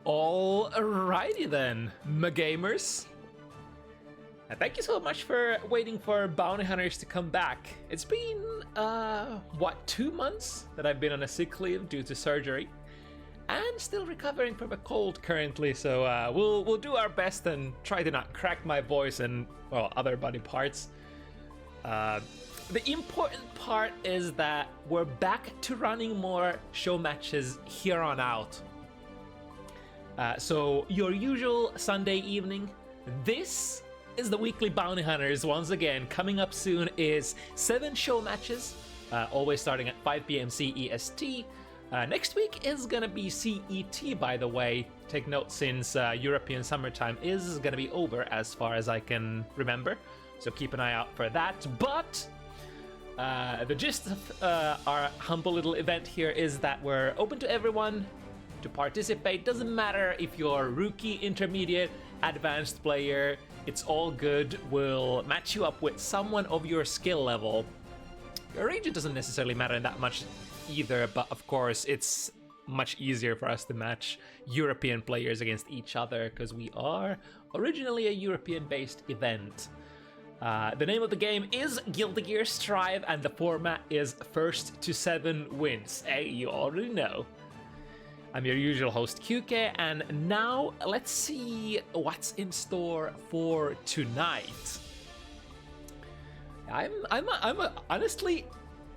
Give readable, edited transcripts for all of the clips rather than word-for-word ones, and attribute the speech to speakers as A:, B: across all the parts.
A: Alrighty then, my gamers. Thank you so much for waiting for Bounty Hunters to come back. It's been, what, 2 months that I've been on a sick leave due to surgery, and still recovering from a cold currently. So we'll do our best and try to not crack my voice and, well, other body parts. The important part is that we're back to running more show matches here on out. So your usual Sunday evening, this is the weekly Bounty Hunters. Once again, coming up soon is 7 show matches, always starting at 5 p.m. CEST. Next week is gonna be CET, by the way. Take note, since European summertime is gonna be over as far as I can remember. So keep an eye out for that. But the gist of our humble little event here is that we're open to everyone to participate. Doesn't matter if you're rookie, intermediate, advanced player, it's all good. We'll match you up with someone of your skill level. Your range doesn't necessarily matter that much either, but of course it's much easier for us to match European players against each other because we are originally a European-based event. The name of the game is Guilty Gear Strive, and the format is first to 7 wins. Hey, you already know. I'm your usual host, QK, and now let's see what's in store for tonight. Honestly,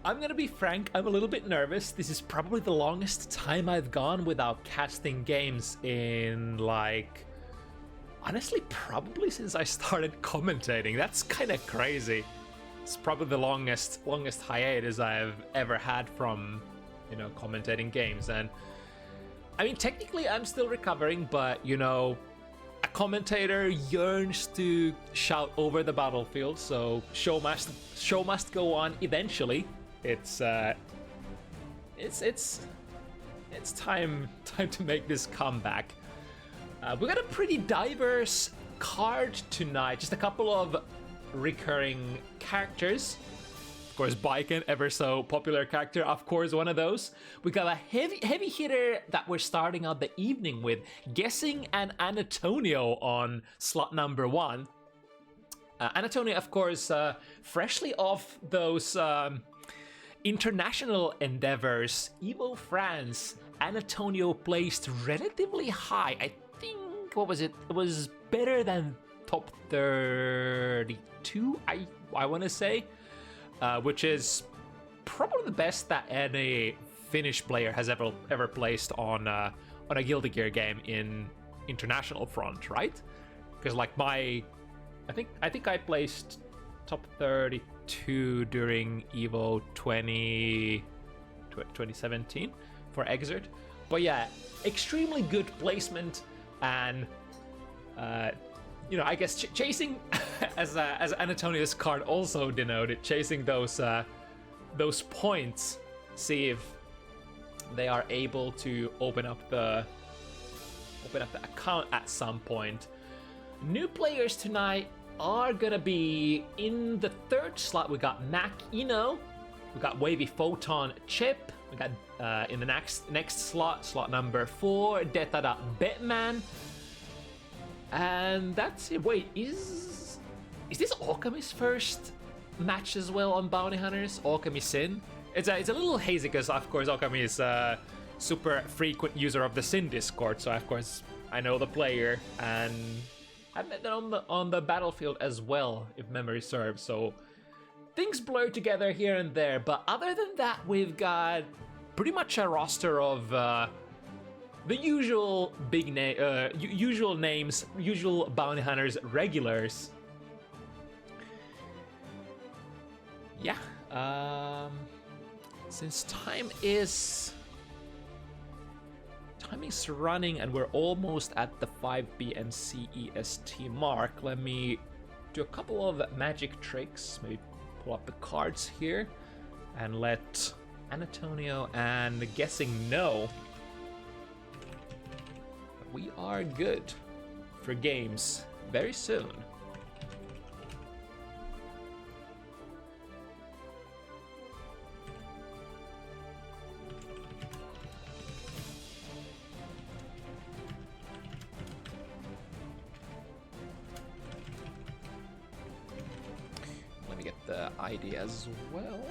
A: I'm gonna be frank, I'm a little bit nervous. This is probably the longest time I've gone without casting games in, like, honestly, probably since I started commentating. That's kind of crazy. It's probably the longest hiatus I've ever had from, you know, commentating games. And I mean, technically I'm still recovering, but you know, a commentator yearns to shout over the battlefield, so show must go on eventually. It's time to make this comeback. We got a pretty diverse card tonight, just a couple of recurring characters. Of course, Baiken, ever so popular character, of course, one of those. We got a heavy hitter that we're starting out the evening with, Guessing and Annatonio on slot number 1. Annatonio, of course, freshly off those international endeavors. Evo France, Annatonio placed relatively high. I think, what was it? It was better than top 32, I want to say. Which is probably the best that any Finnish player has ever placed on a Guilty Gear game in international front, right? Because like I think I placed top 32 during Evo 2017 for Exert. But yeah, extremely good placement, and you know, I guess chasing, as Annatonio's card also denoted, chasing those points, see if they are able to open up the account at some point. New players tonight are gonna be in the 3rd slot. We got McNuggleton, we got WavyPhoton Chip, we got in the next slot number 4, Detada Batman. And that's it. Wait, is this Okami's first match as well on Bounty Hunters? Okami Sin? It's a little hazy because of course Okami is a super frequent user of the Sin Discord, so of course I know the player, and I've met them on the battlefield as well, if memory serves. So things blur together here and there, but other than that, we've got pretty much a roster of the usual usual names, usual Bounty Hunters regulars. Yeah, since time is running and we're almost at the 5 p.m. CEST mark, let me do a couple of magic tricks. Maybe pull up the cards here and let Annatonio and Guessing know we are good for games very soon. the ID as well.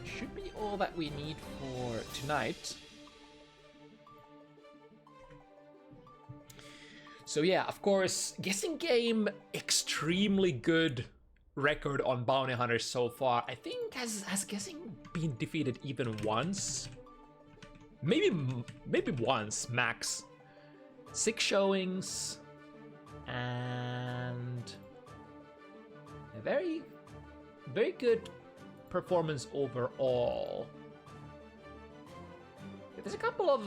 A: Should be all that we need for tonight. So yeah, of course, guessing game, extremely good record on bounty hunters so far. I think has guessing been defeated even once? Maybe once max. 6 showings and a very good performance overall. There's a couple of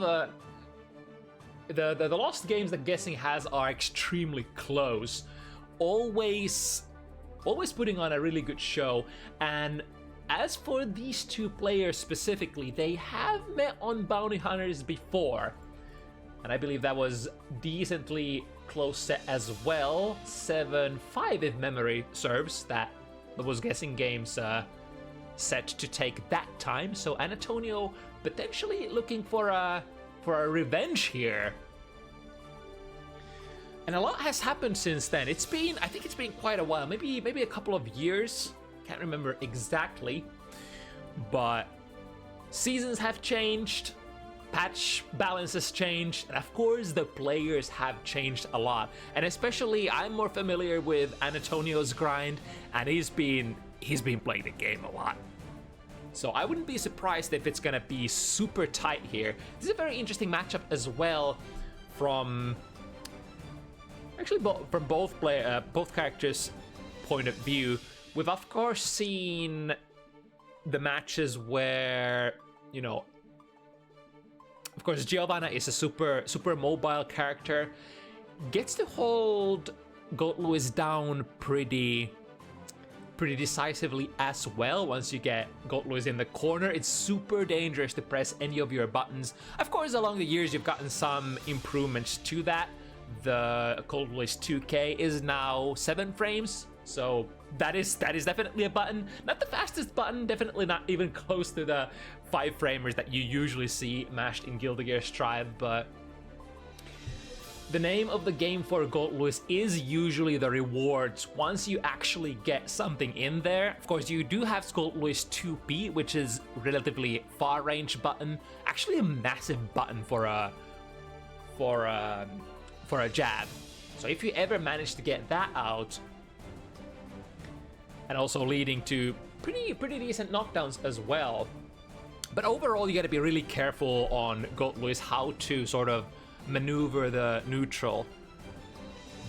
A: the lost games that guessing has are extremely close. Always putting on a really good show. And as for these two players specifically, they have met on bounty hunters before, and I believe that was decently close set as well. 7-5 if memory serves. That was guessing games set to take that time. So Annatonio potentially looking for a revenge here. And a lot has happened since then. I think it's been quite a while, maybe a couple of years. Can't remember exactly. But seasons have changed, patch balances changed, and of course the players have changed a lot. And especially I'm more familiar with Annatonio's grind, and he's been playing the game a lot. So I wouldn't be surprised if it's gonna be super tight here. This is a very interesting matchup as well, from both characters' point of view. We've of course seen the matches where, you know, of course Giovanna is a super mobile character, gets to hold Goat Lewis down pretty decisively as well. Once you get Goat Lewis in the corner, it's super dangerous to press any of your buttons. Of course, along the years, you've gotten some improvements to that. The Goat Lewis 2K is now 7 frames, so that is definitely a button. Not the fastest button, definitely not even close to the 5 framers that you usually see mashed in Guilty Gear Strive, but the name of the game for Goat Lewis is usually the rewards once you actually get something in there. Of course, you do have Goat Lewis 2P, which is relatively far range button, actually a massive button for a jab. So if you ever manage to get that out, and also leading to pretty decent knockdowns as well. But overall, you got to be really careful on Goat Lewis how to sort of maneuver the neutral.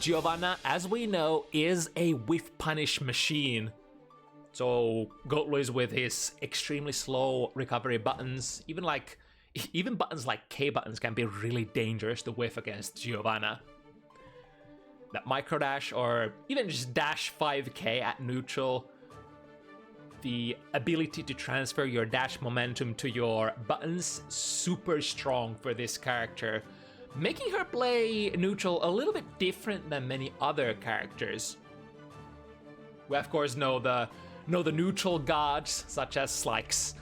A: Giovanna, as we know, is a whiff punish machine. So Goat Lewis with his extremely slow recovery buttons, even buttons like K buttons can be really dangerous to whiff against Giovanna. That micro dash or even just dash 5k at neutral, the ability to transfer your dash momentum to your buttons, super strong for this character, making her play neutral a little bit different than many other characters. We of course know the neutral gods such as Slikes,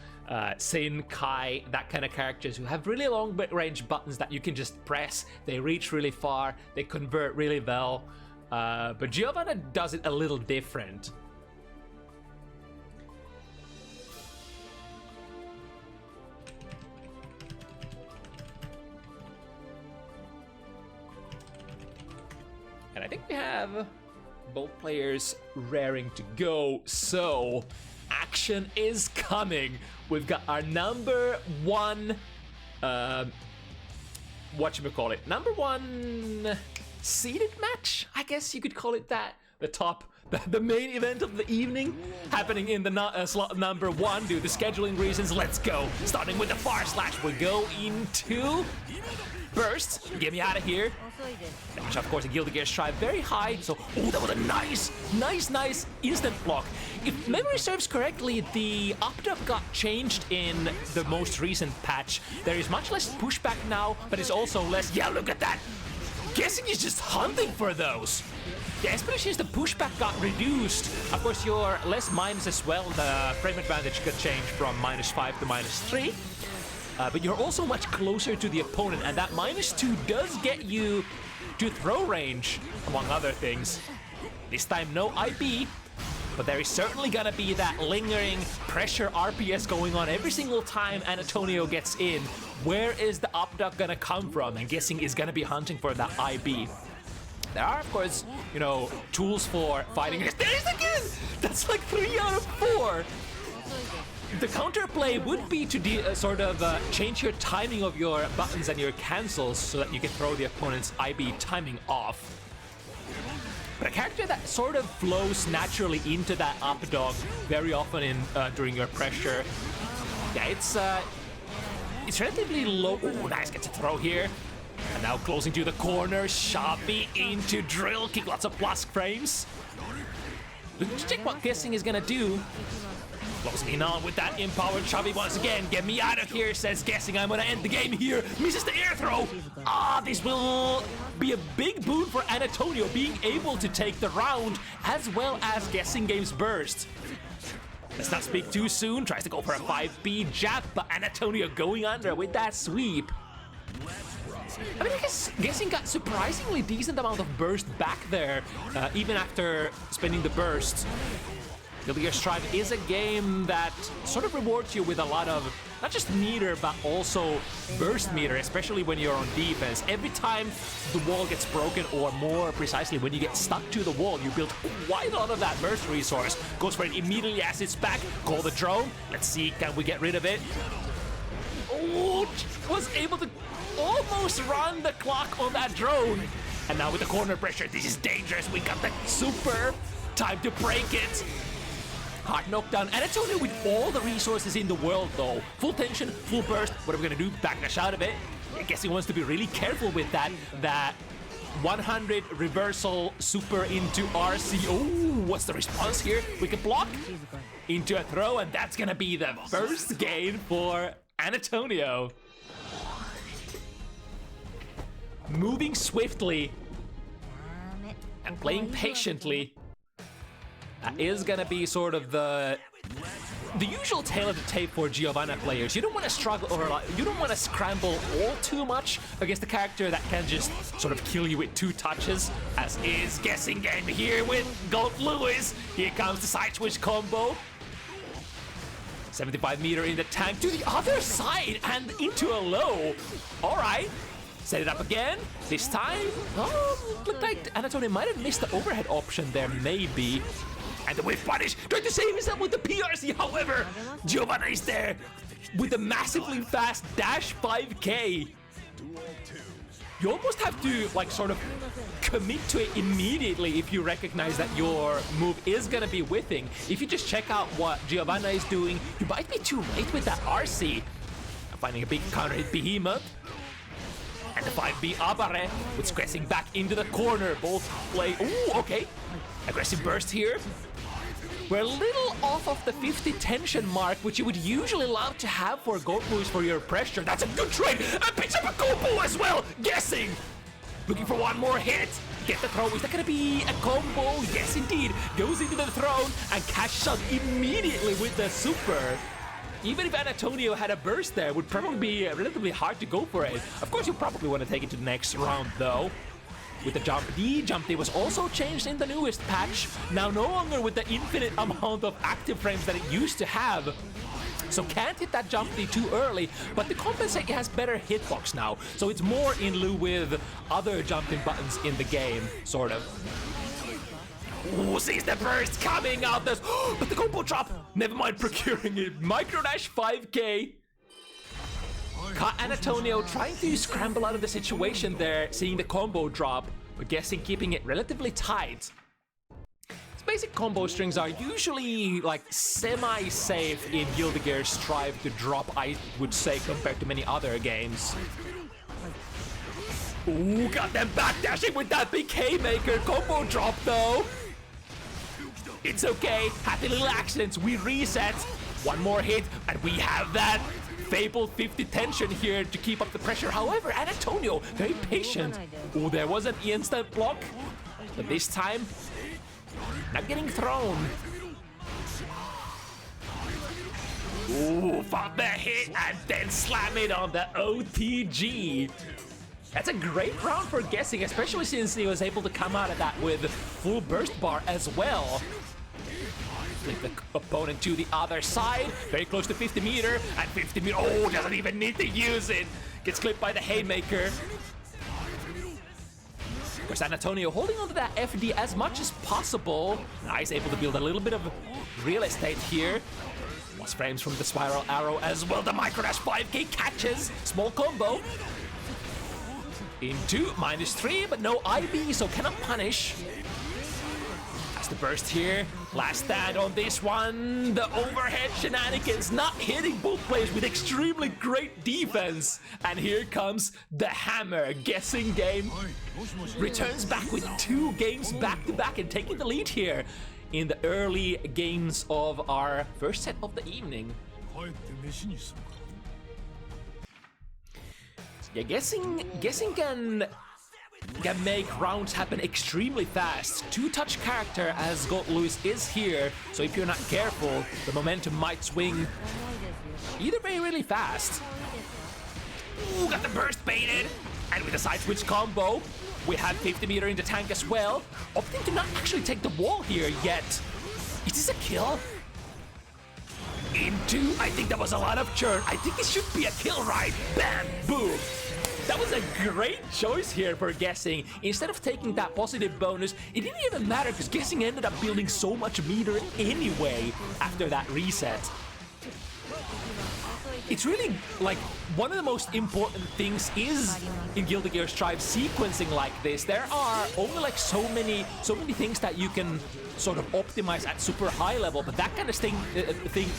A: Sin, Kai, that kind of characters who have really long range buttons that you can just press. They reach really far, they convert really well, but Giovanna does it a little different. And I think we have both players raring to go, so action is coming. We've got our number one, number one seeded match, I guess you could call it that. The main event of the evening happening in the slot number 1 due to scheduling reasons. Let's go. Starting with the far slash, we go into burst. Get me out of here. Which of course a Guilty Gear Strive very high. So, oh, that was a nice instant block. If memory serves correctly, the upduck got changed in the most recent patch. There is much less pushback now, but it's also less. Yeah, look at that. Guessing he's just hunting for those. Yeah, especially since the pushback got reduced. Of course, you're less minus as well. The frame advantage got changed from -5 to -3. But you're also much closer to the opponent, and that -2 does get you to throw range, among other things. This time no IB, but there is certainly gonna be that lingering pressure RPS going on every single time Annatonio gets in. Where is the up duck gonna come from? I'm guessing is gonna be hunting for that IB. There are, of course, you know, tools for fighting. There is again! That's like 3 out of 4. The counterplay would be to sort of change your timing of your buttons and your cancels so that you can throw the opponent's IB timing off. But a character that sort of flows naturally into that up dog very often during your pressure. Yeah, it's relatively low. Oh, nice, gets a throw here. And now closing to the corner, Shabby into drill kick, lots of plus frames. Let's check what Guessing is gonna do. Closing in on with that empowered Shabby once again. Get me out of here, says Guessing. I'm gonna end the game here. Misses the air throw. This will be a big boon for Annatonio, being able to take the round as well as Guessing Game's burst. Let's not speak too soon. Tries to go for a 5B jab, but Annatonio going under with that sweep. I mean, I guess Guessing got surprisingly decent amount of burst back there, even after spending the burst. Guilty Gear Strive is a game that sort of rewards you with a lot of, not just meter, but also burst meter, especially when you're on defense. Every time the wall gets broken, or more precisely, when you get stuck to the wall, you build quite a lot of that burst resource. Goes for it immediately as it's back. Call the drone. Let's see, can we get rid of it? Oh, was able to almost run the clock on that drone. And now with the corner pressure, this is dangerous. We got the super. Time to break it. Hard knockdown. Annatonio with all the resources in the world though. Full tension, full burst. What are we gonna do? Backdash out of it. I guess he wants to be really careful with that. That 100 reversal super into RC. Oh, what's the response here? We can block into a throw, and that's gonna be the first game for Annatonio. Moving swiftly and playing patiently. That is gonna be sort of the usual tale of the tape for Giovanna players. You don't want to struggle, or you don't want to scramble all too much against a character that can just sort of kill you with 2 touches, as is Guessing Game here with Gold Lewis. Here comes the side switch combo. 75 meter in the tank to the other side and into a low. All right. Set it up again. This time, looked like Annatonio might have missed the overhead option there, maybe. And the whiff punish, trying to save himself with the PRC. However, Giovanna is there with a massively fast dash 5K. You almost have to like sort of commit to it immediately if you recognize that your move is gonna be whiffing. If you just check out what Giovanna is doing, you might be too late with that RC. I'm finding a big counter hit behemoth. And the 5B Abare with Guessing back into the corner. Both play. Ooh, okay. Aggressive burst here. We're a little off of the 50 tension mark, which you would usually love to have for gold moves for your pressure. That's a good trade. And picks up a combo as well. Guessing. Looking for one more hit. Get the throw. Is that going to be a combo? Yes, indeed. Goes into the throne and cashes out immediately with the super. Even if Annatonio had a burst there, it would probably be relatively hard to go for it. Of course, you probably want to take it to the next round, though. With the jump D was also changed in the newest patch. Now no longer with the infinite amount of active frames that it used to have. So can't hit that jump D too early, but to compensate, it has better hitbox now. So it's more in lieu with other jumping buttons in the game, sort of. Ooh, sees the burst coming out. But the combo drop. Never mind procuring it. Micro dash 5K. Caught Annatonio trying to scramble out of the situation there, seeing the combo drop, but Guessing keeping it relatively tight. These basic combo strings are usually like semi-safe in Guilty Gear Strive to drop, I would say, compared to many other games. Ooh, got them backdashing with that big haymaker combo drop though. It's okay, happy little accidents, we reset. One more hit, and we have that fabled 50 tension here to keep up the pressure. However, Annatonio, very patient. Oh, there was an instant block, but this time, not getting thrown. Ooh, found the hit and then slam it on the OTG. That's a great round for guessing, especially since he was able to come out of that with full burst bar as well. Flip the opponent to the other side, very close to 50 meter, and 50 meter, oh, doesn't even need to use it. Gets clipped by the haymaker. Of course, Annatonio holding onto that FD as much as possible. Nice, able to build a little bit of real estate here. Plus frames from the spiral arrow as well. The micro dash 5k catches. Small combo. Into -3, but no IB, so cannot punish. That's the burst here. Last stand on this one. The overhead shenanigans, not hitting both players with extremely great defense. And here comes the hammer. Guessing game returns back with 2 games back-to-back and taking the lead here in the early games of our first set of the evening. Yeah, guessing can make rounds happen extremely fast. 2-touch character as GoldLewis is here, so if you're not careful, the momentum might swing either way really fast. Ooh, got the burst baited, and with the side switch combo, we have 50 meter in the tank as well. Opting to not actually take the wall here yet. Is this a kill? Into, I think that was a lot of churn. I think it should be a kill, right? Bam, boom. That was a great choice here for guessing. Instead of taking that positive bonus, it didn't even matter because guessing ended up building so much meter anyway after that reset. It's really like one of the most important things is in Guilty Gear Strive sequencing like this. There are only like so many things that you can sort of optimize at super high level, but that kind of thing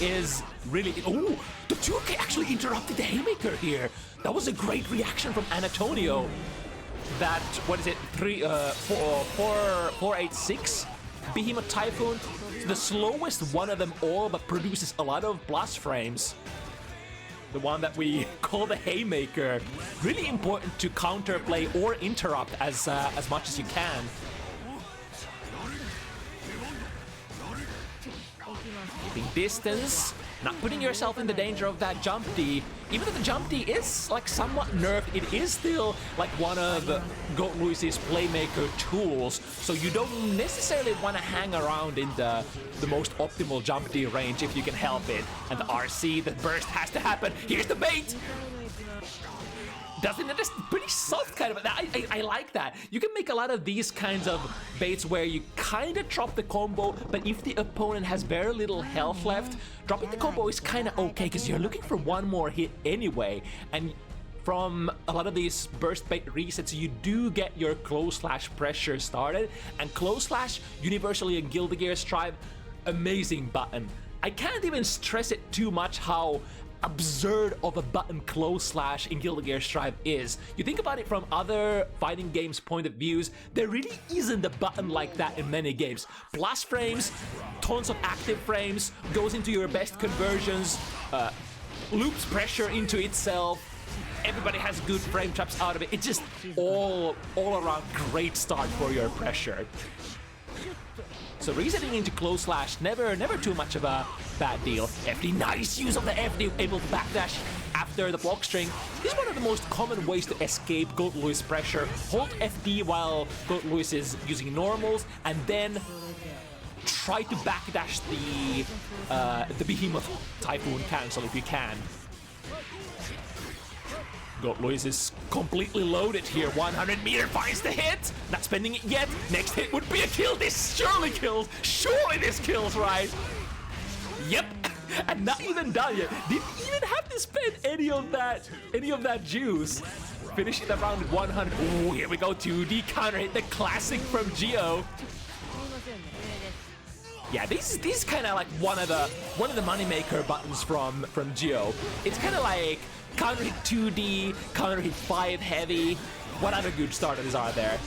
A: is really. Oh, the 2K actually interrupted the haymaker here. That was a great reaction from Annatonio. That, what is it, 486 Behemoth Typhoon, the slowest one of them all, but produces a lot of blast frames. The one that we call the haymaker. Really important to counterplay or interrupt as much as you can. Keeping distance, not putting yourself in the danger of that jump D. Even though the jump D is like somewhat nerfed, it is still like one of GoldLewis' playmaker tools. So you don't necessarily want to hang around in the most optimal jump D range if you can help it. And the RC, the burst has to happen. Here's the bait! Doesn't it just pretty soft kind of, I like that. You can make a lot of these kinds of baits where you kind of drop the combo, but if the opponent has very little health left, dropping the combo is kind of okay because you're looking for one more hit anyway. And from a lot of these burst bait resets, you do get your close slash pressure started, and close slash universally in Guilty Gear Strive, amazing button. I can't even stress it too much how absurd of a button close slash in Guilty Gear Strive is. You think about it from other fighting games point of views, there really isn't a button like that in many games. Blast frames, tons of active frames, goes into your best conversions, loops pressure into itself. Everybody has good frame traps out of it. It's just all around great start for your pressure. So resetting into close slash, never too much of a bad deal. FD, nice use of the FD, able to backdash after the block string. This is one of the most common ways to escape GoldLewis pressure. Hold FD while GoldLewis is using normals, and then try to backdash the Behemoth Typhoon cancel if you can. GoldLewis is completely loaded here. 100 meter finds the hit. Not spending it yet. Next hit would be a kill. This surely kills. Surely this kills, right? Yep. And not even done yet. Didn't even have to spend any of that juice. Finishing the round with 100. Ooh, here we go. 2D counter hit. The classic from Geo. Yeah, this is kind of like one of the moneymaker buttons from Geo. It's kind of like counter hit 2D, counter hit 5 heavy. What other good starters are there?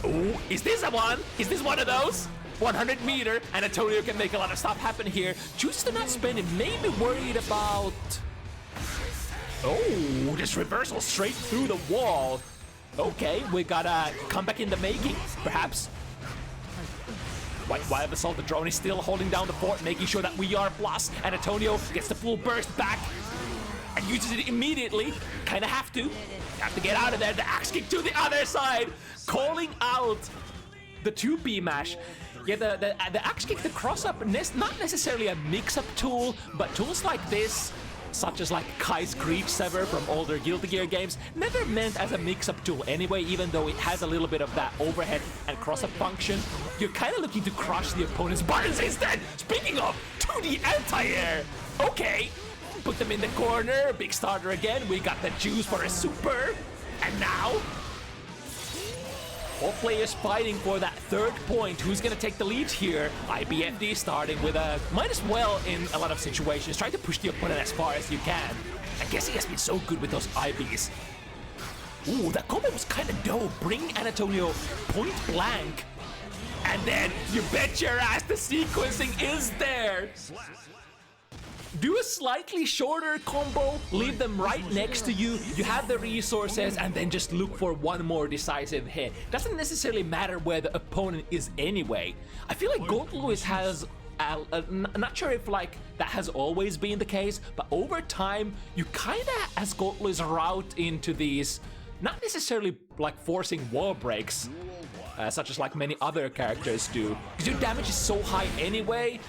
A: Ooh, is this a one? Is this one of those? 100 meter, and Annatonio can make a lot of stuff happen here. Chooses to not spend it, maybe worried about... Oh, this reversal straight through the wall. Okay, we got a comeback in the making, perhaps. While Assault, the drone is still holding down the fort, making sure that we are plus. Annatonio gets the full burst back. and uses it immediately. Kind of have to get out of there. The axe kick to the other side, calling out the 2P mash. Yeah, the axe kick, the cross-up, not necessarily a mix-up tool, but tools like this, such as like Kai's Grief Sever from older Guilty Gear games, never meant as a mix-up tool anyway, even though it has a little bit of that overhead and cross-up function. You're kind of looking to crush the opponent's buttons instead. Speaking of, 2D anti-air. Okay, put them in the corner, big starter again. We got the juice for a super, and now all players fighting for that third point. Who's gonna take the lead here? IBFD starting with a might as well in a lot of situations. Try to push the opponent as far as you can. I guess he has been so good with those IBs. Ooh, that combo was kind of dope. Bring Annatonio point blank. And then you bet your ass the sequencing is there. Do a slightly shorter combo, leave them right next to you, you have the resources, and then just look for one more decisive hit. Doesn't necessarily matter where the opponent is anyway. I feel like Gold Lewis has, not sure if like that has always been the case, but over time, you kinda, as Gold Lewis, route into these, not necessarily like forcing wall breaks, such as like many other characters do, because your damage is so high anyway.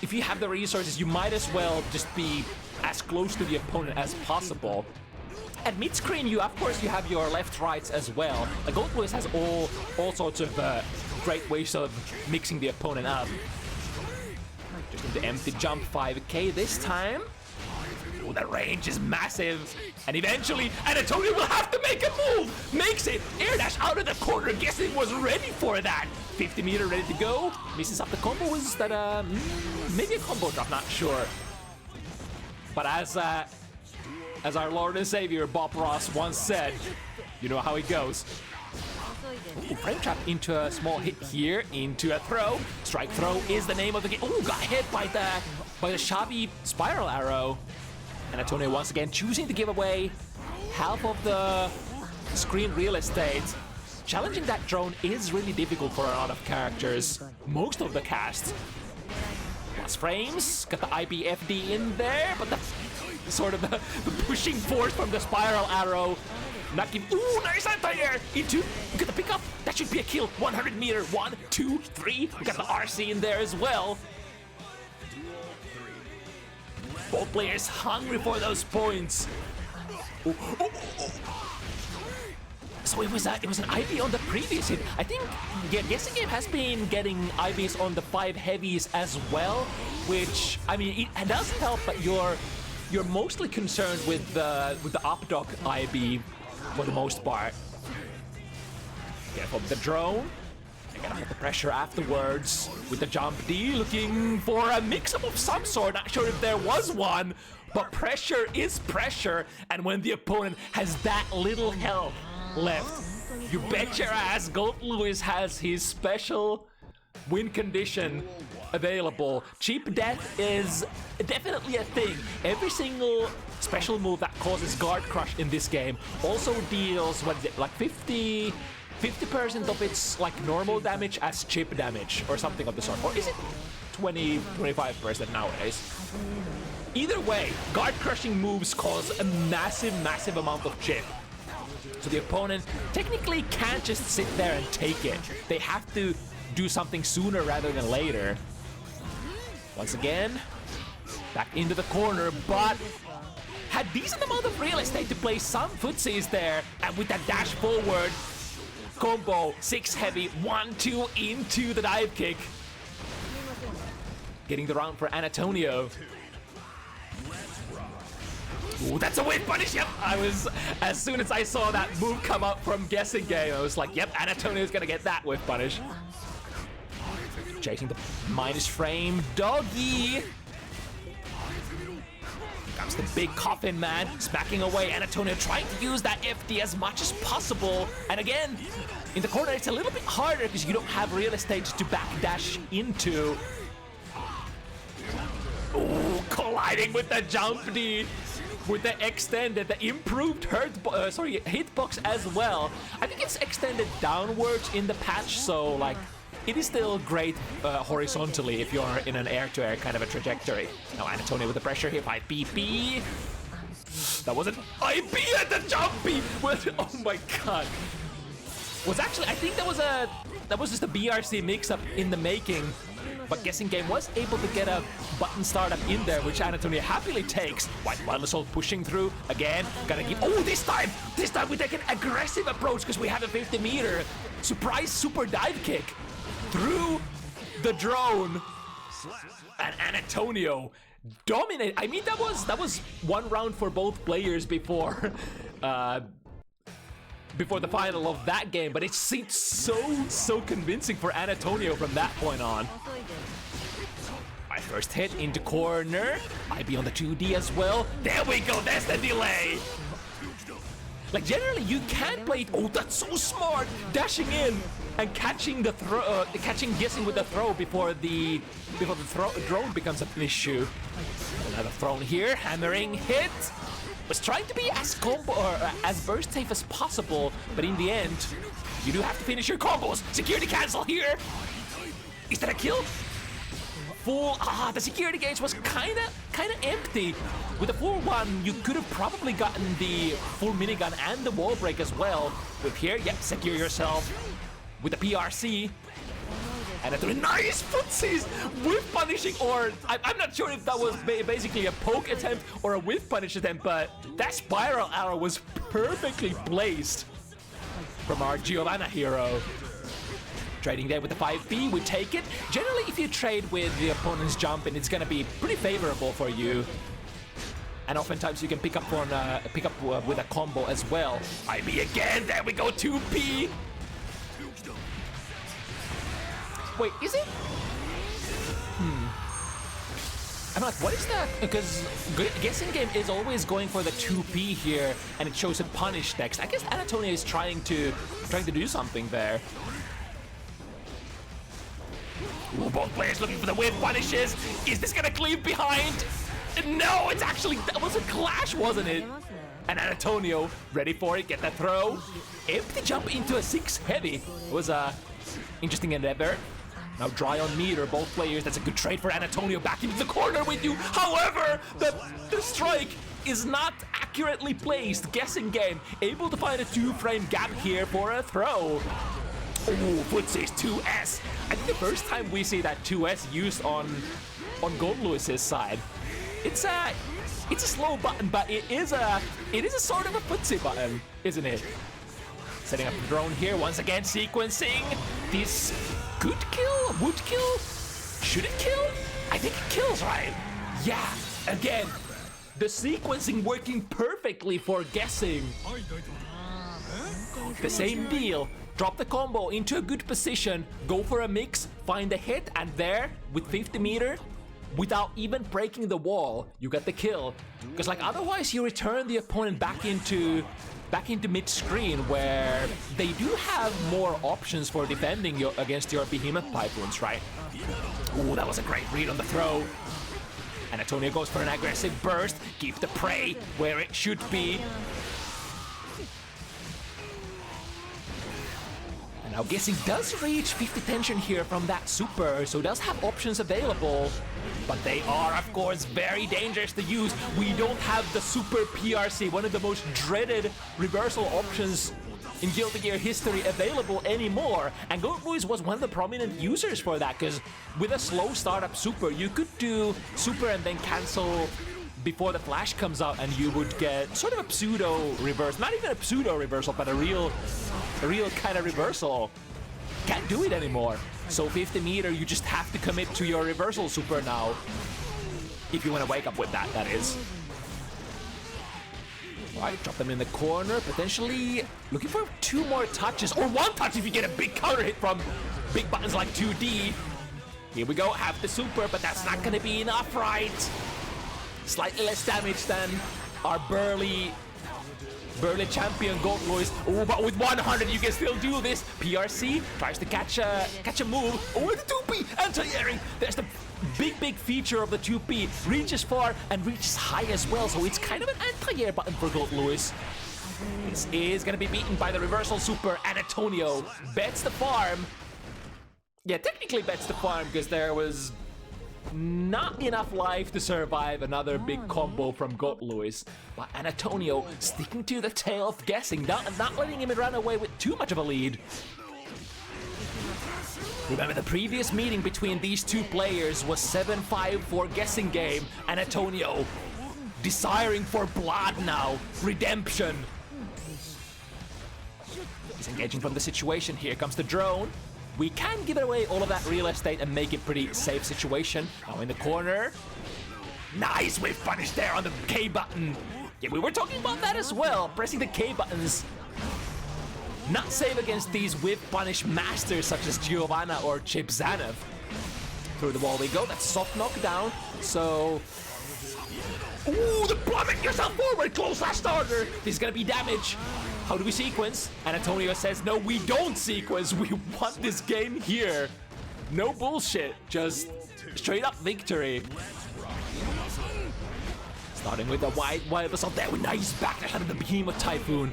A: If you have the resources, you might as well just be as close to the opponent as possible. At mid-screen, of course, you have your left-rights as well. Like Gold Lewis has all sorts of great ways of mixing the opponent up. Just into empty jump 5k this time. Oh, the range is massive. And eventually, Annatonio will have to make a move. Makes it. Air dash out of the corner. Guessing was ready for that. 50 meter ready to go. Misses up the combo. Was that maybe a combo drop? Not sure. But as our Lord and Savior Bob Ross once said, you know how it goes. Ooh, frame trap into a small hit here, into a throw. Strike throw is the name of the game. Oh, got hit by the shabby spiral arrow. And Annatonio once again choosing to give away half of the screen real estate. Challenging that drone is really difficult for a lot of characters. Most of the cast. Plus frames, got the IBFD in there, but the sort of the pushing force from the spiral arrow. Not give. Ooh, nice anti-air into. We got the pickup. That should be a kill. 100 meter. 1, 2, 3. We got the RC in there as well. Both players hungry for those points. Ooh, ooh, ooh. So it was an IB on the previous hit. I think Guessing Game has been getting IBs on the 5 heavies as well, which I mean it does help, but you're mostly concerned with the up-dock IB for the most part. Careful with the drone. Gonna put the pressure afterwards with the jump D, looking for a mix-up of some sort. Not sure if there was one, but pressure is pressure, and when the opponent has that little health left, you bet your ass Gold Lewis has his special win condition available. Cheap death is definitely a thing. Every single special move that causes guard crush in this game also deals, what is it, like 50% of its like normal damage as chip damage or something of the sort. Or is it 25% nowadays? Either way, guard crushing moves cause a massive amount of chip. So the opponent technically can't just sit there and take it. They have to do something sooner rather than later. Once again, back into the corner, but had decent amount of real estate to play some footsies there, and with that dash forward combo, 6 heavy, 1-2 into the dive kick. Getting the round for Annatonio. Ooh, that's a whip punish, yep! As soon as I saw that move come up from Guessing Game, I was like, yep, Annatonio's gonna get that whip punish. Chasing the minus frame, doggy! Comes the big coffin man, smacking away. Annatonio trying to use that FD as much as possible. And again, in the corner it's a little bit harder because you don't have real estate to backdash into. Ooh, colliding with the jump D. With the extended, the improved hitbox as well. I think it's extended downwards in the patch, so like it is still great horizontally if you're in an air-to-air kind of a trajectory. Now Annatonio with the pressure here by PP. That wasn't IB at the jumpy. Oh my god. Was actually, I think that was just a BRC mix-up in the making. But Guessing Game was able to get a button startup in there, which Annatonio happily takes. White Wild Assault pushing through again. Gotta give. Oh, this time we take an aggressive approach because we have a 50-meter surprise super dive kick through the drone. And Annatonio dominate. I mean, that was one round for both players before before the final of that game, but it seemed so convincing for Annatonio from that point on. My first hit into corner. Might be on the 2D as well. There we go. There's the delay. Like generally, you can play it. Oh, that's so smart. Dashing in and catching the throw, guessing with the throw before the drone becomes an issue. Another thrown here. Hammering hit. Was trying to be as combo or as burst safe as possible, but in the end, you do have to finish your combos. Security cancel here. Is that a kill? Full. The security gauge was kinda empty. With the full one, you could have probably gotten the full minigun and the wall break as well. With here, yep, secure yourself with the PRC. And a nice footsies whiff punishing, or I'm not sure if that was basically a poke attempt or a whiff punish attempt, but that spiral arrow was perfectly placed from our Giovanna hero. Trading there with the 5B, we take it. Generally, if you trade with the opponent's jump, and it's gonna be pretty favorable for you. And oftentimes you can pick up with a combo as well. IB again, there we go, 2P. Wait, is it? I'm like, what is that? Because Guessing Game is always going for the 2P here, and it shows a punish next. I guess Annatonio is trying to do something there. Ooh, both players looking for the whip punishes. Is this gonna cleave behind? No, it's actually, that was a clash, wasn't it? And Annatonio ready for it, get that throw. Empty jump into a 6 heavy. It was a interesting endeavor. Now dry on meter, both players. That's a good trade for Annatonio. Back into the corner with you. However, the strike is not accurately placed. Guessing Game able to find a 2-frame gap here for a throw. Ooh, footsies 2S. I think the first time we see that 2S used on Gold Lewis's side. It's a slow button, but it is a sort of a footsie button, isn't it? Setting up the drone here once again, sequencing. This could kill, would kill, should it kill? I think it kills, right? Yeah, again, the sequencing working perfectly for Guessing. The same deal. Drop the combo into a good position, go for a mix, find a hit, and there, with 50 meter, without even breaking the wall, you get the kill. Because like otherwise you return the opponent back into mid-screen, where they do have more options for defending against your behemoth pipelines, right? Ooh, that was a great read on the throw. Annatonio goes for an aggressive burst, keep the prey where it should be. And now Guessing does reach 50 tension here from that super, so does have options available. But they are, of course, very dangerous to use. We don't have the super PRC, one of the most dreaded reversal options in Guilty Gear history, available anymore. And Gold Lewis was one of the prominent users for that, because with a slow startup super, you could do super and then cancel before the flash comes out, and you would get sort of a pseudo reverse. Not even a pseudo reversal, but a real kind of reversal. Can't do it anymore. So 50 meter, you just have to commit to your reversal super now. If you want to wake up with that, that is. Right, drop them in the corner, potentially looking for 2 more touches, or 1 touch if you get a big counter hit from big buttons like 2D. Here we go, have the super, but that's not going to be enough, right? Slightly less damage than our burly champion Gold Lewis. Oh, but with 100 you can still do this. PRC tries to catch a move. Oh, the 2P anti-airing. There's the big feature of the 2P. Reaches far and reaches high as well, so it's kind of an anti-air button for Gold Lewis. This is gonna be beaten by the reversal super. Annatonio bets the farm. Yeah, technically bets the farm, because there was Not enough life to survive another big combo from God Lewis. But Annatonio sticking to the tail of guessing, not letting him run away with too much of a lead. Remember, the previous meeting between these two players was 7-5 for guessing game. Annatonio desiring for blood now, redemption. He's engaging from the situation. Here comes the drone. We can give away all of that real estate and make it pretty safe situation. Now in the corner. Nice whip punish there on the K button. Yeah, we were talking about that as well. Pressing the K buttons. Not safe against these whip punish masters such as Giovanna or Chip Zanev. Through the wall we go. That's soft knockdown. So... Ooh, the plummet yourself forward. Close slash starter. This is gonna be damage. How do we sequence? Annatonio says, no, we don't sequence. We want this game here. No bullshit. Just straight up victory. Starting with the wild assault there with nice backdash out of the Behemoth Typhoon.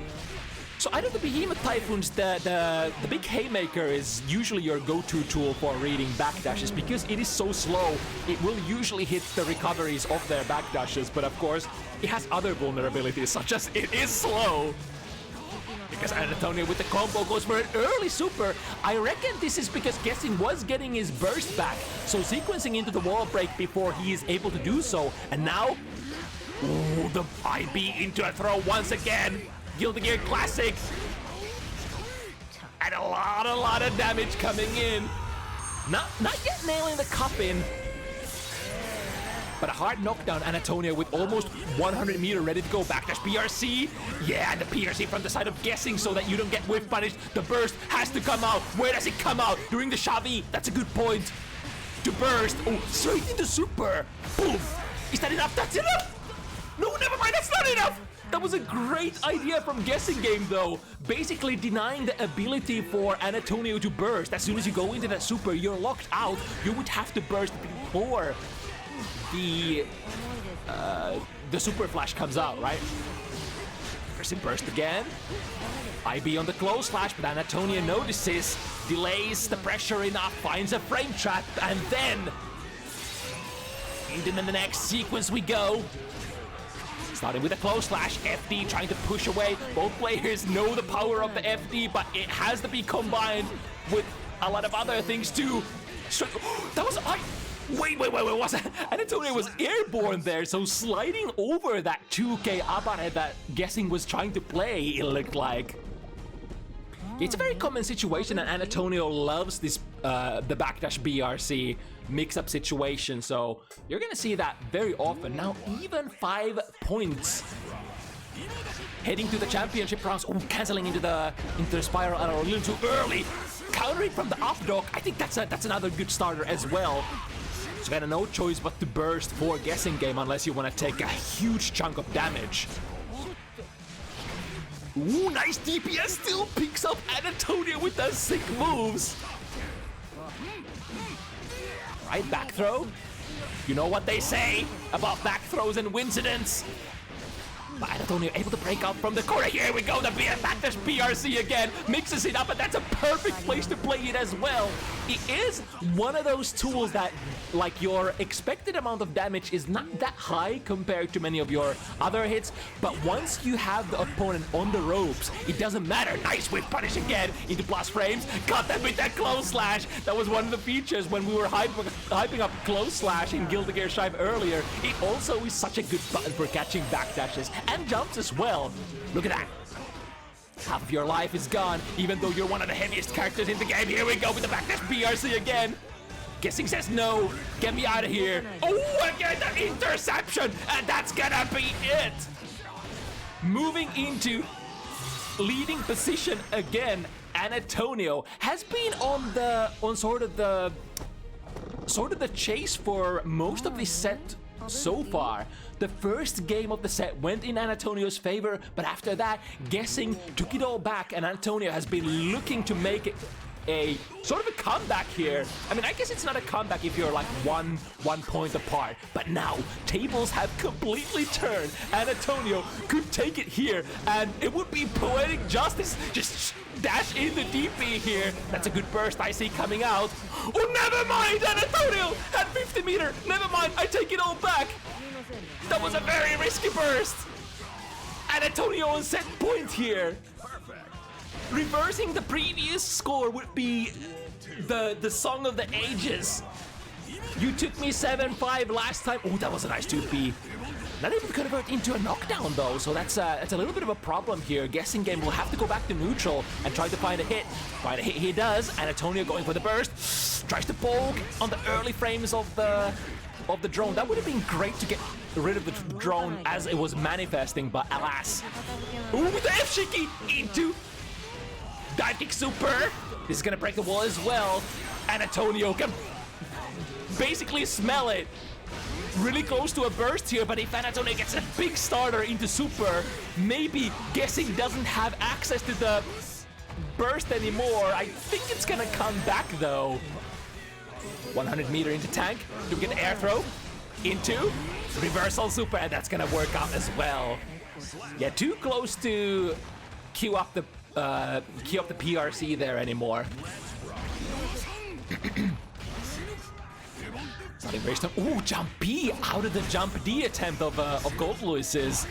A: So out of the Behemoth Typhoons, the big Haymaker is usually your go-to tool for reading backdashes because it is so slow. It will usually hit the recoveries of their backdashes, but of course, it has other vulnerabilities such as it is slow. Because Annatonio with the combo goes for an early super. I reckon this is because Guessing was getting his burst back, so sequencing into the wall break before he is able to do so. And now, ooh, the IB into a throw once again. Guilty Gear Classic. And a lot of damage coming in. Not yet nailing the cup in. But a hard knockdown. Annatonio with almost 100 meter ready to go. Backdash PRC. Yeah, and the PRC from the side of Guessing so that you don't get whip punished. The burst has to come out. Where does it come out? During the Shavi. That's a good point. To burst. Oh, straight into super. Boom. Is that enough? That's enough. No, never mind. That's not enough. That was a great idea from Guessing Game, though. Basically denying the ability for Annatonio to burst. As soon as you go into that super, you're locked out. You would have to burst before the super flash comes out, right? Pressing burst again. IB on the close slash, but Annatonio notices, delays the pressure enough, finds a frame trap, and then into the next sequence we go. Starting with a close slash, FD trying to push away. Both players know the power of the FD, but it has to be combined with a lot of other things too. So, that was... Wait, what's that? Annatonio was airborne there, so sliding over that 2K Abare that Guessing was trying to play, it looked like. It's a very common situation, and Annatonio loves this, the backdash BRC mix-up situation, so you're gonna see that very often. Now, even 5 points. Heading to the championship rounds. Oh, canceling into the spiral a little too early. Countering from the up dog. I think that's another good starter as well. So kind of no choice but to burst for Guessing Game unless you want to take a huge chunk of damage. Ooh, nice DPS, still picks up Annatonio with those sick moves. Right, back throw. You know what they say about back throws and coincidence. But Annatonio able to break out from the corner. Here we go, the backdash PRC again. Mixes it up, and that's a perfect place to play it as well. It is one of those tools that, like, your expected amount of damage is not that high compared to many of your other hits, but once you have the opponent on the ropes, it doesn't matter. Nice whip punish again into plus frames. Got them with that close slash. That was one of the features when we were hyping up close slash in Guilty Gear Strive earlier. It also is such a good button for catching backdashes and jumps as well. Look at that. Half of your life is gone, even though you're one of the heaviest characters in the game. Here we go with the backdash BRC again. Guessing says no. Get me out of here. Oh, again, the interception. And that's gonna be it. Moving into leading position again. Annatonio has been on sort of the chase for most of this set so far. The first game of the set went in Annatonio's favor, but after that, Guessing took it all back, and Annatonio has been looking to make it a sort of a comeback here. I mean, I guess it's not a comeback if you're like one point apart, but now tables have completely turned. Annatonio could take it here, and it would be poetic justice. Just dash in the DP here. That's a good burst I see coming out. Oh, never mind, Annatonio at 50 meter. Never mind, I take it all back. That was a very risky burst. Annatonio on set point here. Reversing the previous score would be the song of the ages. You took me 7-5 last time. Oh, that was a nice 2P. Not even convert into a knockdown though, so that's a little bit of a problem here. Guessing Game will have to go back to neutral and try to find a hit. Find a hit he does. Annatonio going for the burst. Tries to poke on the early frames of the drone. That would have been great to get rid of the drone as it was manifesting, but alas. Ooh, with the F-Shiki into dive kick super. This is gonna break the wall as well. Annatonio can basically smell it. Really close to a burst here, but if Annatonio gets a big starter into super, maybe Guessing doesn't have access to the burst anymore. I think it's gonna come back though. 100 meter into tank. Do we get the air throw? Into reversal super, and that's gonna work out as well. Yeah, too close to queue up the PRC there anymore. Ooh, jump B out of the jump D attempt of Gold Lewis's.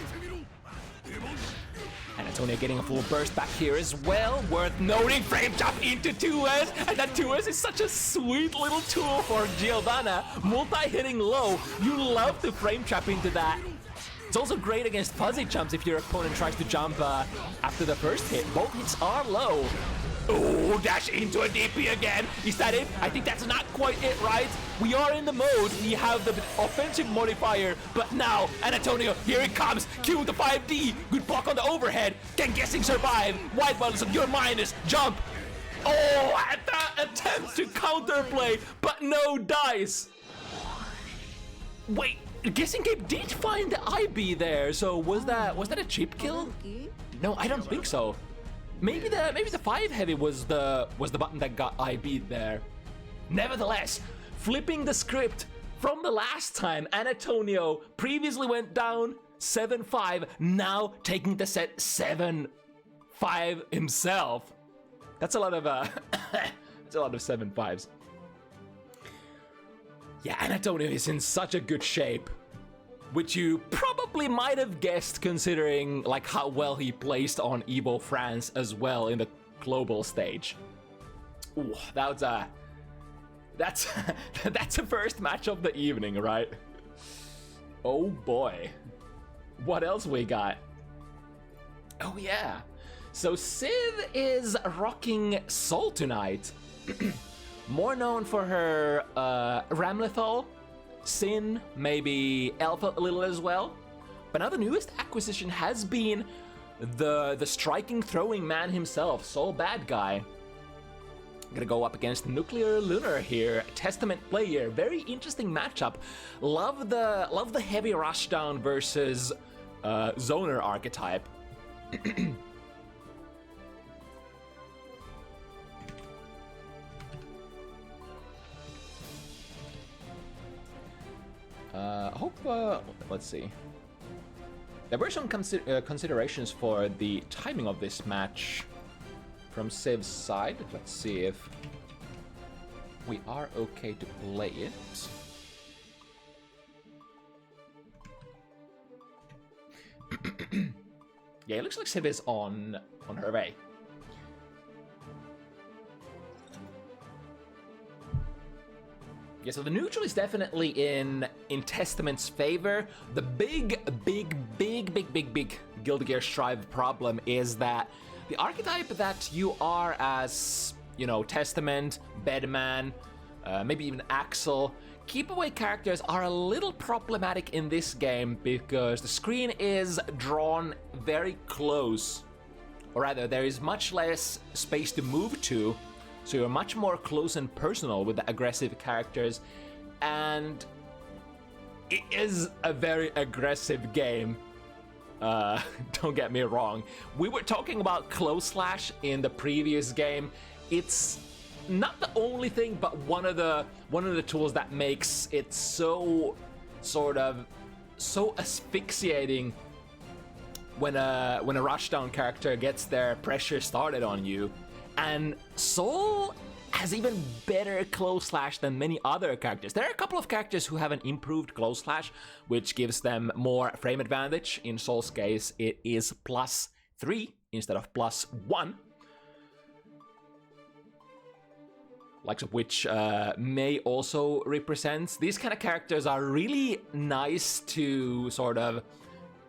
A: Annatonio getting a full burst back here as well. Worth noting, frame jump into 2S, and that 2S is such a sweet little tool for Giovanna. Multi-hitting low, you love to frame trap into that. It's also great against fuzzy jumps if your opponent tries to jump after the first hit. Both hits are low. Oh, dash into a DP again. Is that it? I think that's not quite it, right? We are in the mode. We have the offensive modifier, but now, Annatonio, here it comes. Cue the 5D. Good block on the overhead. Can Guessing survive? White balance of your minus. Jump. Oh, at the attempt to counterplay, but no dice. Wait, Guessing Game did find the IB there. So was that a chip kill? No, I don't think so. Maybe the 5 heavy was the button that got IB'd there. Nevertheless, flipping the script from the last time, Annatonio previously went down 7-5, now taking the set 7-5 himself. That's a lot of that's a lot of 7-5s. Yeah, Annatonio is in such a good shape, which you probably might have guessed considering like how well he placed on Evo France as well in the global stage. Ooh, that's the first match of the evening, right? Oh boy. What else we got? Oh yeah. So Civ is rocking Soul tonight. More known for her Ramlethal, Sin, maybe Alpha a little as well. But now the newest acquisition has been the striking throwing man himself, Soul Bad Guy. Gonna go up against Nuclear Lunar here, Testament player. Very interesting matchup. Love the heavy rushdown versus Zoner archetype. Let's see. There were some considerations for the timing of this match from Civ's side. Let's see if we are okay to play it. Yeah, it looks like Civ is on her way. Yeah, so the neutral is definitely in Testament's favor. The big Guilty Gear Strive problem is that the archetype that you are as, you know, Testament, Bedman, maybe even Axel, keep-away characters are a little problematic in this game because the screen is drawn very close. Or rather, there is much less space to move to, so you're much more close and personal with the aggressive characters, and it is a very aggressive game. Don't get me wrong. We were talking about Close Slash in the previous game. It's not the only thing, but one of the tools that makes it so asphyxiating when a rushdown character gets their pressure started on you. And Soul has even better close slash than many other characters. There are a couple of characters who have an improved close slash, which gives them more frame advantage. In Soul's case, it is +3 instead of +1. Likes of which May also represents. These kind of characters are really nice to sort of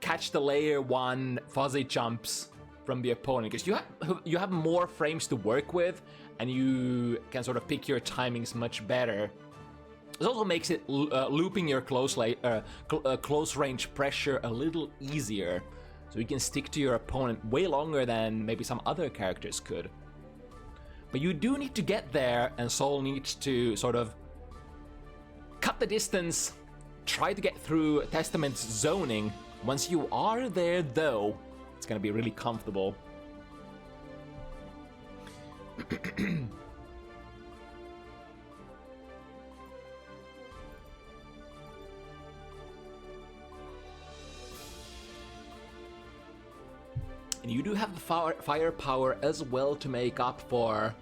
A: catch the layer 1 fuzzy jumps from the opponent, because you have more frames to work with, and you can sort of pick your timings much better. This also makes it looping your close range pressure a little easier, so you can stick to your opponent way longer than maybe some other characters could. But you do need to get there, and Soul needs to sort of cut the distance, try to get through Testament's zoning. Once you are there, though, it's gonna be really comfortable. And you do have the firepower as well to make up for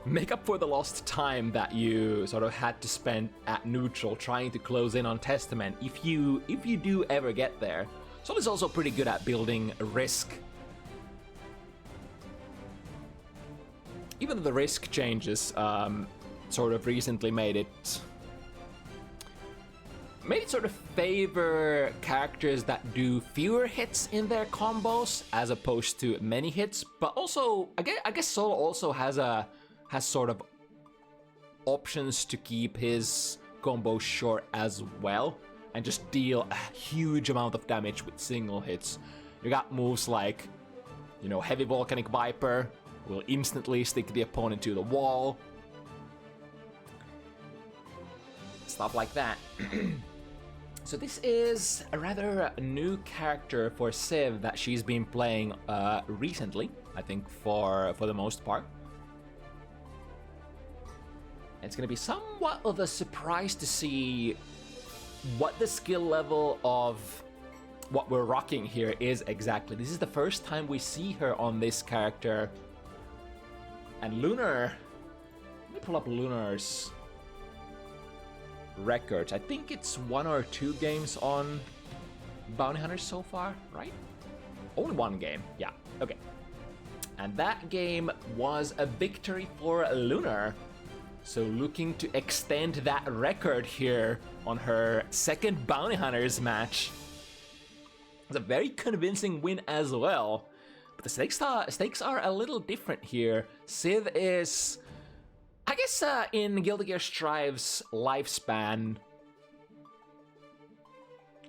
A: the lost time that you sort of had to spend at neutral trying to close in on Testament if you do ever get there. Soul is also pretty good at building risk. Even though the risk changes sort of recently made it sort of favor characters that do fewer hits in their combos as opposed to many hits, but also I guess Soul also has sort of options to keep his combos short as well and just deal a huge amount of damage with single hits. You got moves like, you know, Heavy Volcanic Viper will instantly stick the opponent to the wall. Stuff like that. So this is a rather new character for Civ that she's been playing recently, I think for the most part. It's gonna be somewhat of a surprise to see what the skill level of what we're rocking here is exactly. This is the first time we see her on this character. And Lunar, let me pull up Lunar's records. I think it's 1 or 2 games on Bounty Hunters so far, right? Only 1 game, yeah, okay. And that game was a victory for Lunar. So looking to extend that record here on her second Bounty Hunters match. It's a very convincing win as well. But the stakes are a little different here. Civ is, I guess, in Guilty Gear Strive's lifespan,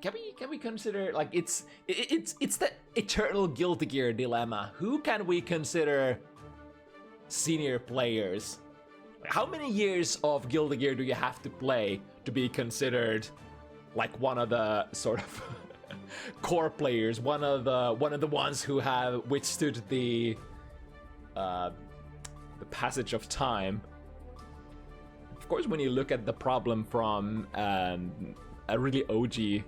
A: can we consider, like, it's the eternal Guilty Gear dilemma. Who can we consider senior players? How many years of Guilty Gear do you have to play to be considered like one of the sort of core players, one of the ones who have withstood the passage of time? Of course, when you look at the problem from a really OG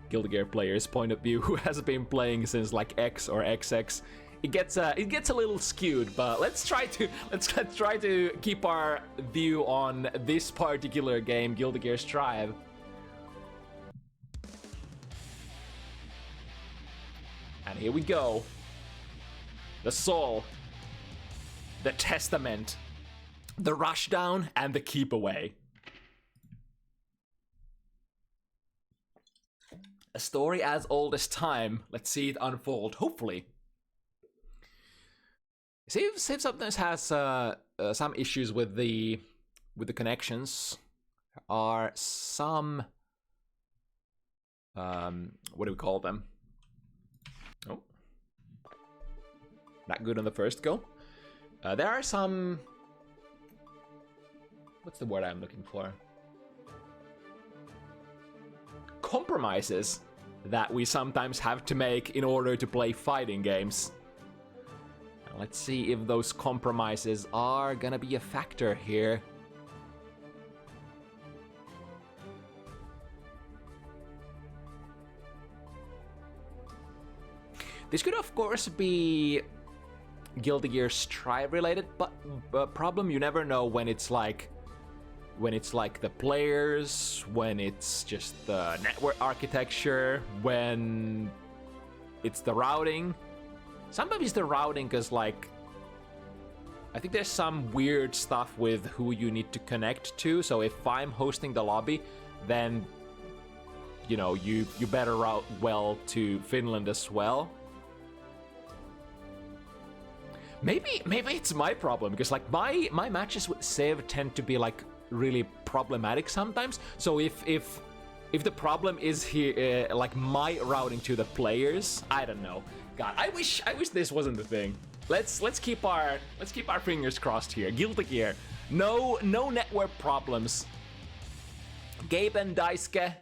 A: Guilty Gear player's point of view, who has been playing since like X or XX, it gets a little skewed. But let's try to keep our view on this particular game, Guilty Gear Strive. And here we go. The Soul, the Testament, the Rushdown, and the Keep Away. A story as old as time. Let's see it unfold, hopefully. Civ sometimes has some issues with the connections. There are some what do we call them? Oh, not good on the first go. There are some, what's the word I'm looking for? Compromises that we sometimes have to make in order to play fighting games. Let's see if those compromises are gonna be a factor here. This could of course be Guilty Gear Strive related, but problem, you never know when it's like the players, when it's just the network architecture, when it's the routing. Sometimes it's the routing, because like I think there's some weird stuff with who you need to connect to. So if I'm hosting the lobby, then you know you better route well to Finland as well. Maybe it's my problem, because like my matches with Civ tend to be like really problematic sometimes. So if the problem is here, like my routing to the players, I don't know. God, I wish this wasn't the thing. Let's keep our fingers crossed here. Guilty Gear, no network problems. Gabe and Daisuke,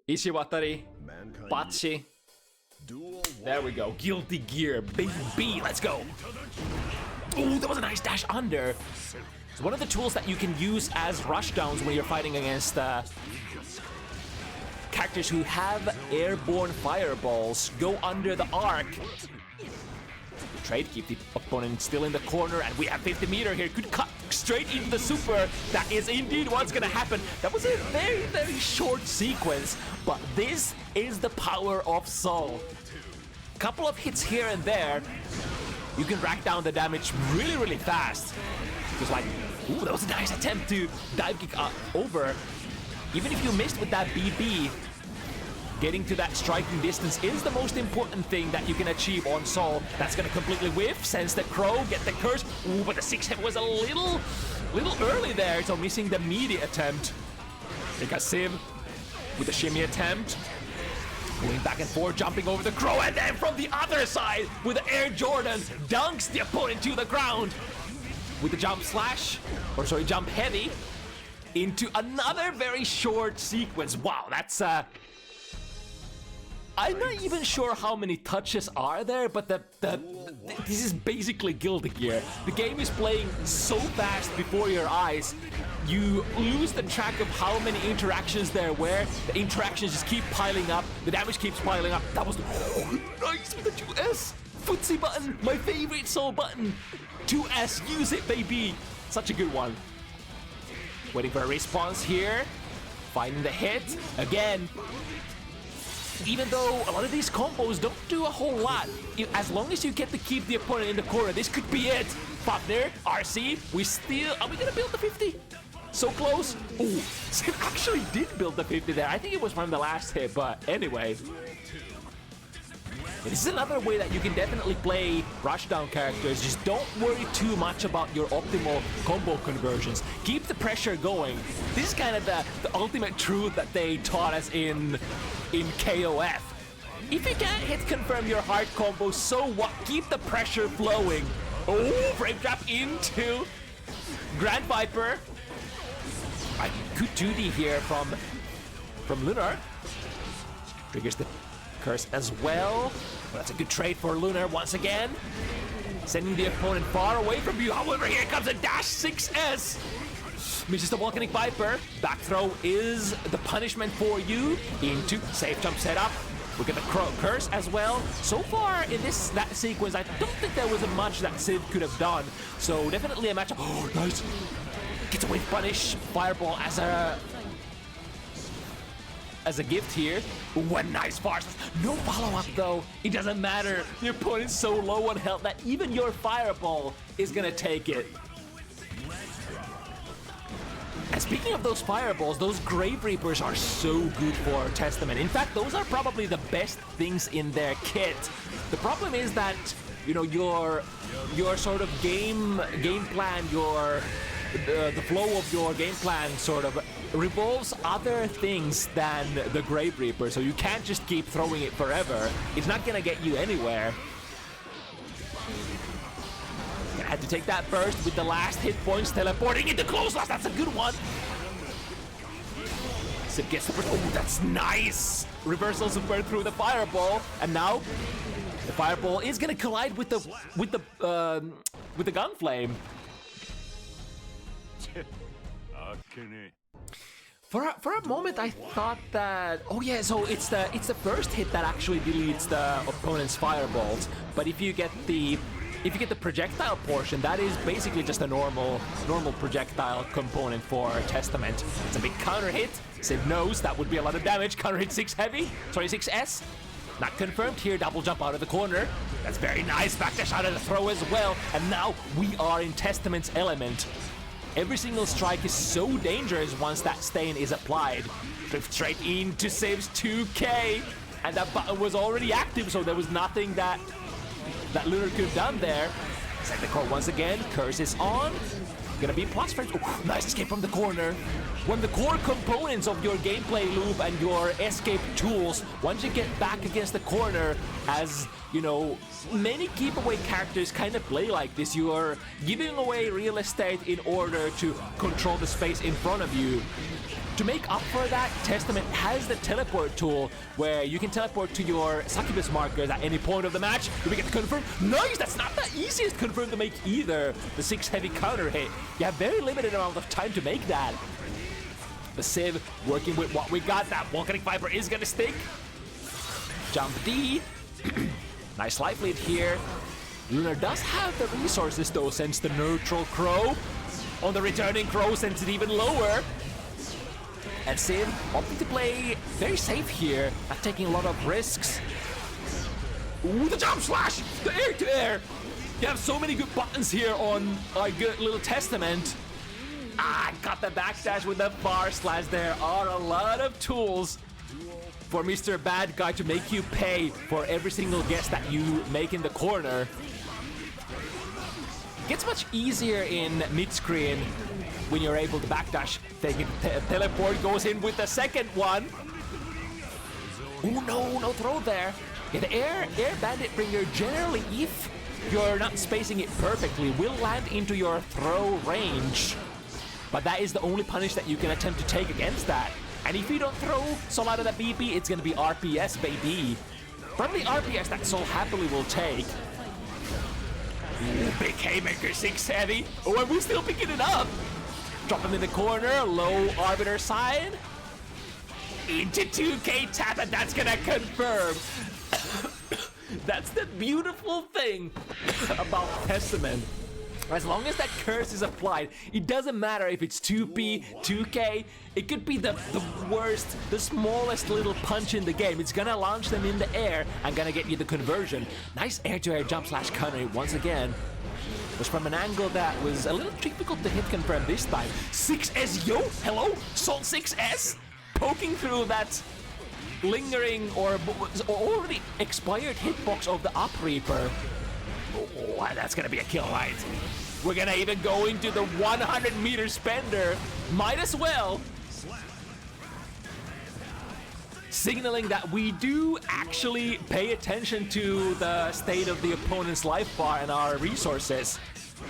A: Ishiwatari, Pachi. There we go. Guilty Gear, baby. Let's go. Oh, that was a nice dash under. It's one of the tools that you can use as rushdowns when you're fighting against characters who have airborne fireballs. Go under the arc. Trade, keep the opponent still in the corner, and we have 50 meter here. Could cut straight into the super. That is indeed what's gonna happen. That was a very, very short sequence, but this is the power of Soul. Couple of hits here and there, you can rack down the damage really, really fast. Just like, ooh, that was a nice attempt to dive kick over. Even if you missed with that BB, getting to that striking distance is the most important thing that you can achieve on Soul. That's gonna completely whiff, sense the crow, get the curse. Ooh, but the 6-hit was a little early there, so missing the meaty attempt. Because Civ with the shimmy attempt. Going back and forth, jumping over the crow, and then from the other side with the Air Jordan, dunks the opponent to the ground with the jump slash, or sorry, jump heavy into another very short sequence. Wow, that's I'm not even sure how many touches are there, but this is basically Guilty Gear. The game is playing so fast before your eyes, you lose the track of how many interactions there were. The interactions just keep piling up, the damage keeps piling up. That was nice with the 2S! Footsie button, my favorite Soul button! 2S, use it, baby! Such a good one. Waiting for a response here. Finding the hit. Again. Even though a lot of these combos don't do a whole lot, as long as you get to keep the opponent in the corner, this could be it. Partner, RC, are we gonna build the 50? So close. Ooh, Civ actually did build the 50 there. I think it was from the last hit, but anyway. This is another way that you can definitely play rushdown characters. Just don't worry too much about your optimal combo conversions. Keep the pressure going. This is kind of the ultimate truth that they taught us in KOF. If you can't hit confirm your hard combo, so what? Keep the pressure flowing. Oh, frame trap into Grand Viper. A good 2D here from Lunar. Triggers the curse as well. That's a good trade for Lunar once again. Sending the opponent far away from you. However, here comes a dash 6S. Misses the Volcanic Viper. Back throw is the punishment for you. Into safe jump setup. We get the curse as well. So far in that sequence, I don't think there was much that Civ could have done. So definitely a matchup. Oh, nice. Gets a wave punish. Fireball as a gift here. One nice farce. No follow-up though. It doesn't matter. The opponent's so low on health that even your fireball is gonna take it. And speaking of those fireballs, those Grave Reapers are so good for Testament. In fact, those are probably the best things in their kit. The problem is that, you know, your sort of game plan, the flow of your game plan sort of revolves other things than the Grave Reaper, so you can't just keep throwing it forever. It's not gonna get you anywhere. Had to take that burst with the last hit points, teleporting into close loss. That's a good one. Civ gets the burst. Oh, that's nice. Reversal super through the fireball, and now The fireball is gonna collide with the gun flame. For a moment, I thought that, oh yeah, so it's the first hit that actually deletes the opponent's fireballs. But if you get the projectile portion, that is basically just a normal projectile component for Testament. It's a big counter hit. Civ knows that would be a lot of damage. Counter hit 6 heavy, sorry 6S. Not confirmed here. Double jump out of the corner. That's very nice. Backdash out of the throw as well. And now we are in Testament's element. Every single strike is so dangerous once that stain is applied. Drift straight into Civ's 2K. And that button was already active, so there was nothing that Lunar could have done there. Set the core once again. Curse is on. Gonna be plus frames. Oh, nice escape from the corner. One of the core components of your gameplay loop and your escape tools, once you get back against the corner, as you know, many keep-away characters kind of play like this. You are giving away real estate in order to control the space in front of you. To make up for that, Testament has the teleport tool where you can teleport to your succubus markers at any point of the match. Do we get the confirm? Nice! That's not the easiest confirm to make either. The 6 heavy counter hit. You have very limited amount of time to make that. The Civ working with what we got. That volcanic viper is gonna stick. Jump D. Nice life lead here. Lunar does have the resources though, since the neutral crow. On the returning crow, sends it even lower. And Civ opting to play very safe here, not taking a lot of risks. Ooh, the jump slash! The air to air! You have so many good buttons here on a good little Testament. Got the backdash with the bar slash. There are a lot of tools for Mr. Bad Guy to make you pay for every single guess that you make in the corner. Gets much easier in mid-screen when you're able to backdash. Taking teleport, goes in with the second one. Oh no throw there. Yeah, the air bandit bringer generally, if you're not spacing it perfectly, will land into your throw range. But that is the only punish that you can attempt to take against that. And if you don't throw Soul out of that BP, it's gonna be RPS, baby. Probably RPS that Soul happily will take. Ooh, big haymaker, 6 heavy. Oh, and we're still picking it up. Drop him in the corner, low arbiter side. Into 2K tap, and that's gonna confirm. That's the beautiful thing about Testament. As long as that curse is applied, it doesn't matter if it's 2P, 2K, it could be the worst, the smallest little punch in the game. It's gonna launch them in the air and gonna get you the conversion. Nice air-to-air jump slash counter once again. Was from an angle that was a little difficult to hit confirm this time. 6S, yo, hello, Salt 6S, poking through that lingering or already expired hitbox of the Up Reaper. Oh, that's gonna be a kill, right? We're gonna even go into the 100-meter spender. Might as well. Signaling that we do actually pay attention to the state of the opponent's life bar and our resources.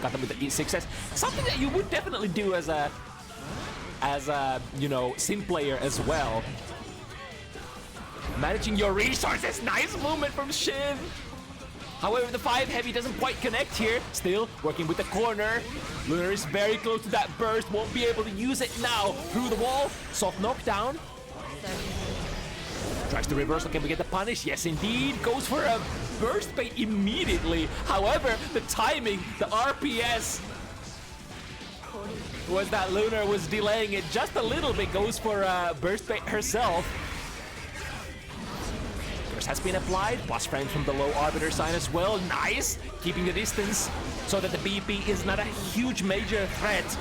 A: Got them with the E6S. Something that you would definitely do as a you know, sim player as well. Managing your resources. Nice movement from Shiv. However, the 5 heavy doesn't quite connect here. Still working with the corner. Lunar is very close to that burst. Won't be able to use it now. Through the wall. Soft knockdown. Tries to reversal. Can we get the punish? Yes, indeed. Goes for a burst bait immediately. However, the timing, the RPS, was that Lunar was delaying it just a little bit. Goes for a burst bait herself. Has been applied. Plus frames from the low arbiter sign as well. Nice. Keeping the distance so that the BP is not a huge major threat.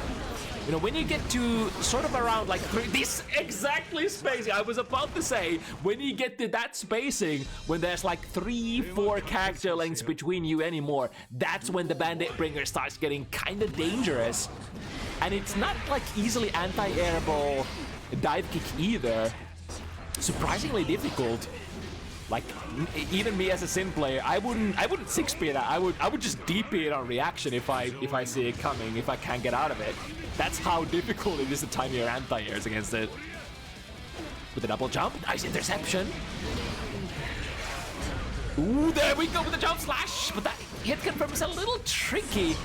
A: You know, when you get to sort of around like this exactly spacing, I was about to say, when you get to that spacing, when there's like 3-4 character lengths between you anymore, that's when the Bandit Bringer starts getting kind of dangerous. And it's not like easily anti-airable dive kick either. Surprisingly difficult. Like, even me as a sim player, I wouldn't 6P that. I would just DP it on reaction if I see it coming, if I can't get out of it. That's how difficult it is to time your anti-airs against it. With a double jump, nice interception. Ooh, there we go with the jump slash. But that hit confirm is a little tricky.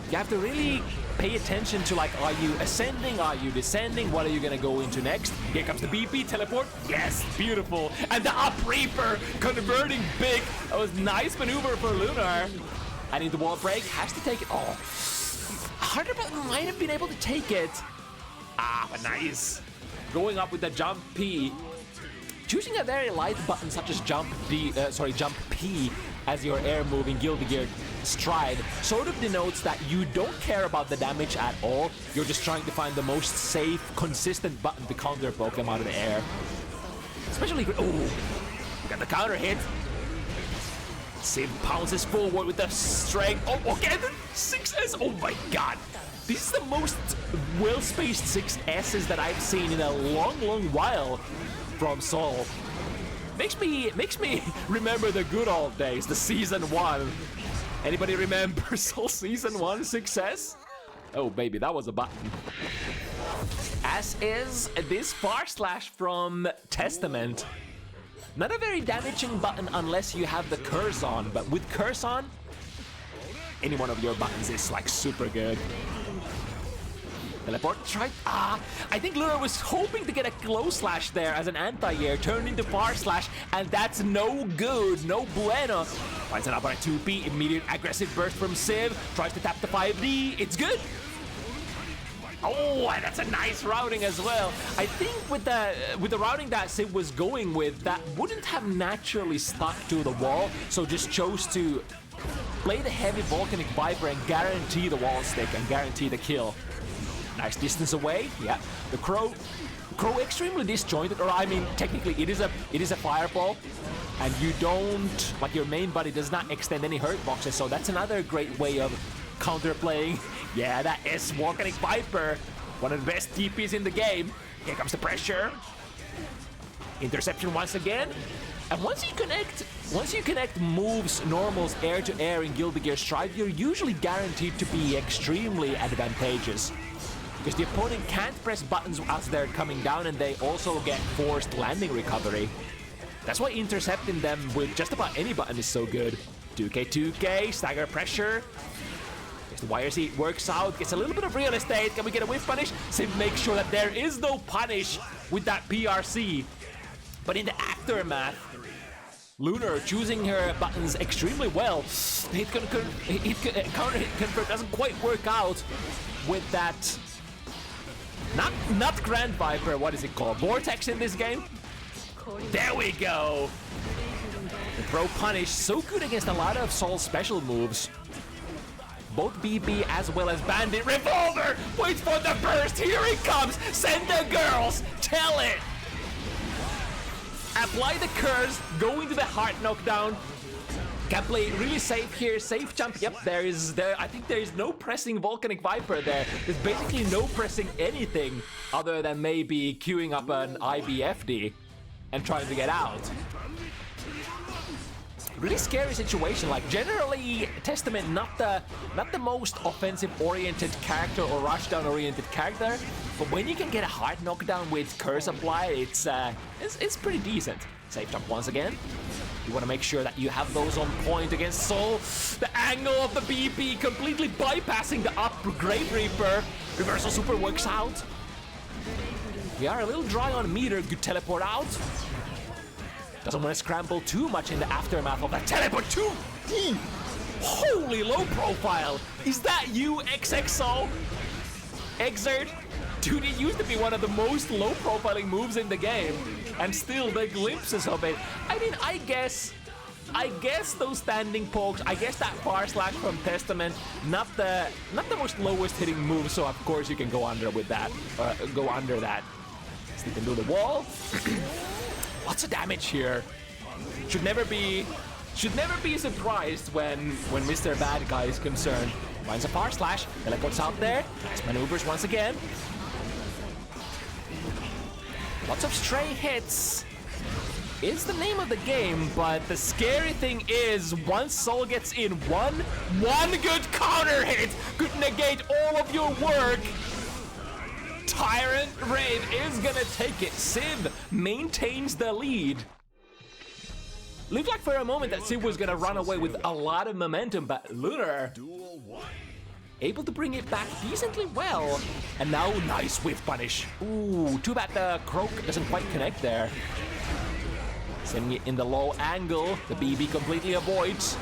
A: You have to really pay attention to, like, are you ascending? Are you descending? What are you gonna go into next? Here comes the BP teleport. Yes, beautiful. And the Up Reaper converting big. That was nice maneuver for Lunar. I need the wall break. Has to take it. Oh, harder, but might have been able to take it. Ah, but nice. Going up with the jump P. Choosing a very light button such as jump P as your air move in Guilty Gear Stride sort of denotes that you don't care about the damage at all. You're just trying to find the most safe, consistent button to counter poke them out of the air. Especially, oh, we got the counter hit. Civ pounces forward with the strength. Oh, okay, the 6S. Oh my god. This is the most well-spaced 6S's that I've seen in a long, long while from Sol. Makes me remember the good old days, the season 1. Anybody remember Sol season 1 success? Oh baby, that was a button. As is this far slash from Testament. Not a very damaging button unless you have the curse on, but with curse on, any one of your buttons is like super good. Teleport, try. I think Lunar was hoping to get a close slash there as an anti-air, turned into far slash, and that's no good, no bueno. Finds an upright 2P, immediate aggressive burst from Civ, tries to tap the 5D, it's good. Oh, and that's a nice routing as well. I think with the routing that Civ was going with, that wouldn't have naturally stuck to the wall, so just chose to play the heavy Volcanic Viper and guarantee the wall stick and guarantee the kill. Nice distance away, yeah. The Crow extremely disjointed, or I mean, technically it is a fireball, and you don't, like, your main buddy does not extend any hurt boxes, so that's another great way of counterplaying. Yeah, that is Volcanic Viper, one of the best TPs in the game. Here comes the pressure. Interception once again. And once you connect moves, normals, air to air in Guilty Gear Strive, you're usually guaranteed to be extremely advantageous. Because the opponent can't press buttons as they're coming down, and they also get forced landing recovery. That's why intercepting them with just about any button is so good. 2K, stagger pressure. As the wire seat works out, gets a little bit of real estate. Can we get a whiff punish? Sim makes sure that there is no punish with that PRC. But in the aftermath, Lunar choosing her buttons extremely well. Counter hit convert doesn't quite work out with that. Not Grand Viper, what is it called? Vortex in this game? There we go! The Pro Punish, so good against a lot of Sol's special moves. Both BB as well as Bandit. Revolver! Wait for the burst, here it comes! Send the girls! Tell it! Apply the curse, go into the heart knockdown. Can play really safe here, safe jump. Yep, I think there is no pressing Volcanic Viper there. There's basically no pressing anything other than maybe queuing up an IBFD and trying to get out. Really scary situation. Like, generally, Testament not the most offensive-oriented character or rushdown-oriented character, but when you can get a hard knockdown with curse apply, it's pretty decent. Safe jump once again. You want to make sure that you have those on point against Sol. The angle of the BP completely bypassing the up Grave Reaper. Reversal super works out. We are a little dry on meter. Good teleport out. Doesn't want to scramble too much in the aftermath of that teleport. 2D! Holy low profile! Is that you, XXO? Exert? Dude, it used to be one of the most low profiling moves in the game, and still the glimpses of it. I mean, I guess those standing pokes, I guess that far slash from Testament, not the most lowest hitting move, so of course you can go under with that, go under that. Slip into the wall. Lots of damage here. Should never be surprised when Mr. Bad Guy is concerned. Finds a far slash, teleports out there. Nice maneuvers once again. Lots of stray hits. It's the name of the game, but the scary thing is once Sol gets in one good counter hit could negate all of your work. Tyrant Raid is gonna take it. Civ maintains the lead. Looked like for a moment that Civ was gonna run away with a lot of momentum, but Lunar able to bring it back decently well. And now nice whiff punish. Ooh, too bad the croak doesn't quite connect there. Sending it in the low angle. The BB completely avoids.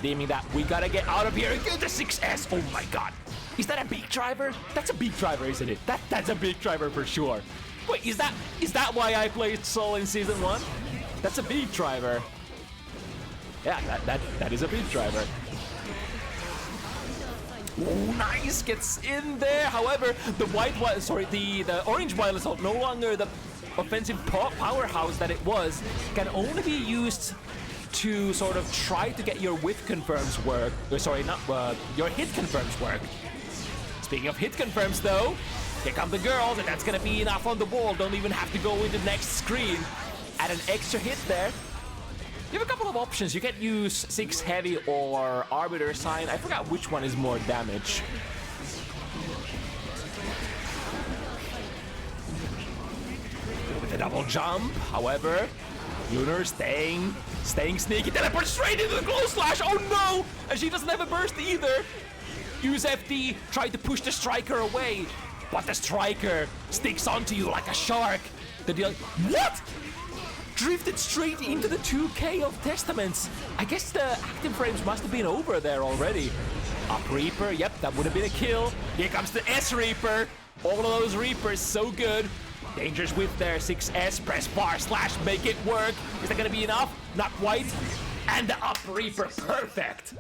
A: Deeming that we gotta get out of here and get the 6S. Oh my god. Is that a beak driver? That's a beak driver, isn't it? That's a beak driver for sure. Wait, is that why I played Soul in Season 1? That's a beak driver. Yeah, that is a beak driver. Oh, nice, gets in there. However, the orange Wild Assault, no longer the offensive powerhouse that it was, can only be used to sort of try to get your whiff confirms work. Sorry, not your hit confirms work. Speaking of hit confirms though, here come the girls, and that's gonna be enough on the wall. Don't even have to go into the next screen. Add an extra hit there. You have a couple of options. You can use 6 heavy or Arbiter Sign. I forgot which one is more damage. With a double jump, however, Lunar staying sneaky. Teleport straight into the glow slash. Oh no! And she doesn't have a burst either. Use FD, try to push the striker away, but the striker sticks onto you like a shark. What? Drifted straight into the 2K of Testaments. I guess the active frames must have been over there already. Up Reaper, yep, that would have been a kill. Here comes the S Reaper. All of those Reapers, so good. Dangerous whip there, 6S, press bar slash, make it work. Is that gonna be enough? Not quite. And the Up Reaper, perfect.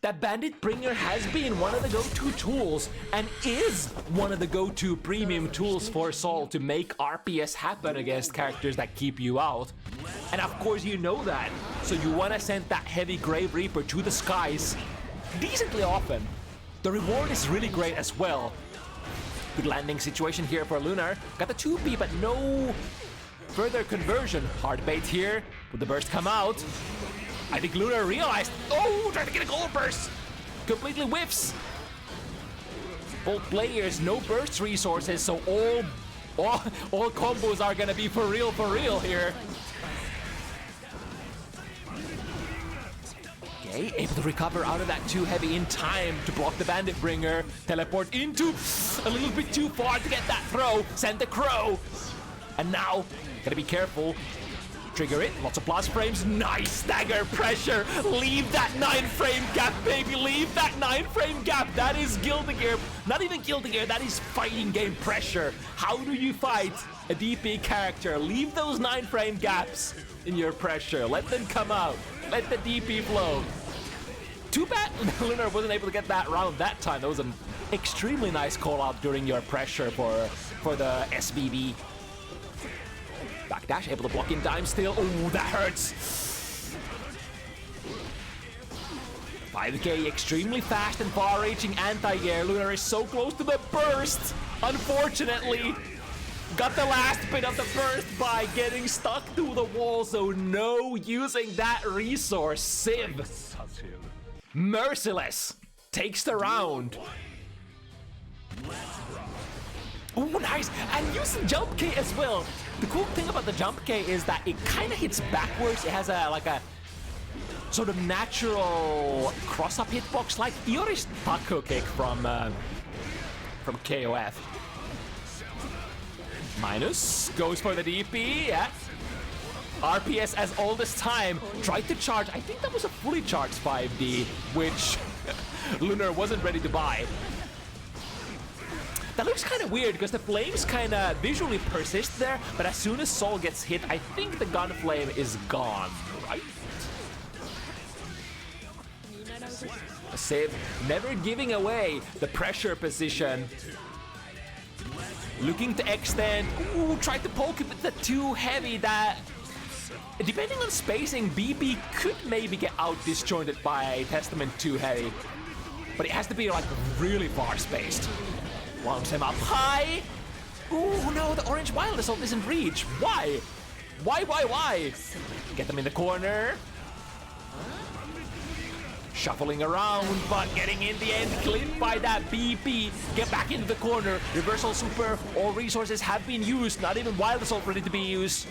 A: That Bandit Bringer has been one of the go-to tools and is one of the go-to premium tools for Sol to make RPS happen against characters that keep you out. And of course you know that, so you want to send that heavy Grave Reaper to the skies decently often. The reward is really great as well. Good landing situation here for Lunar. Got the 2P but no further conversion. Hard bait here. Would the burst come out? I think Lunar realized, oh, trying to get a gold burst. Completely whiffs. Both players, no burst resources, so all combos are gonna be for real here. Okay, able to recover out of that 2 heavy in time to block the Bandit Bringer. Teleport into a little bit too far to get that throw. Send the crow. And now, gotta be careful. Trigger it, lots of blast frames, nice stagger pressure, leave that 9-frame gap, baby, leave that 9-frame gap, that is Guilty Gear, not even Guilty Gear, that is fighting game pressure. How do you fight a DP character? Leave those 9-frame gaps in your pressure, let them come out, let the DP flow. Too bad Lunar wasn't able to get that round that time. That was an extremely nice call out during your pressure for the SBB. Backdash, able to block in time still. Oh, that hurts. 5K, extremely fast and far-reaching anti-air. Lunar is so close to the burst. Unfortunately, got the last bit of the burst by getting stuck to the wall, so no using that resource. Civ, merciless, takes the round. Oh, nice, and using jump K as well. The cool thing about the jump K is that it kind of hits backwards. It has a sort of natural cross-up hitbox like Iori's taco kick from KOF. Minus goes for the DP, yeah. RPS as old as time, tried to charge. I think that was a fully charged 5D, which Lunar wasn't ready to buy. That looks kind of weird because the flames kind of visually persist there, but as soon as Sol gets hit, I think the gun flame is gone, right? Civ never giving away the pressure position. Looking to extend. Ooh, tried to poke it with the 2 heavy that, depending on spacing, BB could maybe get out disjointed by Testament 2 heavy. But it has to be like really far spaced. Launch him up high. Ooh, no, the orange Wild Assault doesn't reach. Why? Why? Get them in the corner. Shuffling around, but getting in the end, clipped by that BP. Get back into the corner. Reversal super. All resources have been used. Not even Wild Assault ready to be used.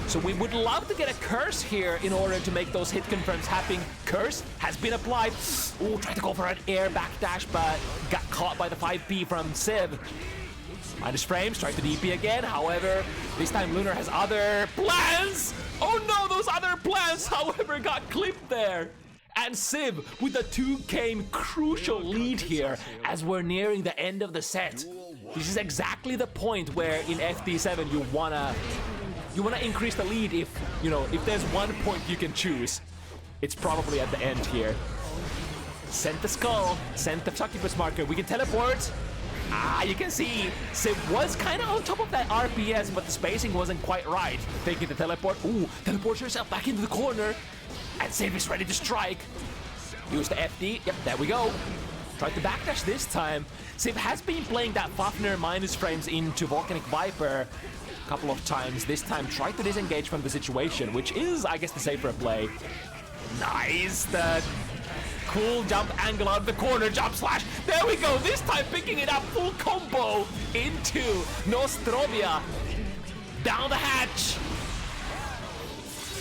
A: So we would love to get a curse here in order to make those hit confirms happen. Curse has been applied. Oh, tried to go for an air backdash, but got caught by the 5P from Civ. Minus frames, tried to DP again. However, this time Lunar has other plans. Oh no, those other plans, however, got clipped there. And Civ with a 2-game crucial lead here as we're nearing the end of the set. This is exactly the point where in FT7 you wanna increase the lead if, you know, if there's one point you can choose. It's probably at the end here. Sent the skull, sent the succubus marker. We can teleport. You can see Civ was kind of on top of that RPS, but the spacing wasn't quite right. Taking the teleport. Ooh, teleports herself back into the corner. And Civ is ready to strike. Use the FD. Yep, there we go. Tried to backdash this time. Civ has been playing that Fafnir minus frames into Volcanic Viper a couple of times. This time tried to disengage from the situation, which is, I guess, the safer play. Nice. The cool jump angle out of the corner, jump slash. There we go. This time picking it up, full combo into Nostrovia. Down the hatch.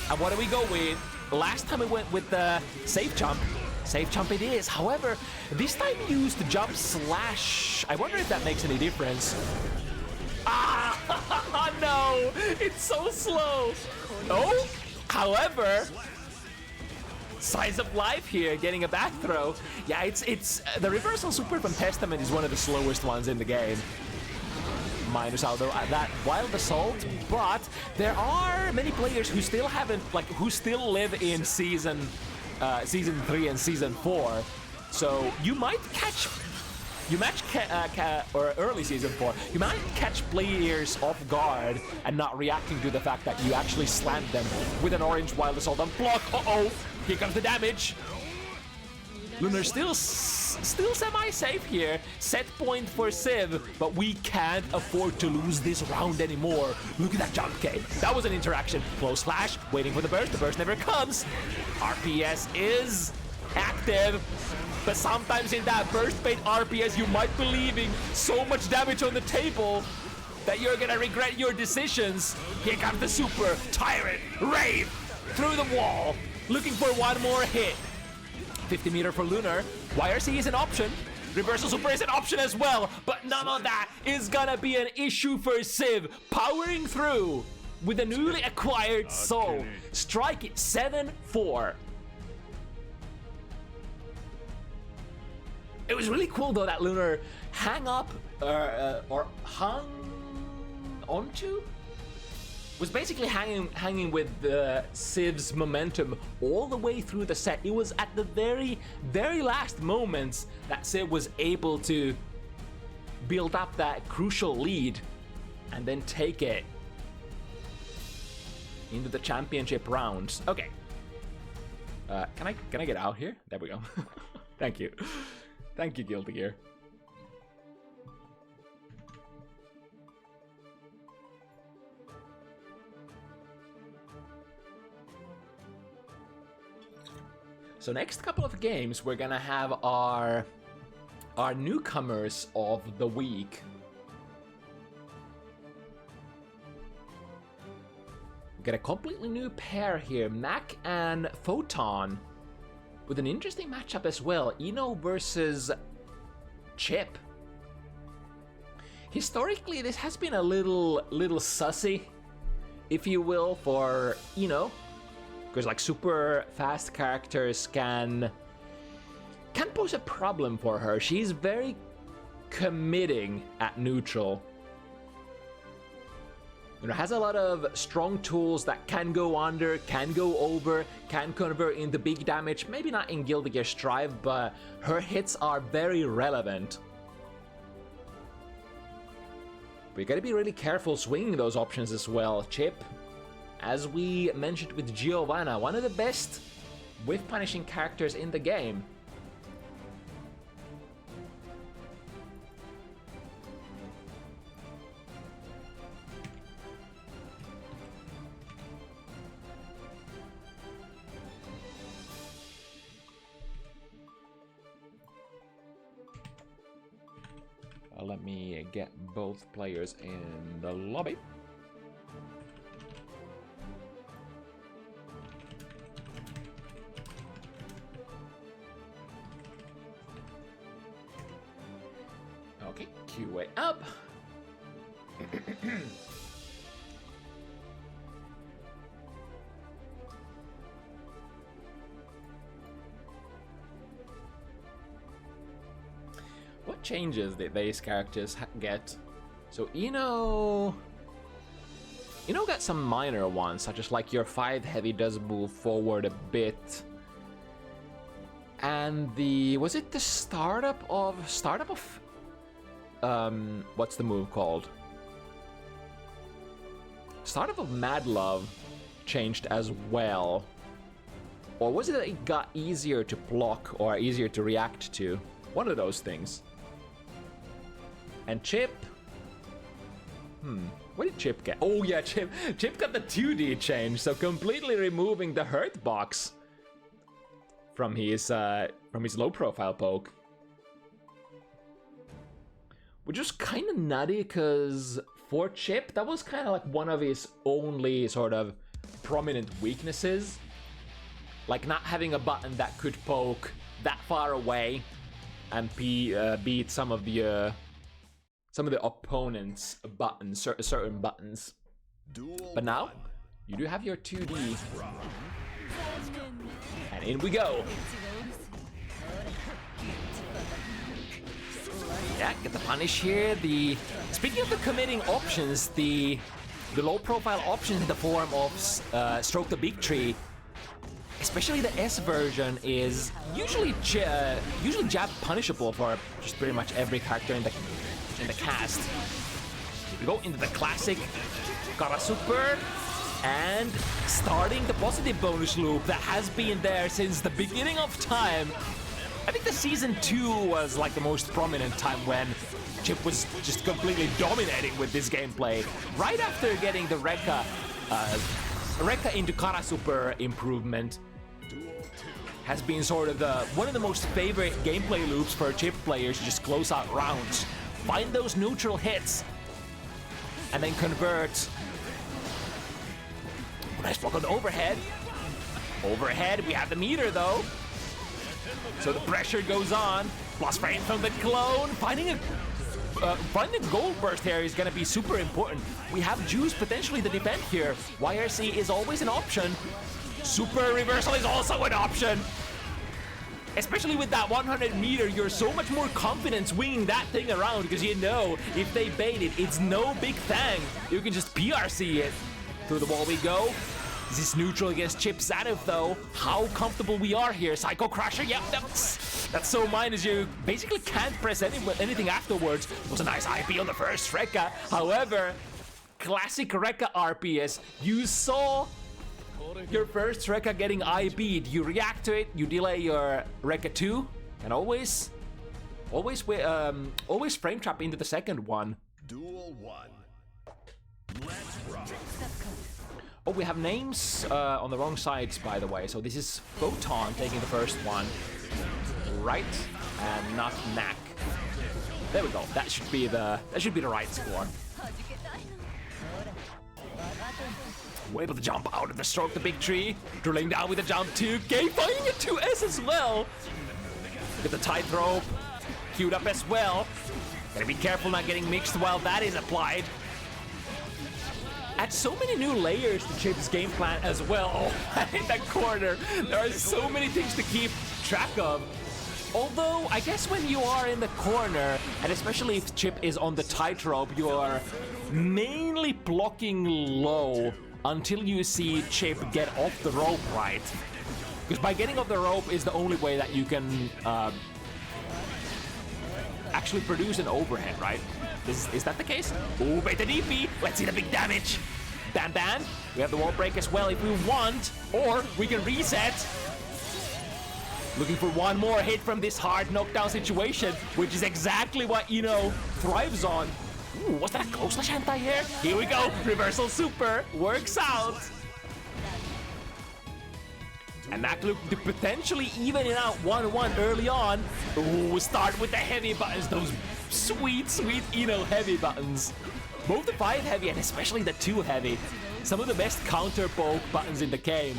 A: And what do we go with? Last time we went with the safe jump. Safe jump it is. However, this time used jump slash. I wonder if that makes any difference. No, it's so slow. Oh, however, size of life here, getting a back throw. Yeah, it's the reversal super from Testament is one of the slowest ones in the game. Minus out that wild assault, but there are many players who still haven't, like, who still live in season 3 and season 4. So you might catch, or early season 4, you might catch players off guard and not reacting to the fact that you actually slammed them with an orange wild assault on block. Uh-oh, here comes the damage. Lunar still semi-safe here. Set point for Civ, but we can't afford to lose this round anymore. Look at that jump K. That was an interaction. Close flash, waiting for the burst. The burst never comes. RPS is active, but sometimes in that burst bait RPS, you might be leaving so much damage on the table that you're gonna regret your decisions. Here comes the super tyrant rave through the wall, looking for one more hit. 50 meter for Lunar. YRC is an option. Reversal super is an option as well, but none of that is gonna be an issue for Civ. Powering through with a newly acquired soul. Strike it 7-4. It was really cool though that Lunar hung up or hung onto, was basically hanging with Civ's momentum all the way through the set. It was at the very last moments that Civ was able to build up that crucial lead and then take it into the championship rounds. Okay. Can I get out here? There we go. Thank you. Thank you, Guilty Gear. So next couple of games, we're gonna have our newcomers of the week. We got a completely new pair here, Mac and Photon, with an interesting matchup as well. Eno versus Chip. Historically, this has been a little sussy, if you will, for Eno. Because like super fast characters can pose a problem for her. She's very committing at neutral. You know, has a lot of strong tools that can go under, can go over, can convert into big damage. Maybe not in Guilty Gear Strive, but her hits are very relevant. But you gotta be really careful swinging those options as well. Chip, as we mentioned with Giovanna, one of the best whiff punishing characters in the game. Let me get both players in the lobby. Okay, Q way up. What changes did these characters get? So Ino got some minor ones, such as like your 5 heavy does move forward a bit. And was it the startup of what's the move called? Startup of Mad Love changed as well. Or was it that it got easier to block or easier to react to? One of those things. And Chip. What did Chip get? Oh yeah, Chip got the 2D change, so completely removing the hurt box from his low profile poke. Which was kind of nutty, because for Chip, that was kind of like one of his only sort of prominent weaknesses. Like not having a button that could poke that far away and beat some of the opponent's buttons, certain buttons. But now, you do have your 2D. And in we go. Yeah, get the punish here. Speaking of the committing options, the low profile options in the form of Stroke the Big Tree, especially the S version, is usually jab punishable for just pretty much every character in the cast. We go into the classic Kara Super and starting the positive bonus loop that has been there since the beginning of time. I think the season 2 was like the most prominent time when Chip was just completely dominating with this gameplay. Right after getting the Rekka into Kara Super improvement, has been sort of one of the most favorite gameplay loops for Chip players to just close out rounds. Find those neutral hits, and then convert. Nice block on the overhead. Overhead, we have the meter though. So the pressure goes on. Plus frame from the clone. Finding a gold burst here is going to be super important. We have juice potentially to defend here. YRC is always an option. Super reversal is also an option. Especially with that 100 meter, you're so much more confident swinging that thing around because you know if they bait it, it's no big thing. You can just PRC it. Through the wall we go. This is neutral against Chip Zanuff though. How comfortable we are here. Psycho Crusher, yep, that's so mine as you basically can't press anything afterwards. It was a nice IP on the first Rekka. However, classic Rekka RPS. You saw your first Rekka getting IP'd. You react to it, you delay your Rekka 2, and always frame trap into the second one.
B: Duel 1. Let's rock.
A: Oh, we have names on the wrong sides, by the way. So this is Photon taking the first one, right, and not Mac. There we go. That should be the right score. We're able to jump out of the Stroke the Big Tree, drilling down with a jump 2K, finding a 2S as well. Get the tightrope queued up as well. Gotta be careful not getting mixed while that is applied. Add so many new layers to Chip's game plan as well. Oh, in that corner, there are so many things to keep track of. Although, I guess when you are in the corner, and especially if Chip is on the tightrope, you are mainly blocking low until you see Chip get off the rope, right? Because by getting off the rope is the only way that you can actually produce an overhead, right? Is that the case? Ooh, beta DP. Let's see the big damage. Bam, bam. We have the wall break as well if we want, or we can reset. Looking for one more hit from this hard knockdown situation, which is exactly what Ino thrives on. Ooh, was that a close slash anti-air? Here we go. Reversal super. Works out. And that looked to potentially even it out 1-1 early on. Ooh, start with the heavy buttons. Those sweet, sweet Ino heavy buttons. Both the 5 heavy and especially the 2 heavy. Some of the best counter poke buttons in the game.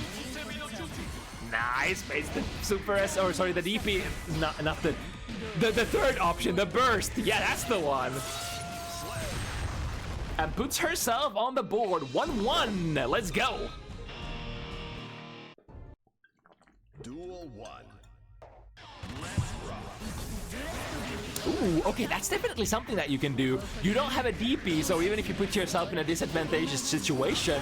A: Nice, it's the Super S, or sorry, the DP, not the The third option, the burst. Yeah, that's the one. And puts herself on the board. 1-1. Let's go.
B: Duel 1. Let's rock.
A: Ooh, okay, that's definitely something that you can do. You don't have a DP, so even if you put yourself in a disadvantageous situation,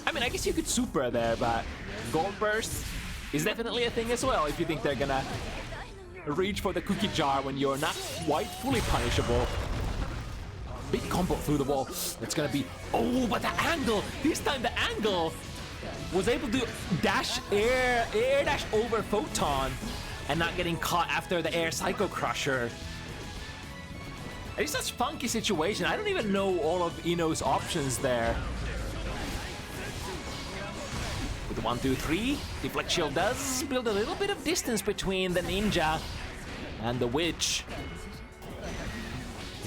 A: I mean, I guess you could super there, but Gold Burst is definitely a thing as well if you think they're gonna reach for the cookie jar when you're not quite fully punishable. Big combo through the wall. That's gonna be... Oh, but the angle! This time the angle was able to dash air dash over Photon and not getting caught after the air Psycho Crusher. It's such a funky situation. I don't even know all of Ino's options there. With the 1, 2, 3, Deflect Shield does build a little bit of distance between the ninja and the witch.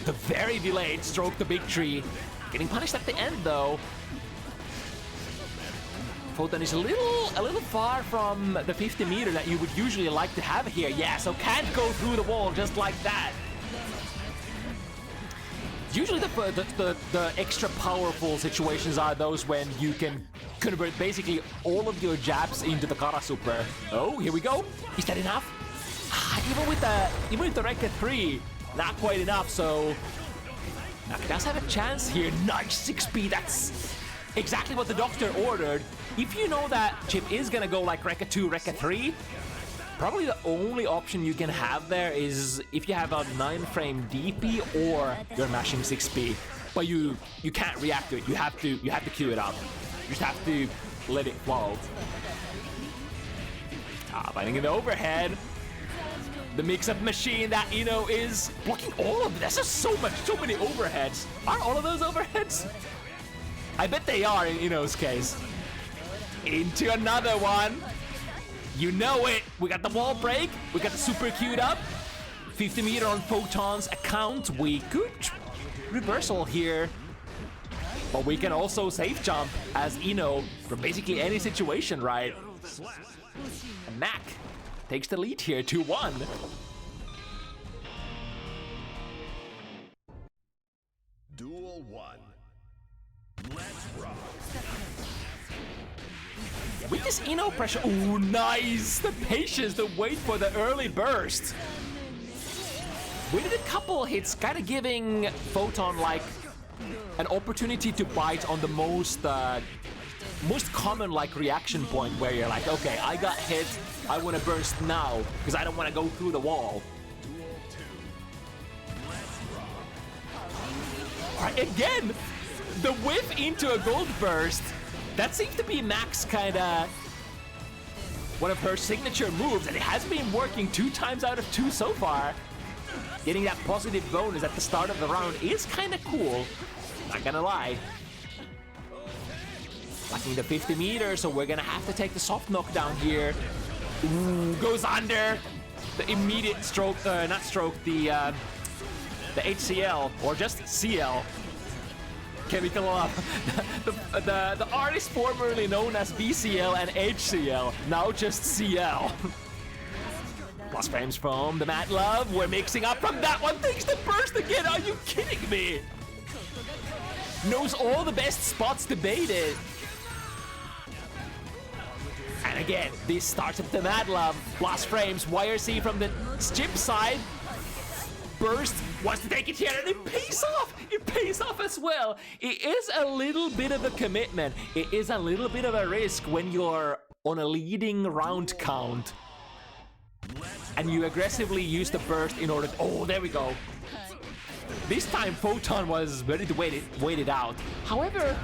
A: The very delayed stroke the big tree. Getting punished at the end though. Photon is a little far from the 50 meter that you would usually like to have here. Yeah, so can't go through the wall just like that. Usually the extra powerful situations are those when you can convert basically all of your jabs into the Kara Super. Oh, here we go. Is that enough? Even with the Rekka 3, not quite enough, so Nak does have a chance here. Nice 6p, that's exactly what the doctor ordered. If you know that Chip is gonna go like Rekka 2, Rekka 3, probably the only option you can have there is if you have a 9-frame DP or you're mashing 6p. But you can't react to it. You have to queue it up. You just have to let it flow. Finding an overhead. The mix-up machine that Ino is blocking all of it. That's just so many overheads. Are all of those overheads? I bet they are in Ino's case. Into another one. You know it. We got the wall break. We got the super queued up. 50 meter on Photon's account. We could reversal here. But we can also safe jump as Ino from basically any situation, right? And Mac takes the lead here, 2-1.
B: Duel 1. Let's rock.
A: With this Ino pressure, ooh, nice! The patience to wait for the early burst. We did a couple hits, kind of giving Photon like an opportunity to bite on the most common like reaction point where you're like, okay, I got hit, I want to burst now because I don't want to go through the wall. Alright, again, the whiff into a gold burst. That seems to be Mac's kind of one of her signature moves, and it has been working 2 times out of 2 so far. Getting that positive bonus at the start of the round is kind of cool, not gonna lie. Lacking the 50 meters, so we're gonna have to take the soft knockdown here. Ooh, goes under. The immediate stroke, not stroke, the HCL, or just CL. Chemical the artist formerly known as BCL and HCL, now just CL. Plus frames from the Mad Love. We're mixing up from that one. Takes the burst again. Are you kidding me? Knows all the best spots to bait it. And again, this starts with the Mad Love. Plus frames. YRC from the Chip side. Burst wants to take it here, and it pays off. It pays off as well. It is a little bit of a commitment. It is a little bit of a risk when you're on a leading round count and you aggressively use the burst in order to... Oh, there we go. This time Photon was ready to wait it out. However,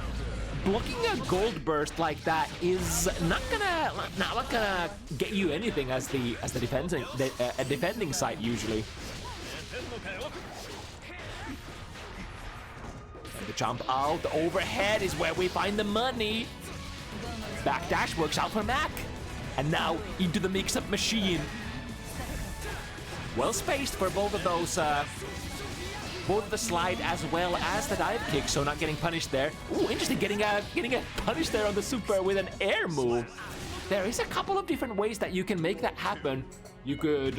A: blocking a gold burst like that is not gonna get you anything as the defending side usually. And the jump out, the overhead is where we find the money. Backdash works out for Mac. And now into the mix-up machine. Well spaced for both of those, both the slide as well as the dive kick, so not getting punished there. Ooh, interesting, getting a punish there on the super with an air move. there is a couple of different ways that you can make that happen. You could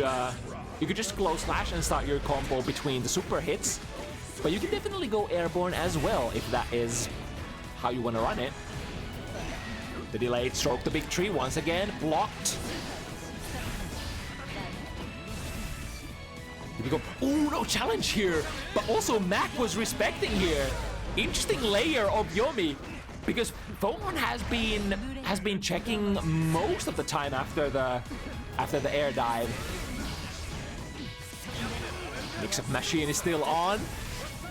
A: just glow slash and start your combo between the super hits, but you can definitely go airborne as well if that is how you want to run it. The delayed stroke the big tree once again blocked. Here we go. Oh, no challenge here, but also Mac was respecting here. Interesting layer of Yomi, because Photon has been checking most of the time after the air dive. Mix-up machine is still on.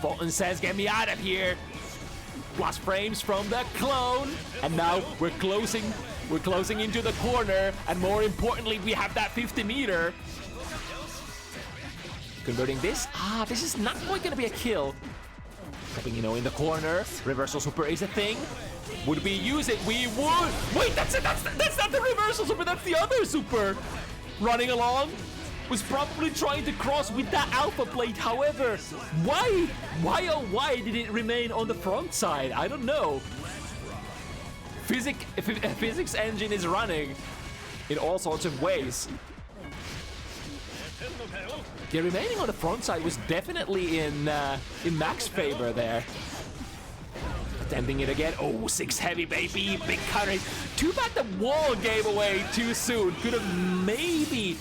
A: Photon says, "Get me out of here." Plus frames from the clone, and now we're closing into the corner, and more importantly, we have that 50-meter. Converting this. This is not quite gonna be a kill. Stepping, in the corner. Reversal super is a thing. Would we use it? We would. Wait, that's it. That's not the reversal super. That's the other super. Running along. Was probably trying to cross with that alpha plate. However, why did it remain on the front side? I don't know. Physics engine is running in all sorts of ways. Yeah, remaining on the front side was definitely in Mac's favor there. Attempting it again. Oh, 6 heavy, baby. Big coverage. Too bad the wall gave away too soon. Could have maybe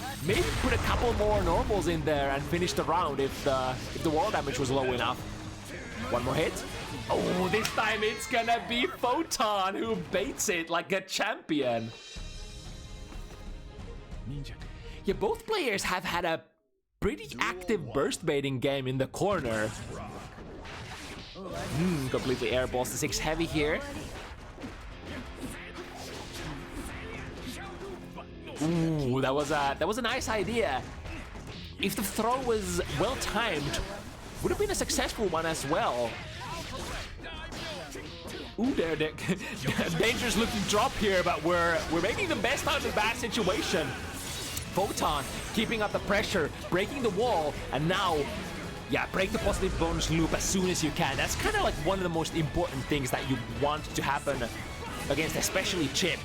A: put a couple more normals in there and finished the round if the wall damage was low enough. One more hit. Oh, this time it's gonna be Photon who baits it like a champion. Yeah, both players have had a pretty active burst baiting game in the corner. Completely airballs the 6 heavy here. Ooh, that was a nice idea. If the throw was well timed, would have been a successful one as well. Ooh, there, dangerous looking drop here, but we're making the best out of the bad situation. Photon keeping up the pressure, breaking the wall, and now, yeah, break the positive bonus loop as soon as you can. That's kind of like one of the most important things that you want to happen against, especially Chip.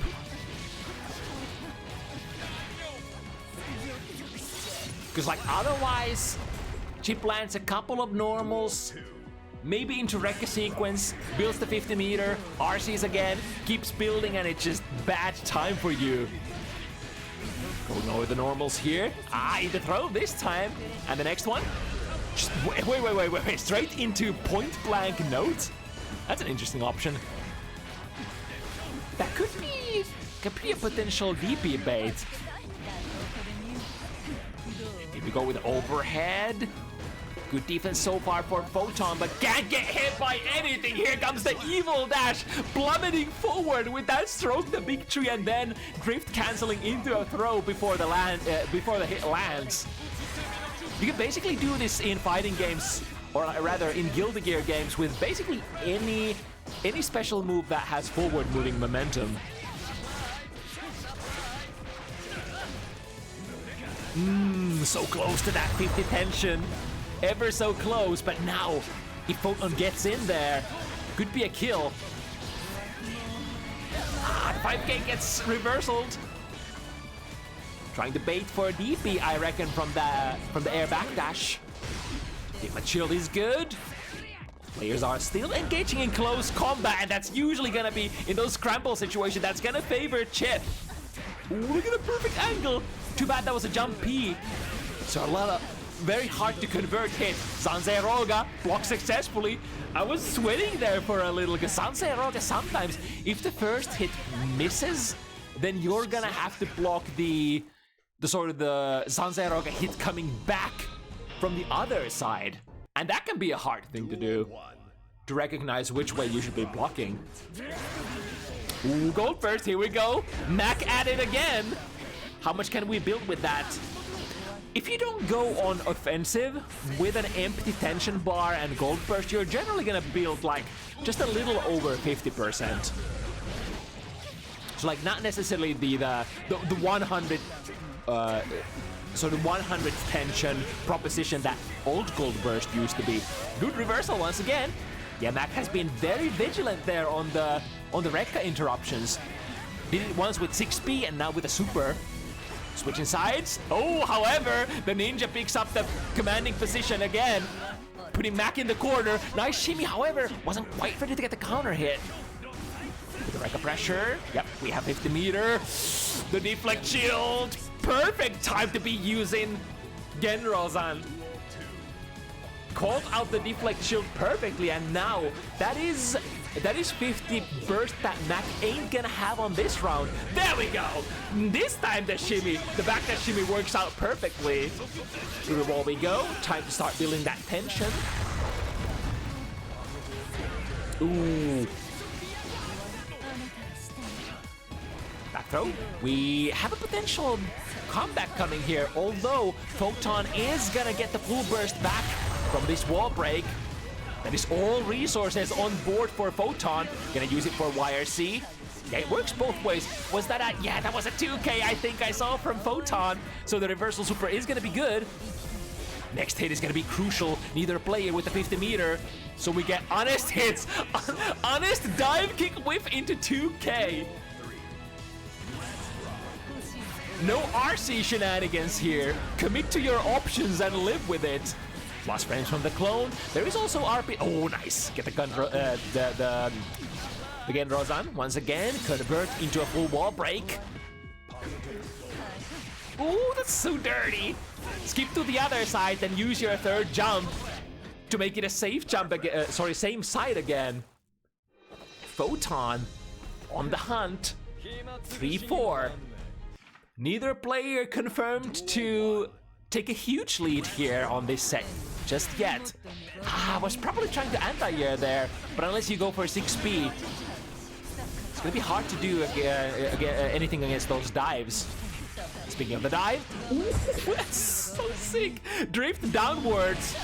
A: Because like otherwise, Chip lands a couple of normals, maybe into Rekka sequence, builds the 50-meter, RCs again, keeps building, and it's just bad time for you. Going over the normals here. The throw this time. And the next one. Just wait. Straight into point blank note. That's an interesting option. That could be a potential DP bait. Here we go with overhead. Good defense so far for Photon, but can't get hit by anything. Here comes the evil dash, plummeting forward with that stroke the big tree, and then drift canceling into a throw before the hit lands. You can basically do this in fighting games, or rather in Guilty Gear games, with basically any special move that has forward moving momentum. So close to that 50 tension. Ever so close, but now if Photon gets in there, could be a kill. 5K gets reversaled. Trying to bait for a DP, I reckon, from the air backdash. If a chill is good. Players are still engaging in close combat, and that's usually gonna be in those scramble situations. That's gonna favor Chip. Ooh, look at the perfect angle. Too bad that was a jump P. So a lot of very hard to convert hit. Sansei Roga blocked successfully. I was sweating there for a little, because Sansei Roga sometimes, if the first hit misses, then you're gonna have to block the Sansei Roga hit coming back from the other side. And that can be a hard thing to do, to recognize which way you should be blocking. Ooh, gold first, here we go. Mac at it again. How much can we build with that? If you don't go on offensive with an empty tension bar and gold burst, you're generally gonna build like just a little over 50%. So like not necessarily the 100 so the 100 tension proposition that old gold burst used to be. Good reversal once again. Yeah, Mac has been very vigilant there on the Rekka interruptions. Did it once with 6P and now with a super. Switching sides. Oh, however, the ninja picks up the commanding position again. Putting Mac in the corner. Nice shimmy, however, wasn't quite ready to get the counter hit. With the Rekka pressure. Yep, we have 50 meter. The deflect shield. Perfect time to be using Genrozan. Called out the deflect shield perfectly, and now that is 50 burst that Mac ain't gonna have on this round. There we go. This time the shimmy, the back dash shimmy works out perfectly. Through the wall we go. Time to start building that tension. Ooh. Back throw. We have a potential comeback coming here, although Photon is gonna get the full burst back from this wall break. That is all resources on board for Photon. Gonna use it for YRC. Yeah, it works both ways. Was that a... Yeah, that was a 2K I think I saw from Photon. So the reversal super is gonna be good. Next hit is gonna be crucial. Neither player with the 50 meter. So we get honest hits. Honest dive kick whiff into 2K. No RC shenanigans here. Commit to your options and live with it. Plus frames from the clone. There is also RP. Oh, nice. Get the Genrozan once again. Convert into a full wall break. Ooh, that's so dirty. Skip to the other side, then use your third jump to make it a safe jump again. Sorry, same side again. Photon on the hunt. 3-4. Neither player confirmed to take a huge lead here on this set just yet. I was probably trying to anti-air there, but unless you go for 6P, it's gonna be hard to do anything against those dives. Speaking of the dive, ooh, that's so sick. Drift downwards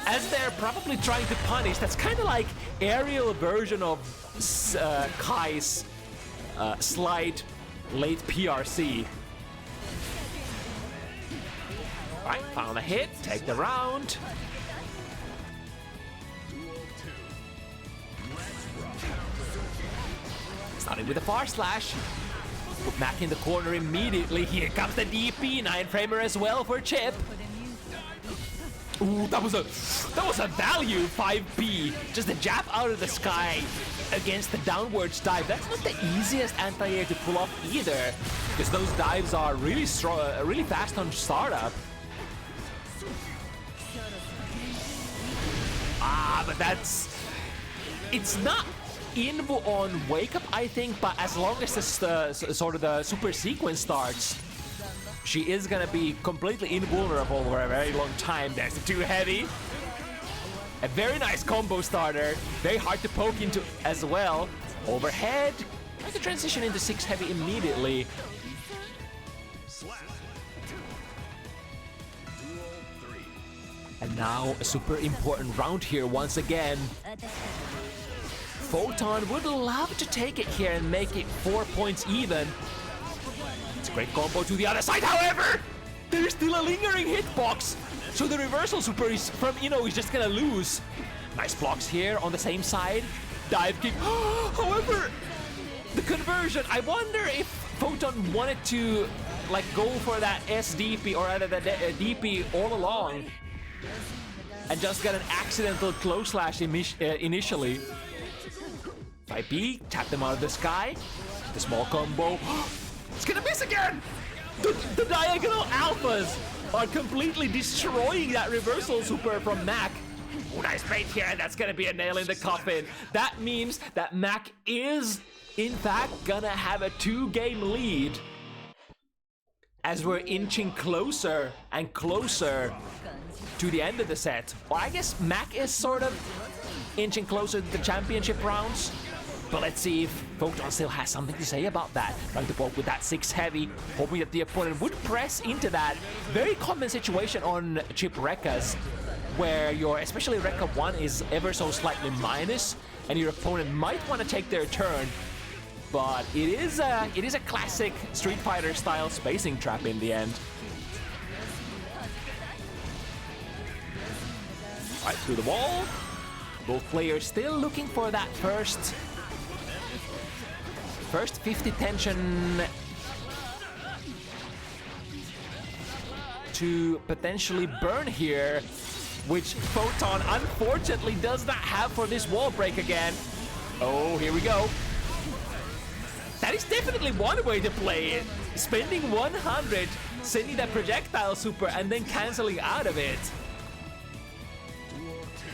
A: as they're probably trying to punish. That's kind of like aerial version of Kai's slide late PRC. Right, found a hit, take the round. Starting with a far slash. Put Mac in the corner immediately. Here comes the DP, 9-framer as well for Chip. Ooh, that was a value 5P. Just a jab out of the sky against the downwards dive. That's not the easiest anti-air to pull off either, because those dives are really strong, really fast on startup. But it's not invo on wake up, I think, but as long as the sort of the super sequence starts, she is gonna be completely invulnerable for a very long time. There's the 2 heavy. A very nice combo starter. Very hard to poke into as well. Overhead. Trying to transition into 6 heavy immediately. And now a super important round here once again. Photon would love to take it here and make it 4 points even. It's a great combo to the other side, however! There's still a lingering hitbox! So the reversal super is from Ino is just gonna lose. Nice blocks here on the same side. Dive kick. However, the conversion, I wonder if Photon wanted to like go for that SDP or rather the DP all along and just got an accidental close slash initially. 5P, tap them out of the sky. The small combo. It's gonna miss again! The diagonal alphas are completely destroying that reversal super from Mac. Oh, nice bait here. That's gonna be a nail in the coffin. That means that Mac is, in fact, gonna have a 2-game lead as we're inching closer and closer to the end of the set. Or I guess Mac is sort of inching closer to the championship rounds. But let's see if Photon still has something to say about that. Trying to poke with that 6 heavy, hoping that the opponent would press into that. Very common situation on chip Rekkas, where your, especially Rekka 1 is ever so slightly minus, and your opponent might want to take their turn. But it is a classic Street Fighter style spacing trap in the end. Right through the wall. Both players still looking for that first First 50 tension to potentially burn here, which Photon unfortunately does not have for this wall break again. Oh, here we go. That is definitely one way to play it. Spending 100, sending that projectile super, and then canceling out of it.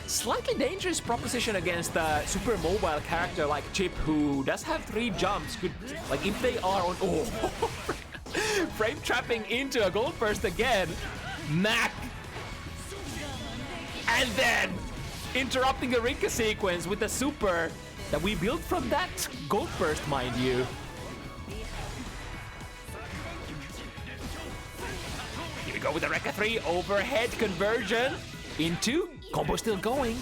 A: Slightly dangerous proposition against a super mobile character like Chip, who does have 3 jumps. Could, like, if they are on... Oh! Frame trapping into a gold burst again. Mac. And then interrupting the Rinka sequence with the super that we built from that gold burst, mind you. Here we go with the Rekka 3 overhead conversion into combo still going.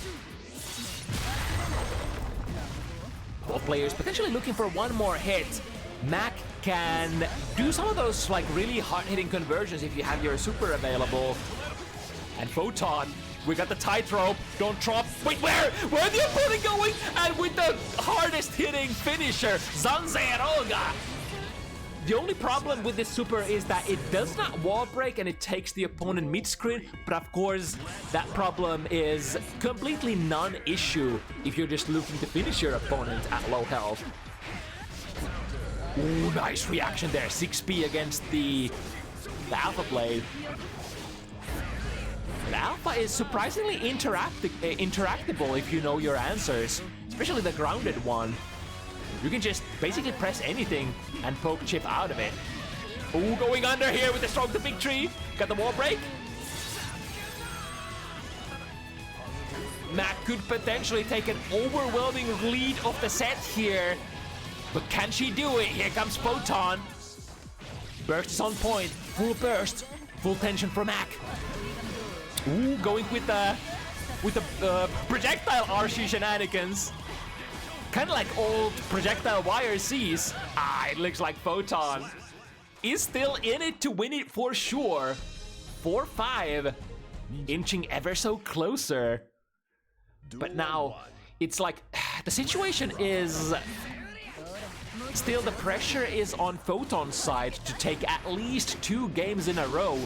A: Both players potentially looking for one more hit. Mac can do some of those like really hard-hitting conversions if you have your super available. And Photon, we got the tightrope, don't drop. Wait, where the opponent going? And with the hardest hitting finisher, Zanzeroga. The only problem with this super is that it does not wall break and it takes the opponent mid-screen, but of course that problem is completely non-issue if you're just looking to finish your opponent at low health. Ooh, nice reaction there. 6P against the Alpha Blade. The Alpha is surprisingly interactable if you know your answers, especially the grounded one. You can just basically press anything and poke Chip out of it. Ooh, going under here with the stroke the big tree. Got the wall break. Mac could potentially take an overwhelming lead of the set here. But can she do it? Here comes Photon. Burst is on point. Full burst. Full tension for Mac. Ooh, going with the projectile RC shenanigans. Kind of like old projectile YRCs. Ah, it looks like Photon is still in it to win it for sure. 4-5, inching ever so closer. But now, it's like, the situation is... Still, the pressure is on Photon's side to take at least 2 games in a row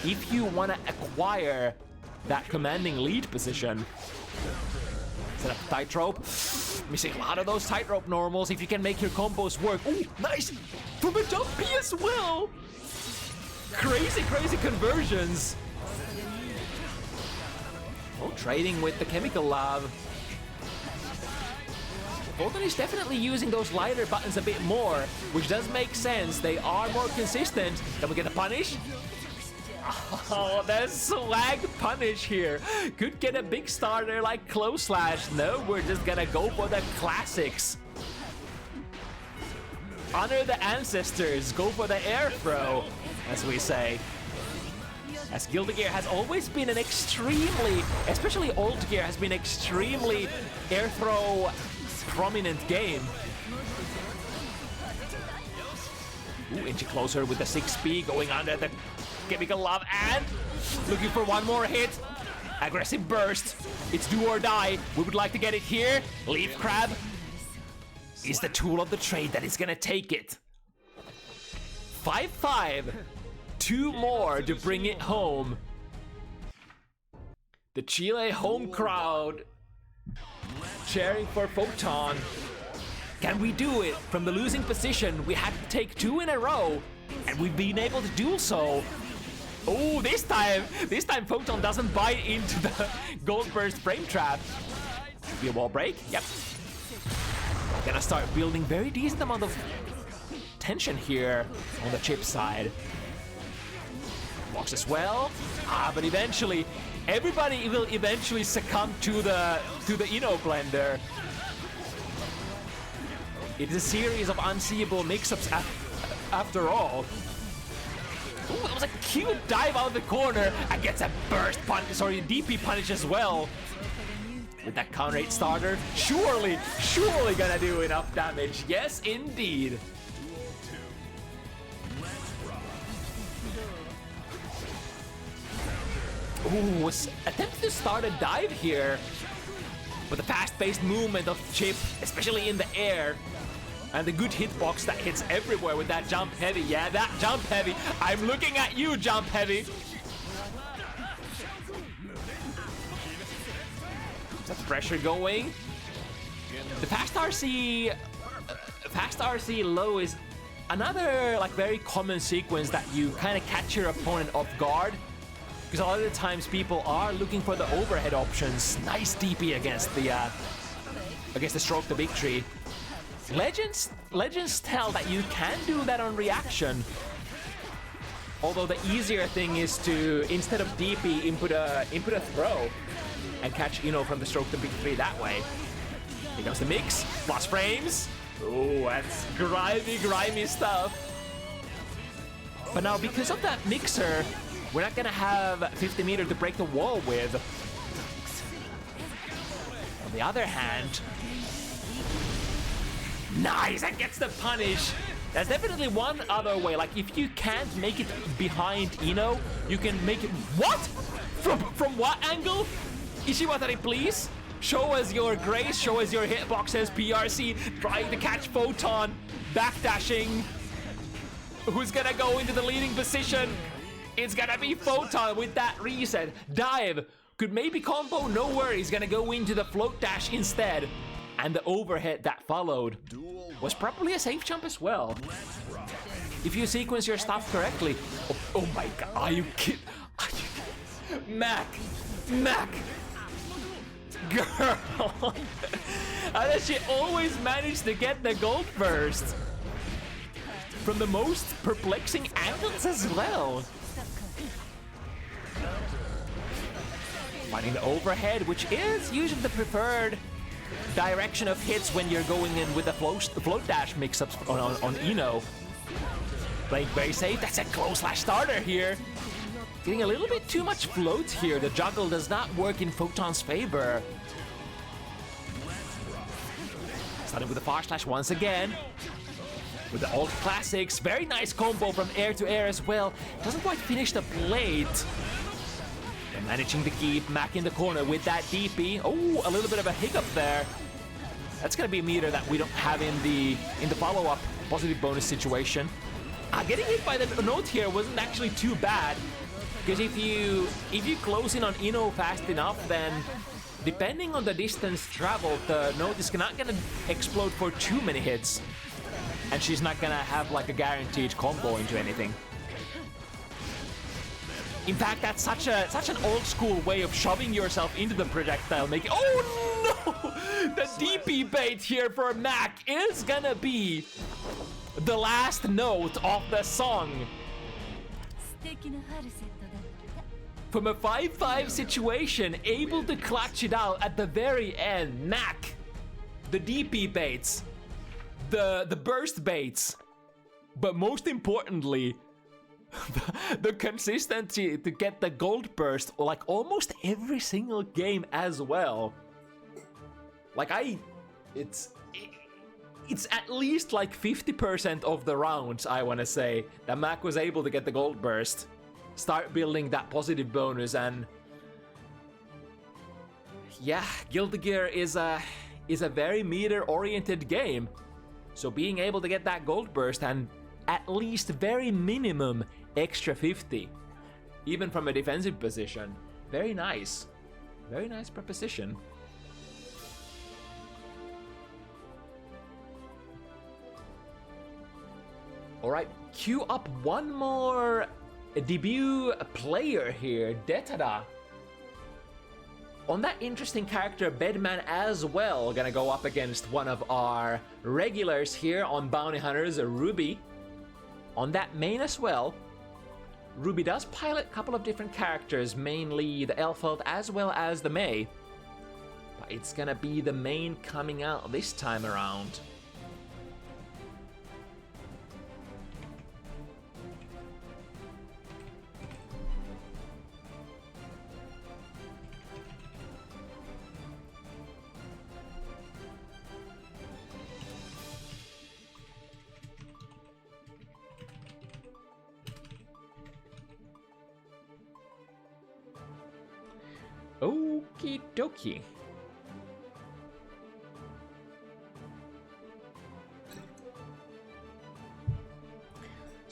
A: if you want to acquire that commanding lead position. Set up tightrope. Missing a lot of those tightrope normals if you can make your combos work. Ooh, nice! From a jump B as well! Crazy, crazy conversions. Oh, trading with the chemical lab. Photon is definitely using those lighter buttons a bit more, which does make sense. They are more consistent. Then we get a punish. Oh, there's swag punish here. Could get a big starter like close slash. No, we're just gonna go for the classics. Honor the ancestors. Go for the air throw, as we say. As Guilty Gear has always been an extremely, especially old Gear has been extremely air throw prominent game. Ooh, inching closer with the 6P going under the chemical love and looking for one more hit. Aggressive burst. It's do or die. We would like to get it here. Leaf Crab is the tool of the trade that is gonna take it. 5-5. 2 more to bring it home. The Chile home crowd cheering for Photon. Can we do it? From the losing position, we had to take 2 in a row, and we've been able to do so. Oh, this time Photon doesn't bite into the gold burst frame trap. Be a wall break? Yep. Gonna start building very decent amount of tension here on the Chip side. Walks as well. But eventually, everybody will eventually succumb to the Inno blender. It is a series of unseeable mix-ups after all. Ooh, that was a cute dive out of the corner and gets a burst punish, sorry, DP punish as well. With that counter 8 starter, surely gonna do enough damage. Yes, indeed. Ooh, attempted to start a dive here. But the fast-paced movement of Chip, especially in the air, And the good hitbox that hits everywhere with that jump heavy. Yeah, that jump heavy. I'm looking at you, jump heavy. Is that pressure going? The fast RC low is another like very common sequence that you kind of catch your opponent off guard. Because a lot of the times people are looking for the overhead options. Nice DP against the stroke the big tree. Legends tell that you can do that on reaction. Although the easier thing is to, instead of DP, input a throw and catch from the stroke the big tree that way. Here comes the mix, plus frames. Oh, that's grimy stuff. But now because of that mixer, we're not gonna have 50 meter to break the wall with. On the other hand, nice, that gets the punish. There's definitely one other way. Like if you can't make it behind Ino, you can make it. What? From what angle? Ishiwatari, please. Show us your grace. Show us your hitboxes. PRC trying to catch Photon, backdashing. Who's gonna go into the leading position? It's gonna be Photon with that reset. Dive could maybe combo. No worries. Gonna go into the float dash instead. And the overhead that followed was probably a safe jump as well. If you sequence your stuff correctly. Oh my god, are you kidding? Mac! Girl! How does she always manage to get the gold first? From the most perplexing angles as well. Finding the overhead, which is usually the preferred direction of hits when you're going in with the float dash mix-ups on Ino. Playing very safe. That's a close slash starter here. Getting a little bit too much float here. The juggle does not work in Photon's favor. Starting with the far slash once again. With the old classics. Very nice combo from air to air as well. Doesn't quite finish the blade. And managing to keep Mac in the corner with that DP. Oh, a little bit of a hiccup there. That's gonna be a meter that we don't have in the follow-up positive bonus situation. Getting hit by the note here wasn't actually too bad. Because if you close in on Ino fast enough, then depending on the distance traveled, the note is not gonna explode for too many hits. And she's not gonna have like a guaranteed combo into anything. In fact, that's such an old school way of shoving yourself into the projectile, making. Oh no! The DP bait here for Mac is gonna be the last note of the song. From a 5-5 situation, able to clutch it out at the very end. Mac, the DP baits, the burst baits, but most importantly, the consistency to get the gold burst like almost every single game as well. Like it's at least like 50% of the rounds, I want to say, that Mac was able to get the gold burst, start building that positive bonus. And yeah, Guilty Gear is a very meter oriented game, so being able to get that gold burst and at least very minimum extra 50, even from a defensive position, very nice proposition. All right, queue up one more debut player here, Detada. On that interesting character, Bedman as well, gonna go up against one of our regulars here on Bounty Hunters, Ruby. On that main as well, Ruby does pilot a couple of different characters, mainly the Elfeld as well as the May. But it's gonna be the main coming out this time around. Okie dokie.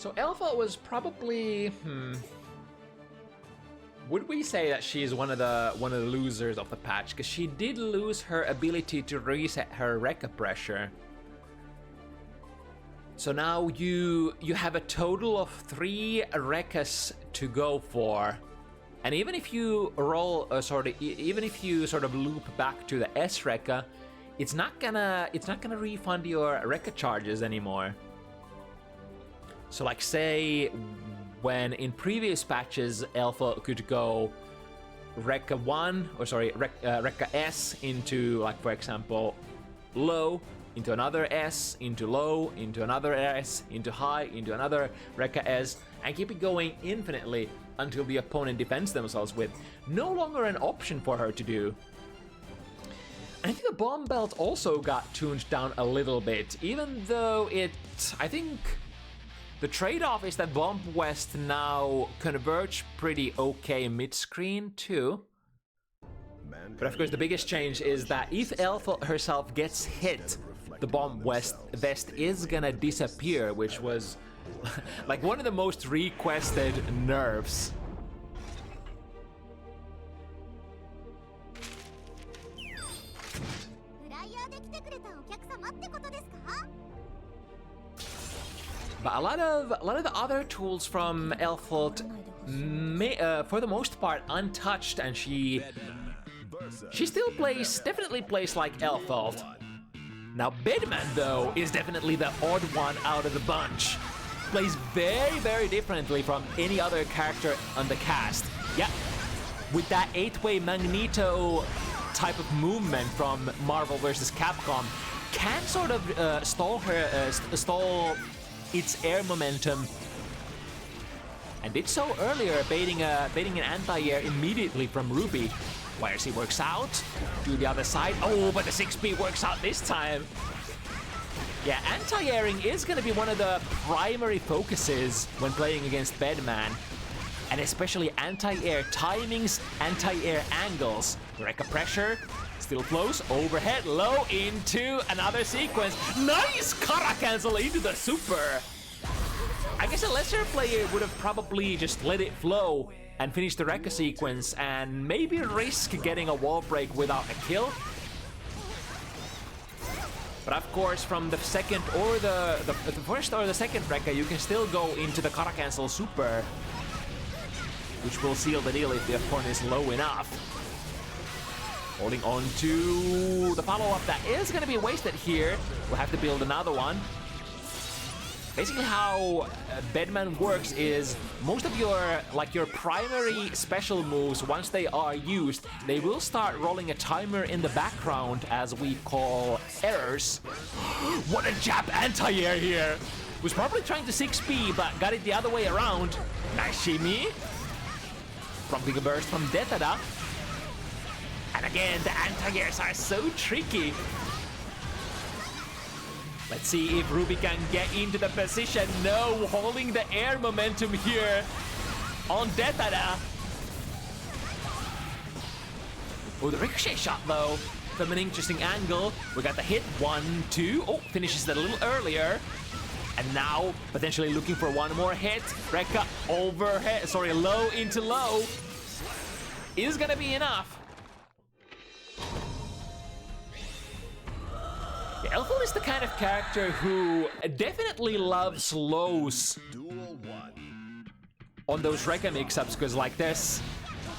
A: So Alpha was probably, would we say that she's one of the losers of the patch? Because she did lose her ability to reset her Rekka pressure. So now you have a total of 3 Rekkas to go for, and even if you roll, even if you sort of loop back to the S Rekka, it's not gonna refund your Rekka charges anymore. So like say when in previous patches Alpha could go Rekka 1, or sorry, Rekka S into, like for example, low, into another S, into low, into another S, into high, into another Rekka S, and keep it going infinitely until the opponent defends themselves with. No longer an option for her to do. I think the bomb belt also got tuned down a little bit, even though I think the trade-off is that Bomb West now converge pretty okay mid-screen too. But of course the biggest change is that if Alpha herself gets hit, the Bomb Vest is gonna disappear, which was like one of the most requested nerfs. But a lot of the other tools from Elfelt, for the most part, untouched, and she still definitely plays like Elfelt. Now Bedman though is definitely the odd one out of the bunch. Plays very, very differently from any other character on the cast. Yeah, with that 8-way Magneto type of movement from Marvel vs. Capcom, can sort of stall its air momentum, and did so earlier, baiting an anti-air immediately from Ruby. YRC works out to the other side. Oh, but the 6B works out this time. Yeah, anti-airing is going to be one of the primary focuses when playing against Bedman, and especially anti-air timings, anti-air angles. Rekka pressure still flows overhead, low into another sequence. Nice Kara cancel into the super. I guess a lesser player would have probably just let it flow and finish the Rekka sequence and maybe risk getting a wall break without a kill. But of course, from the second or the first or the second Rekka, you can still go into the Kara cancel super, which will seal the deal if the opponent is low enough. Holding on to the follow-up that is going to be wasted here. We'll have to build another one. Basically how Bedman works is most of your primary special moves, once they are used, they will start rolling a timer in the background, as we call errors. What a jab anti-air here! Was probably trying to 6B, but got it the other way around. Nice shimmy. Prompting a burst from Detada. And again, the anti-airs are so tricky. Let's see if Ruby can get into the position. No, holding the air momentum here on Detada. Oh, the ricochet shot though, from an interesting angle. We got the hit, 1, 2. Oh, finishes it a little earlier. And now, potentially looking for one more hit. Rekka overhead, sorry, low into low. Is gonna be enough. Yeah, Elfel is the kind of character who definitely loves lows on those Rekka mix-ups, because like there's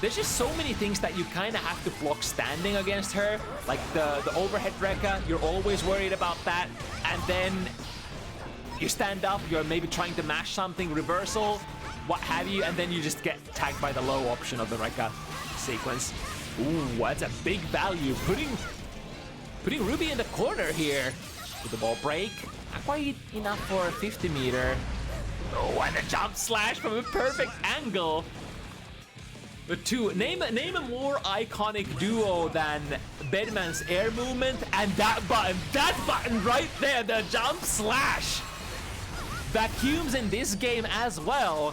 A: just so many things that you kind of have to block standing against her. Like the overhead Rekka, you're always worried about that. And then you stand up, you're maybe trying to mash something, reversal, what have you, and then you just get tagged by the low option of the Rekka sequence. Ooh, that's a big value. Putting Ruby in the corner here with the ball break. Not quite enough for a 50 meter. Oh, and a jump slash from a perfect angle. But name a more iconic duo than Bedman's air movement and that button right there, the jump slash. Vacuums in this game as well.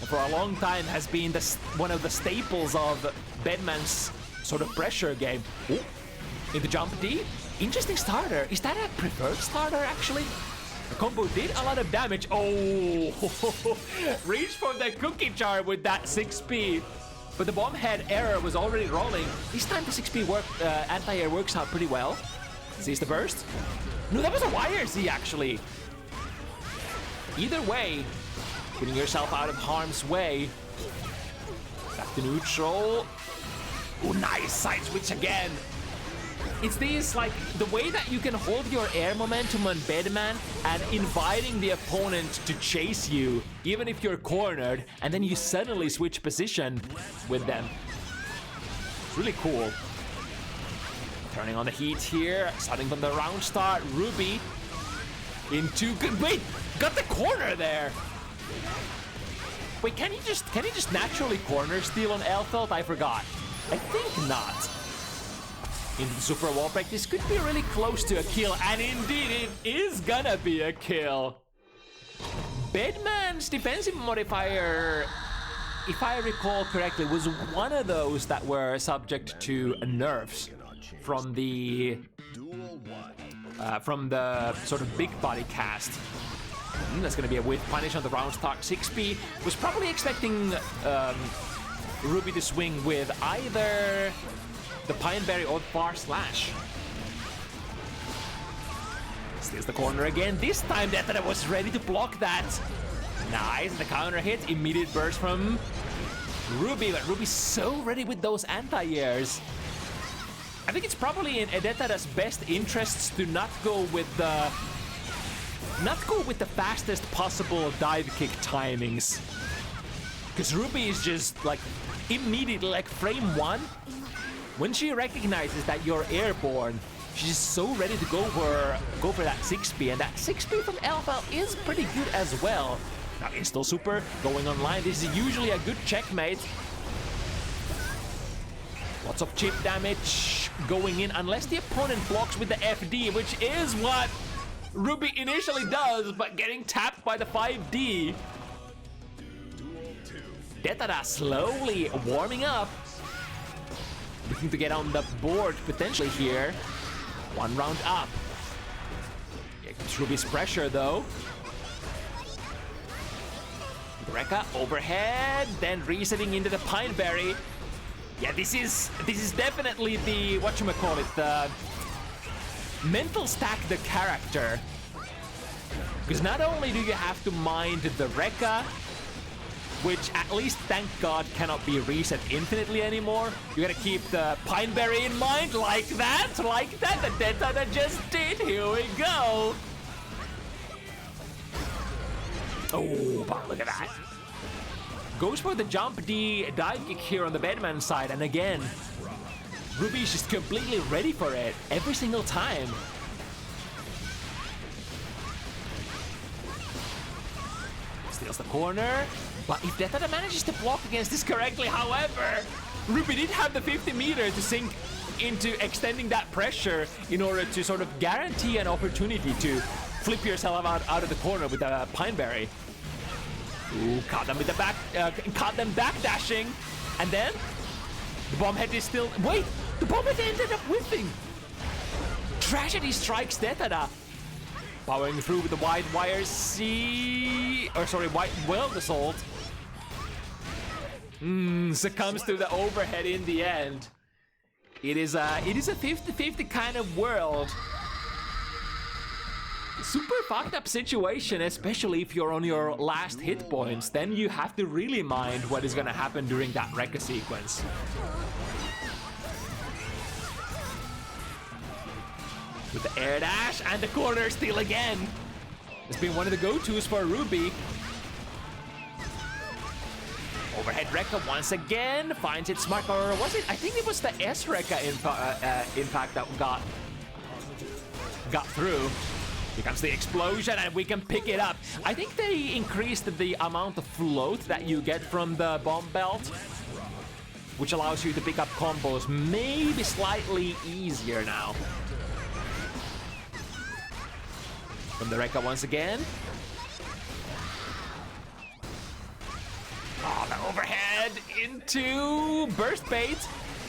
A: For a long time has been one of the staples of Bedman's sort of pressure game. Ooh, in the jump D. Interesting starter. Is that a preferred starter, actually? The combo did a lot of damage. Oh, reach for the cookie jar with that 6p. But the bomb head error was already rolling. This time the 6p anti-air works out pretty well. Sees the burst. No, that was a YRZ actually. Either way, getting yourself out of harm's way. Back to neutral. Oh, nice side switch again. It's these, like, the way that you can hold your air momentum on Bedman and inviting the opponent to chase you, even if you're cornered, and then you suddenly switch position with them. It's really cool. Turning on the heat here, starting from the round start. Ruby into good. Wait, got the corner there. Wait, can he just naturally corner steal on Elfelt? I forgot. I think not. Into the super wall break. This could be really close to a kill, and indeed it is gonna be a kill. Bedman's defensive modifier, if I recall correctly, was one of those that were subject to nerfs from the sort of big body cast. That's gonna be a whiff punish on the round start. 6p was probably expecting Ruby to swing with either the Pineberry or Far Slash. Steals the corner again. This time Detada was ready to block that. Nice, the counter hit. Immediate burst from Ruby, but Ruby's so ready with those anti-airs. I think it's probably in Detada's best interests to not go with the fastest possible dive kick timings. Because Ruby is just like immediately, like frame 1, when she recognizes that you're airborne, she's so ready to go for that 6p, and that 6p from Alpha is pretty good as well. Now Install Super going online. This is usually a good checkmate. Lots of chip damage going in, unless the opponent blocks with the FD, which is what Ruby initially does, but getting tapped by the 5D. Detada slowly warming up. Looking to get on the board potentially here. One round up. Here comes Ruby's pressure though. Rekka overhead, then resetting into the Pineberry. Yeah, this is definitely the whatchamacallit, the mental stack the character. Because not only do you have to mind the Rekka, which at least, thank God, cannot be reset infinitely anymore. You gotta keep the Pineberry in mind, like that, the Detada just did. Here we go. Oh, but look at that. Goes for the jump D dive kick here on the Bedman side, and again, Ruby's just completely ready for it every single time. Steals the corner. But if Detada manages to block against this correctly, however, Ruby did have the 50 meter to sink into extending that pressure in order to sort of guarantee an opportunity to flip yourself out of the corner with a Pineberry. Ooh, caught them with the caught them backdashing, and then the bomb head is still. Wait, the bomb head ended up whiffing. Tragedy strikes Detada. Powering through with the wide wire white weld assault. Succumbs to the overhead in the end. It is a 50-50 kind of world. Super fucked up situation, especially if you're on your last hit points. Then you have to really mind what is gonna happen during that Rekka sequence. With the air dash and the corner steal again. It's been one of the go-tos for Ruby. Overhead Rekka once again finds it smart, or was it? I think it was the S Rekka in fact that got through. Here comes the explosion, and we can pick it up. I think they increased the amount of float that you get from the bomb belt, which allows you to pick up combos maybe slightly easier now. From the Rekka once again. Oh, the overhead into burst bait.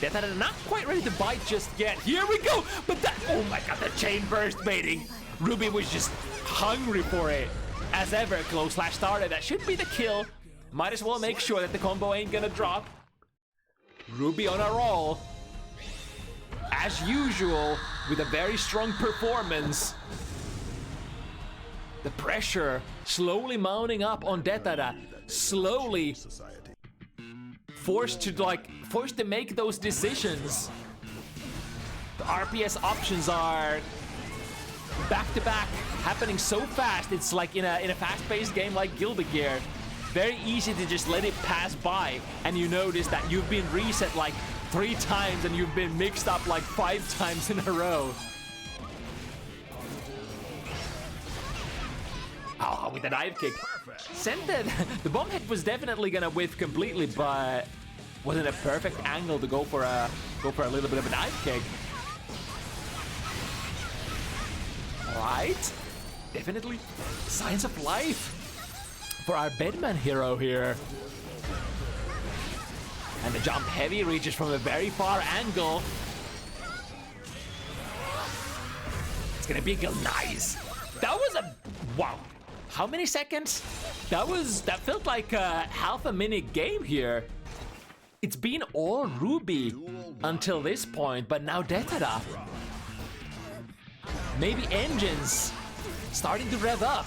A: Detada not quite ready to bite just yet. Here we go! But that, oh my god, the chain burst baiting. Ruby was just hungry for it. As ever, close slash started. That should be the kill. Might as well make sure that the combo ain't gonna drop. Ruby on a roll. As usual, with a very strong performance. The pressure slowly mounting up on Detada. Slowly forced to make those decisions. The RPS options are back to back, happening so fast. It's like in a fast-paced game like Guilty Gear. Very easy to just let it pass by, and you notice that you've been reset like 3 times and you've been mixed up like 5 times in a row. Oh, with the dive kick. Sent the bomb head was definitely gonna whiff completely, but wasn't a perfect angle to go for a little bit of a dive kick. Alright. Definitely signs of life for our Bedman hero here. And the jump heavy reaches from a very far angle. It's gonna be a nice. That was a wow. How many seconds? That felt like a half a minute game here. It's been all Ruby until this point, but now Detada. Maybe engines starting to rev up.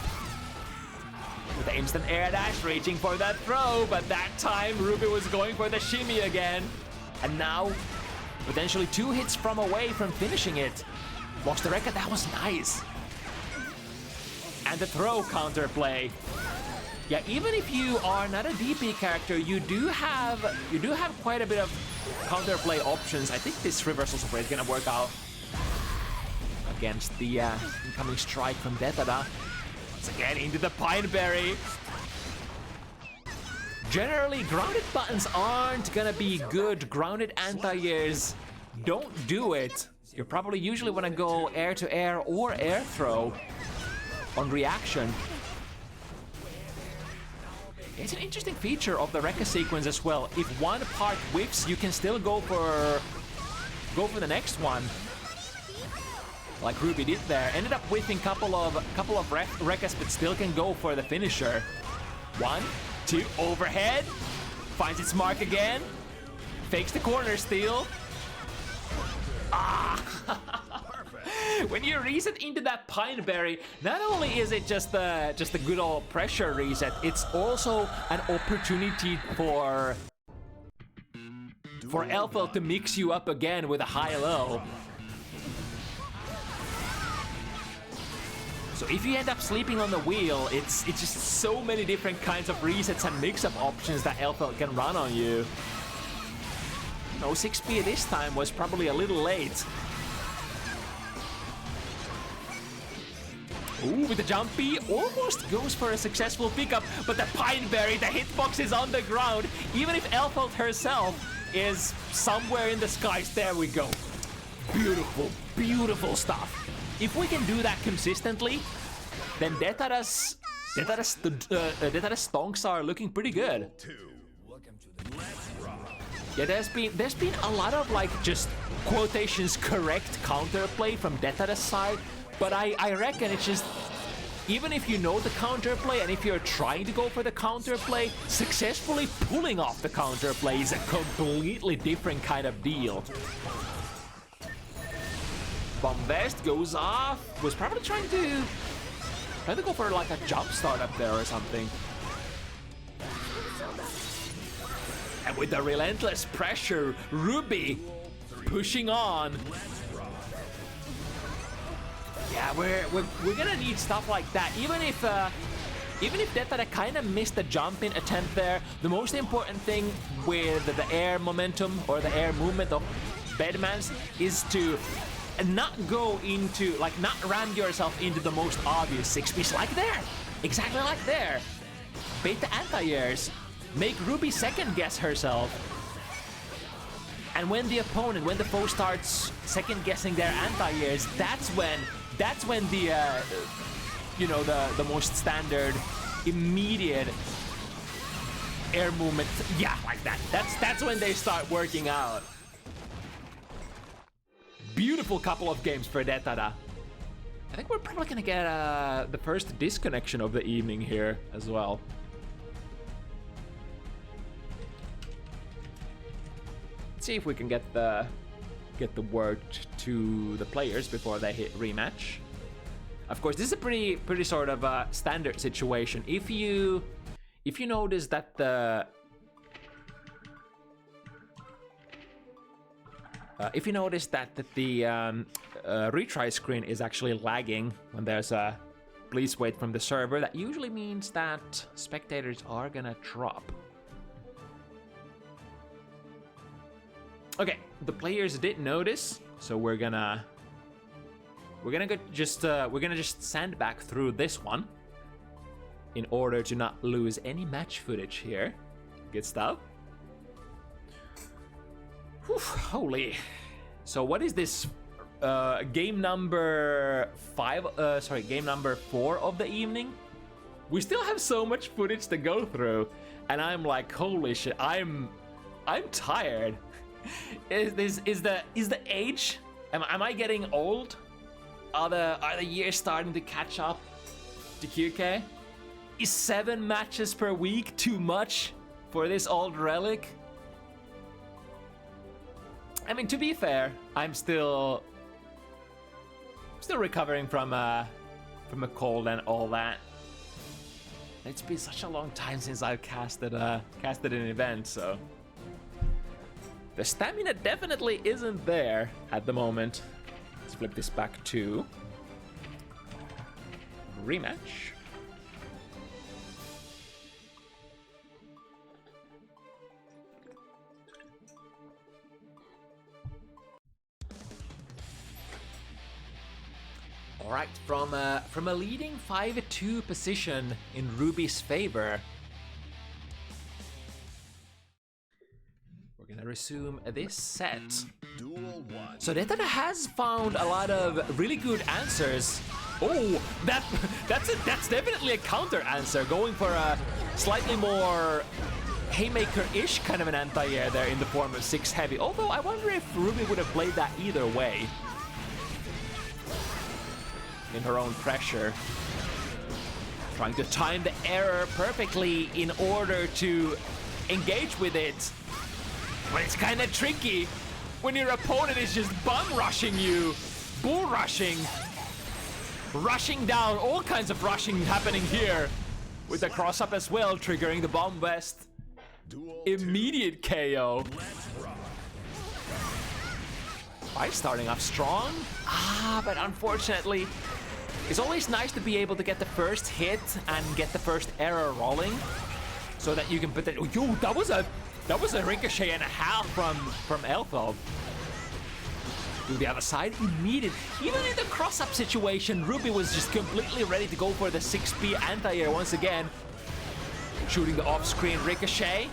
A: With the instant air dash reaching for that throw, but that time Ruby was going for the shimmy again. And now, potentially 2 hits from away from finishing it. Walks the record, that was nice. And the throw counterplay. Yeah, even if you are not a DP character, you do have quite a bit of counterplay options. I think this reversal support is gonna work out against the incoming strike from Detada. Once again into the Pineberry. Generally, grounded buttons aren't gonna be good. Grounded anti-airs, don't do it. You probably usually wanna go air to air or air throw on reaction. It's an interesting feature of the Rekka sequence as well. If one part whiffs, you can still go for the next one, like Ruby did there. Ended up whiffing couple of Rekkas, but still can go for the finisher. 1, 2, overhead, finds its mark again, fakes the corner steal. Ah! When you reset into that Pineberry, not only is it just a good old pressure reset, it's also an opportunity for Elfel to mix you up again with a high-low. So if you end up sleeping on the wheel, it's just so many different kinds of resets and mix-up options that Elfel can run on you. No 6P this time was probably a little late. Ooh, with the jumpy, almost goes for a successful pickup, but the Pineberry, the hitbox is on the ground. Even if Elfeld herself is somewhere in the skies, there we go. Beautiful, beautiful stuff. If we can do that consistently, then Detada's stonks are looking pretty good. Yeah, there's been a lot of like just quotations correct counterplay from Detada's side. But I reckon it's just, even if you know the counterplay and if you're trying to go for the counterplay, successfully pulling off the counterplay is a completely different kind of deal. Bombast goes off, was probably trying to go for like a jump start up there or something. And with the relentless pressure, Ruby pushing on. Yeah, we're gonna need stuff like that. Even if Detada kind of missed the jumping attempt there, the most important thing with the air momentum or the air movement of Bedmans is to not go into, like, not ram yourself into the most obvious 6Ps like there. Exactly like there. Bait the anti-airs. Make Ruby second guess herself. And when the opponent, when the foe starts second guessing their anti-airs, that's when the you know, the most standard immediate air movement, yeah, like that. That's when they start working out. Beautiful couple of games for Detada. I think we're probably gonna get the first disconnection of the evening here as well. Let's see if we can get the word to the players before they hit rematch. Of course, this is a pretty sort of standard situation. If you notice that the retry screen is actually lagging when there's a please wait from the server, that usually means that spectators are gonna drop. Okay, the players did notice, so we're gonna just sandbag through this one in order to not lose any match footage here. Good stuff. Whew, holy. So what is this? Game number 4 of the evening. We still have so much footage to go through, and I'm like, holy shit! I'm tired. Is the age? Am I getting old? Are the years starting to catch up to QK? Is 7 matches per week too much for this old relic? I mean, to be fair, I'm still recovering from a cold and all that. It's been such a long time since I've casted an event, so the stamina definitely isn't there at the moment. Let's flip this back to rematch. All right, from a leading 5-2 position in Ruby's favor, we're gonna resume this set.
B: Duel 1.
A: So Detada has found a lot of really good answers. Oh, that's definitely a counter answer, going for a slightly more haymaker-ish kind of an anti-air there in the form of 6 heavy. Although I wonder if Ruby would have played that either way. In her own pressure. Trying to time the error perfectly in order to engage with it. But it's kind of tricky when your opponent is just bum rushing you, bull rushing, rushing down, all kinds of rushing happening here. With the cross up as well, triggering the bomb vest. Immediate KO. Right, starting off strong. But unfortunately, it's always nice to be able to get the first hit and get the first error rolling, so that you can put that. Oh, yo, that was a ricochet and a half from Elfeld. To the other side, immediate. Even in the cross-up situation, Ruby was just completely ready to go for the 6P anti-air once again. Shooting the off-screen ricochet.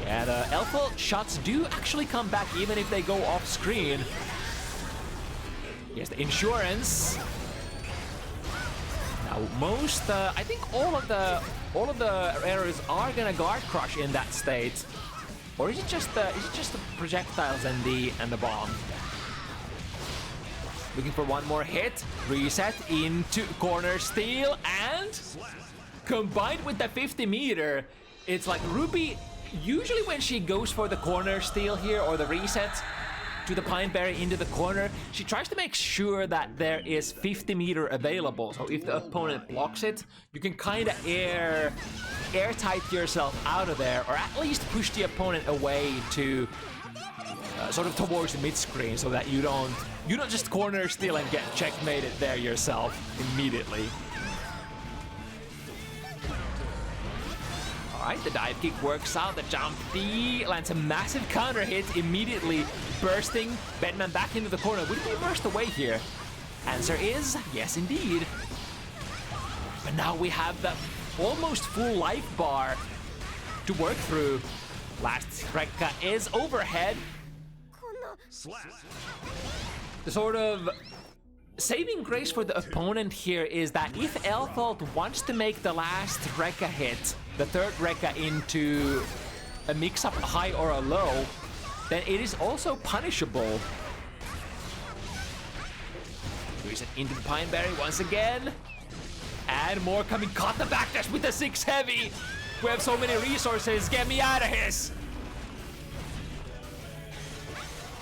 A: Yeah, the Elfeld shots do actually come back even if they go off-screen. Here's the insurance. Now, I think all of the errors are gonna guard crush in that state, or is it just the projectiles and the bomb? Looking for one more hit, reset into corner steal, and combined with the 50 meter, it's like Ruby. Usually when she goes for the corner steal here or the reset to the Pineberry into the corner, she tries to make sure that there is 50 meter available. So if the opponent blocks it, you can kind of airtight yourself out of there, or at least push the opponent away to sort of towards the mid screen, so that you don't just corner steal and get checkmated there yourself immediately. Alright, the dive kick works out, the jump D lands a massive counter hit, immediately bursting Bedman back into the corner. Would he burst away here? Answer is yes indeed. But now we have the almost full life bar to work through. Last Rekka is overhead. The sort of saving grace for the opponent here is that if Elfeld wants to make the last Rekka hit, the third Rekka, into a mix-up high or a low, then it is also punishable. Reset into the Pineberry once again. And more coming. Caught the backdash with the 6 heavy. We have so many resources. Get me out of here.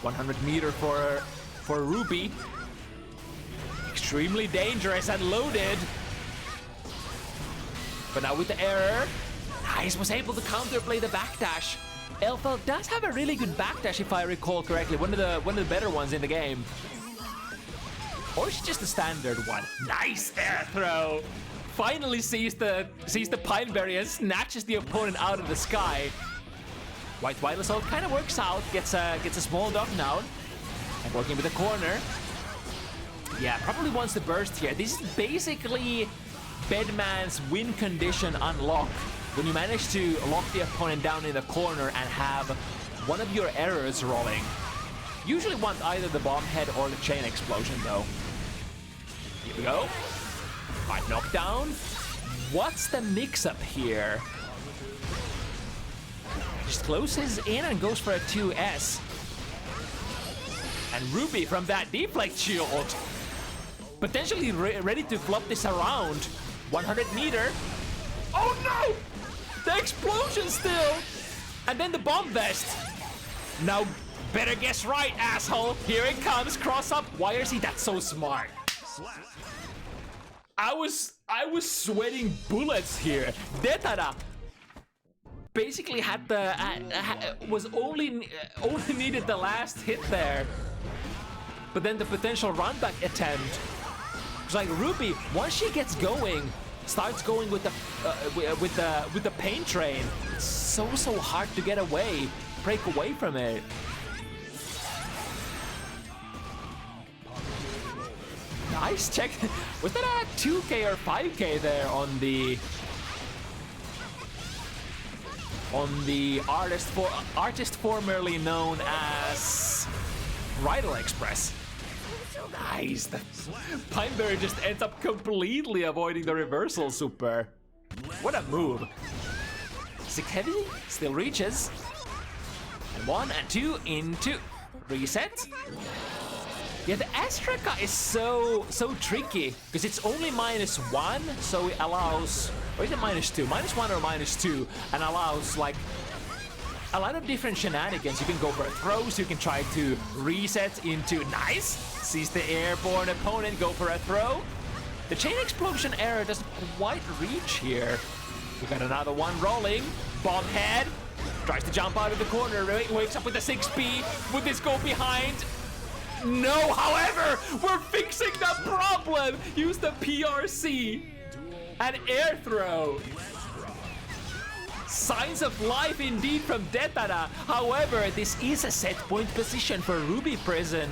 A: 100 meter for Ruby. Extremely dangerous and loaded. But now with the error, Nice was able to counterplay the backdash. Elfel does have a really good backdash if I recall correctly. One of the better ones in the game. Or is it just a standard one? Nice air throw. Finally sees the Pineberry and snatches the opponent out of the sky. White Wild Assault kind of works out. Gets a small dog down. And working with the corner. Yeah, probably wants to burst here. This is basically Bedman's win condition unlock. When you manage to lock the opponent down in the corner and have one of your errors rolling. Usually want either the bomb head or the chain explosion though. Here we go. Alright, knockdown. What's the mix-up here? Just closes in and goes for a 2S. And Ruby from that deflect shield. Potentially ready to flop this around. 100 meter. Oh no! The explosion still! And then the bomb vest. Now, better guess right, asshole. Here it comes, cross up. Why is he that so smart? I was sweating bullets here. Detada basically had the was only needed the last hit there. But then the potential run back attempt. It's like Ruby, once she gets going, starts going with the pain train. It's so hard to get away, break away from it. Nice check. Was that a 2K or 5K there on the artist formerly known as Rydal Express? Nice. The Pineberry just ends up completely avoiding the reversal super. What a move. 6 heavy still reaches. And 1 and 2 into reset. Yeah, the Astraka is so tricky because it's only -1, so it allows, or is it -2? -1 or -2, and allows like a lot of different shenanigans. You can go for a throw, so you can try to reset into nice. Sees the airborne opponent, go for a throw. The chain explosion error doesn't quite reach here. We got another one rolling. Bomb head tries to jump out of the corner. Wakes up with a 6B. Would this go behind? No, however, we're fixing the problem. Use the PRC. An air throw. Signs of life indeed from Detada. However, this is a set point position for RubyPrison.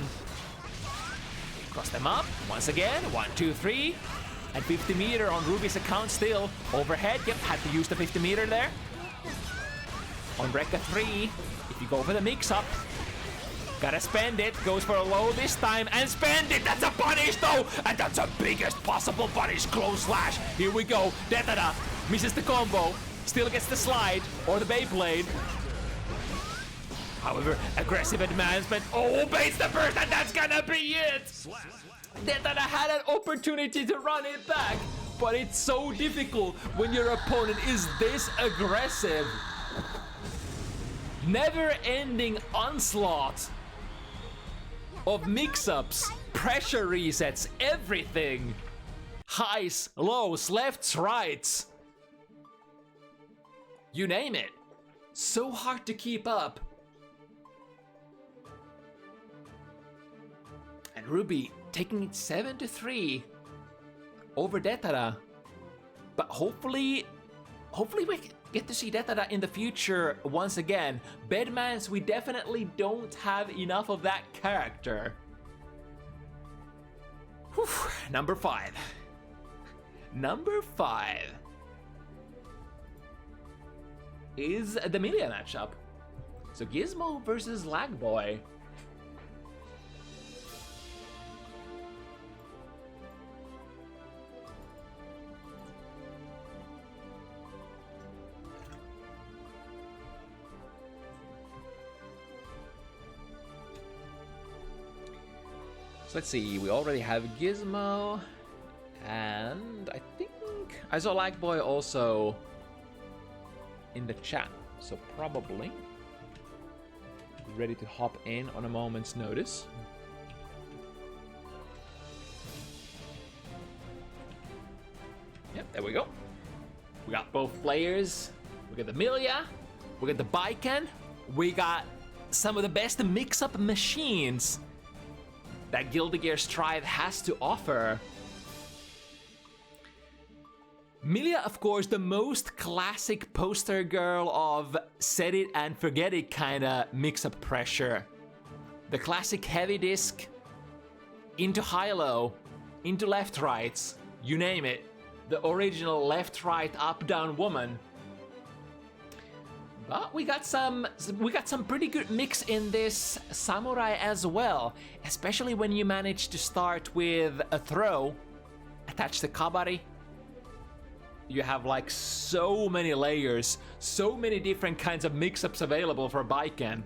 A: Cross them up once again. 1, 2, 3. And 50 meter on Ruby's account still. Overhead, yep, had to use the 50 meter there. On Rekka 3, if you go for the mix-up, gotta spend it. Goes for a low this time and spend it. That's a punish though. And that's the biggest possible punish. Close slash. Here we go. Detada misses the combo. Still gets the slide or the Beyblade. However, aggressive advancement. Oh, baits the burst and that's gonna be it. Detada had an opportunity to run it back. But it's so difficult when your opponent is this aggressive. Never-ending onslaught of mix-ups, pressure resets, everything. Highs, lows, lefts, rights. You name it. So hard to keep up. And Ruby taking it 7-3 over Detada. But hopefully we get to see Detada in the future once again. Bedmans, we definitely don't have enough of that character. Whew. Number 5. Number 5 is the Milia matchup. So Gizmo versus LagBoy. So let's see, we already have Gizmo, and I think I saw LagBoy also in the chat, so probably ready to hop in on a moment's notice. Yep, there we go. We got both players. We got the Milia, we got the Baiken, we got some of the best mix-up machines that Guilty Gear Strive has to offer. Milia, of course, the most classic poster girl of set it and forget it kind of mix-up pressure. The classic heavy disc into high-low, into left-rights, you name it. The original left-right up-down woman. But we got some pretty good mix in this samurai as well, especially when you manage to start with a throw, attach the kabari. You have like so many layers, so many different kinds of mix-ups available for Baiken.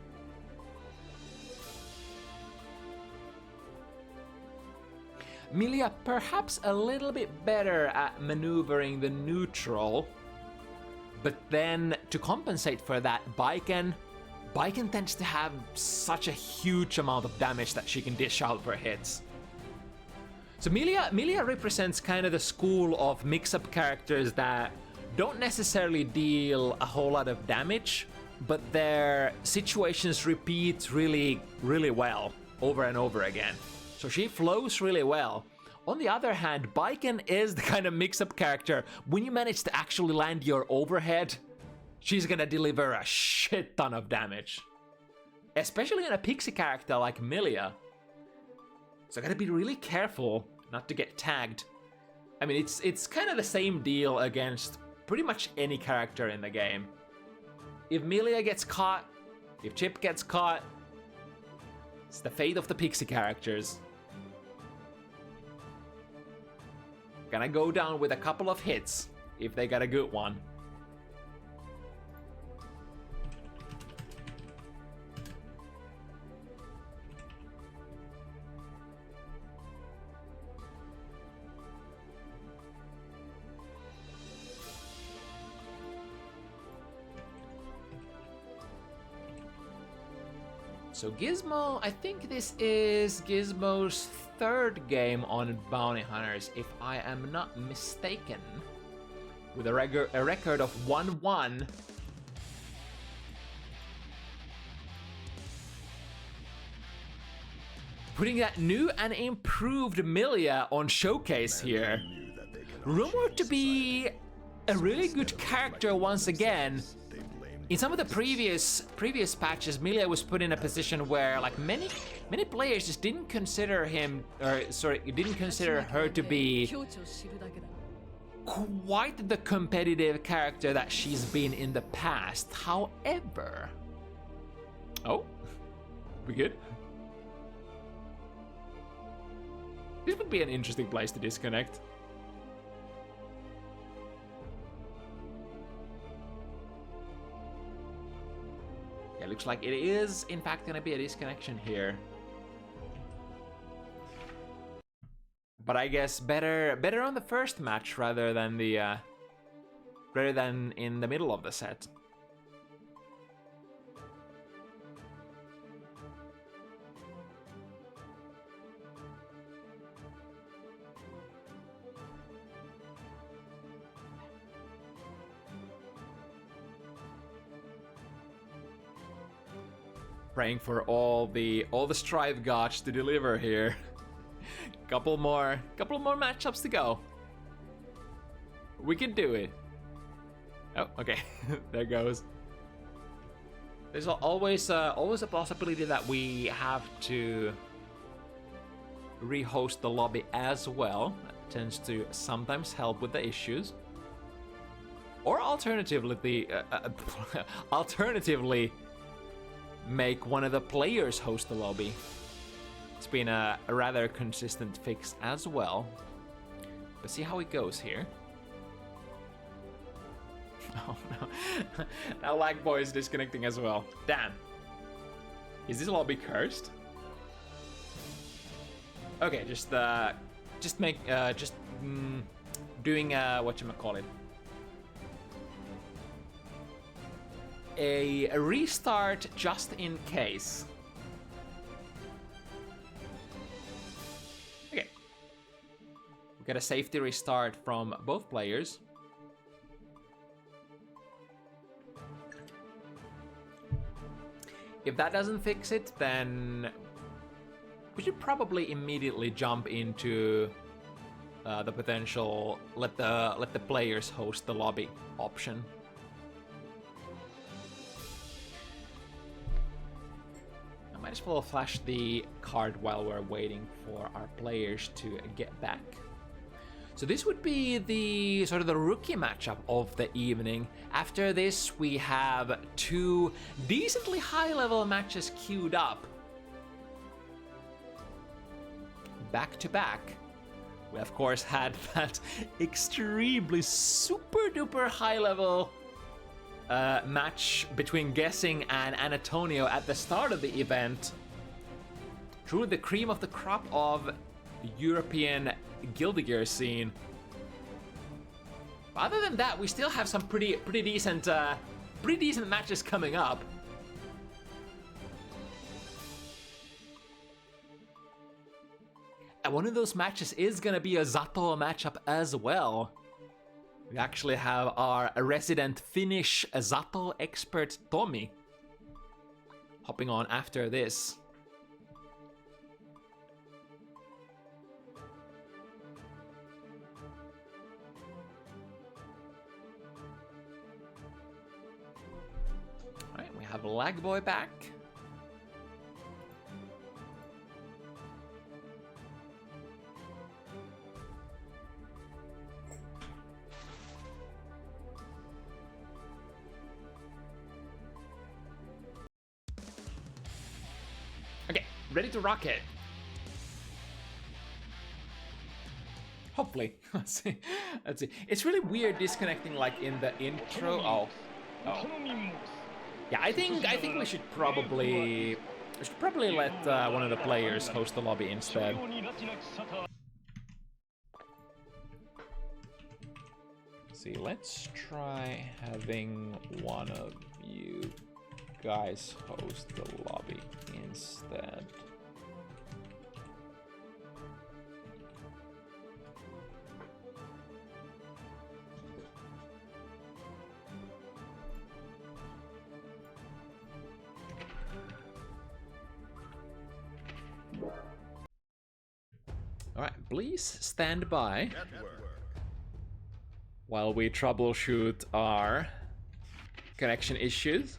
A: Milia perhaps a little bit better at maneuvering the neutral, but then to compensate for that, Baiken tends to have such a huge amount of damage that she can dish out for hits. So Milia represents kind of the school of mix-up characters that don't necessarily deal a whole lot of damage, but their situations repeat really, really well over and over again. So she flows really well. On the other hand, Baiken is the kind of mix-up character, when you manage to actually land your overhead, she's gonna deliver a shit ton of damage. Especially in a pixie character like Milia. So I gotta be really careful not to get tagged. I mean, it's kind of the same deal against pretty much any character in the game. If Milia gets caught, if Chip gets caught, it's the fate of the pixie characters. Gonna go down with a couple of hits if they got a good one. So Gizmo, I think this is Gizmo's third game on Bounty Hunters, if I am not mistaken. With a record of 1-1. Putting that new and improved Milia on showcase here. Rumored to be a really good character once again. In some of the previous patches, Milia was put in a position where like many players just didn't consider didn't consider her to be quite the competitive character that she's been in the past. However, oh, we good? This would be an interesting place to disconnect. Yeah, looks like it is, in fact, gonna be a disconnection here. But I guess better on the first match rather than in the middle of the set. Praying for all the Strive gods to deliver here. couple more matchups to go. We can do it. Oh, okay. There goes. There's always a possibility that we have to rehost the lobby as well. That tends to sometimes help with the issues. Or alternatively, make one of the players host the lobby. It's been a rather consistent fix as well. Let's see how it goes here. Oh no. Now LagBoy is disconnecting as well. Damn. Is this lobby cursed? Okay, just doing whatchamacallit. A restart just in case. Okay. We get a safety restart from both players. If that doesn't fix it, then we should probably immediately jump into the potential let the players host the lobby option. I might as well flash the card while we're waiting for our players to get back. So this would be the sort of the rookie matchup of the evening. After this, we have two decently high-level matches queued up. Back to back. We of course had that extremely super-duper high-level match between Guessing and Annatonio at the start of the event. Truly the cream of the crop of the European Guilty Gear scene. But other than that, we still have some pretty decent matches coming up. And one of those matches is gonna be a Zato matchup as well. We actually have our resident Finnish Zato expert Tomi hopping on after this. Alright, we have LagBoy back. Okay, ready to rock it. Hopefully. Let's see. Let's see. It's really weird disconnecting like in the intro. Oh. Yeah, I think we should probably let one of the players host the lobby instead. See, let's try having one of you guys host the lobby instead. All right, please stand by while we troubleshoot our connection issues.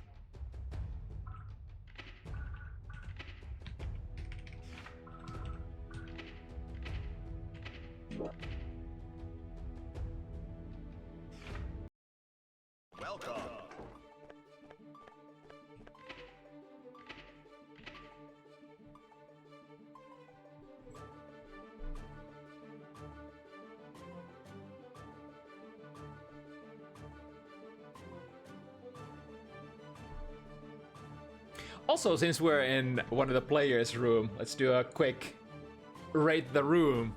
B: Welcome.
A: Also, since we're in one of the players' room, let's do a quick rate the room.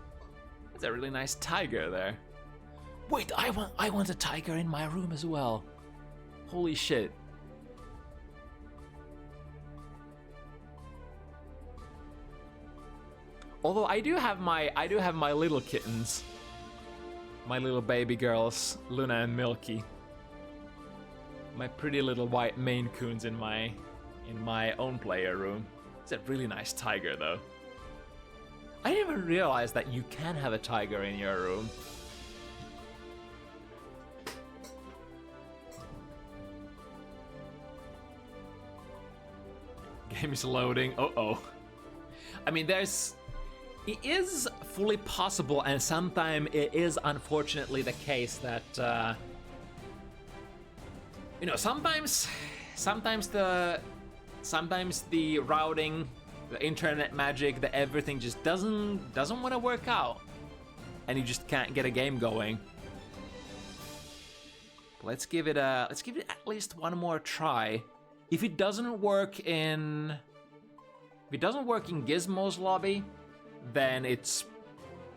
A: That's a really nice tiger there. Wait, I want a tiger in my room as well. Holy shit. Although I do have my little kittens. My little baby girls, Luna and Milky. My pretty little white Maine Coons in my own player room. It's a really nice tiger though. I didn't even realize that you can have a tiger in your room. Game is loading. Uh-oh. I mean, it is fully possible, and sometimes it is unfortunately the case that, you know, sometimes the routing, the internet magic, the everything just doesn't want to work out, and you just can't get a game going. Let's give it at least one more try. If it doesn't work in Gizmo's lobby, then it's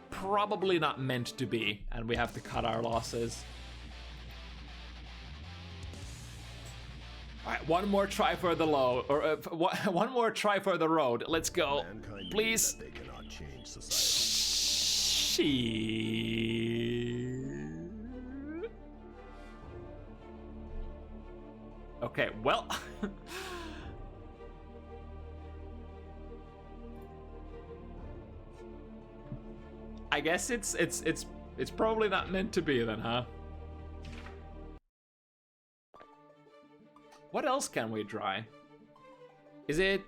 A: probably not meant to be, and we have to cut our losses. All right, one more try for the low, or one more try for the road. Let's go,
B: Mankind
A: please.
B: believes that they cannot change society.
A: Okay, well. I guess it's probably not meant to be then, huh? What else can we try? Is it...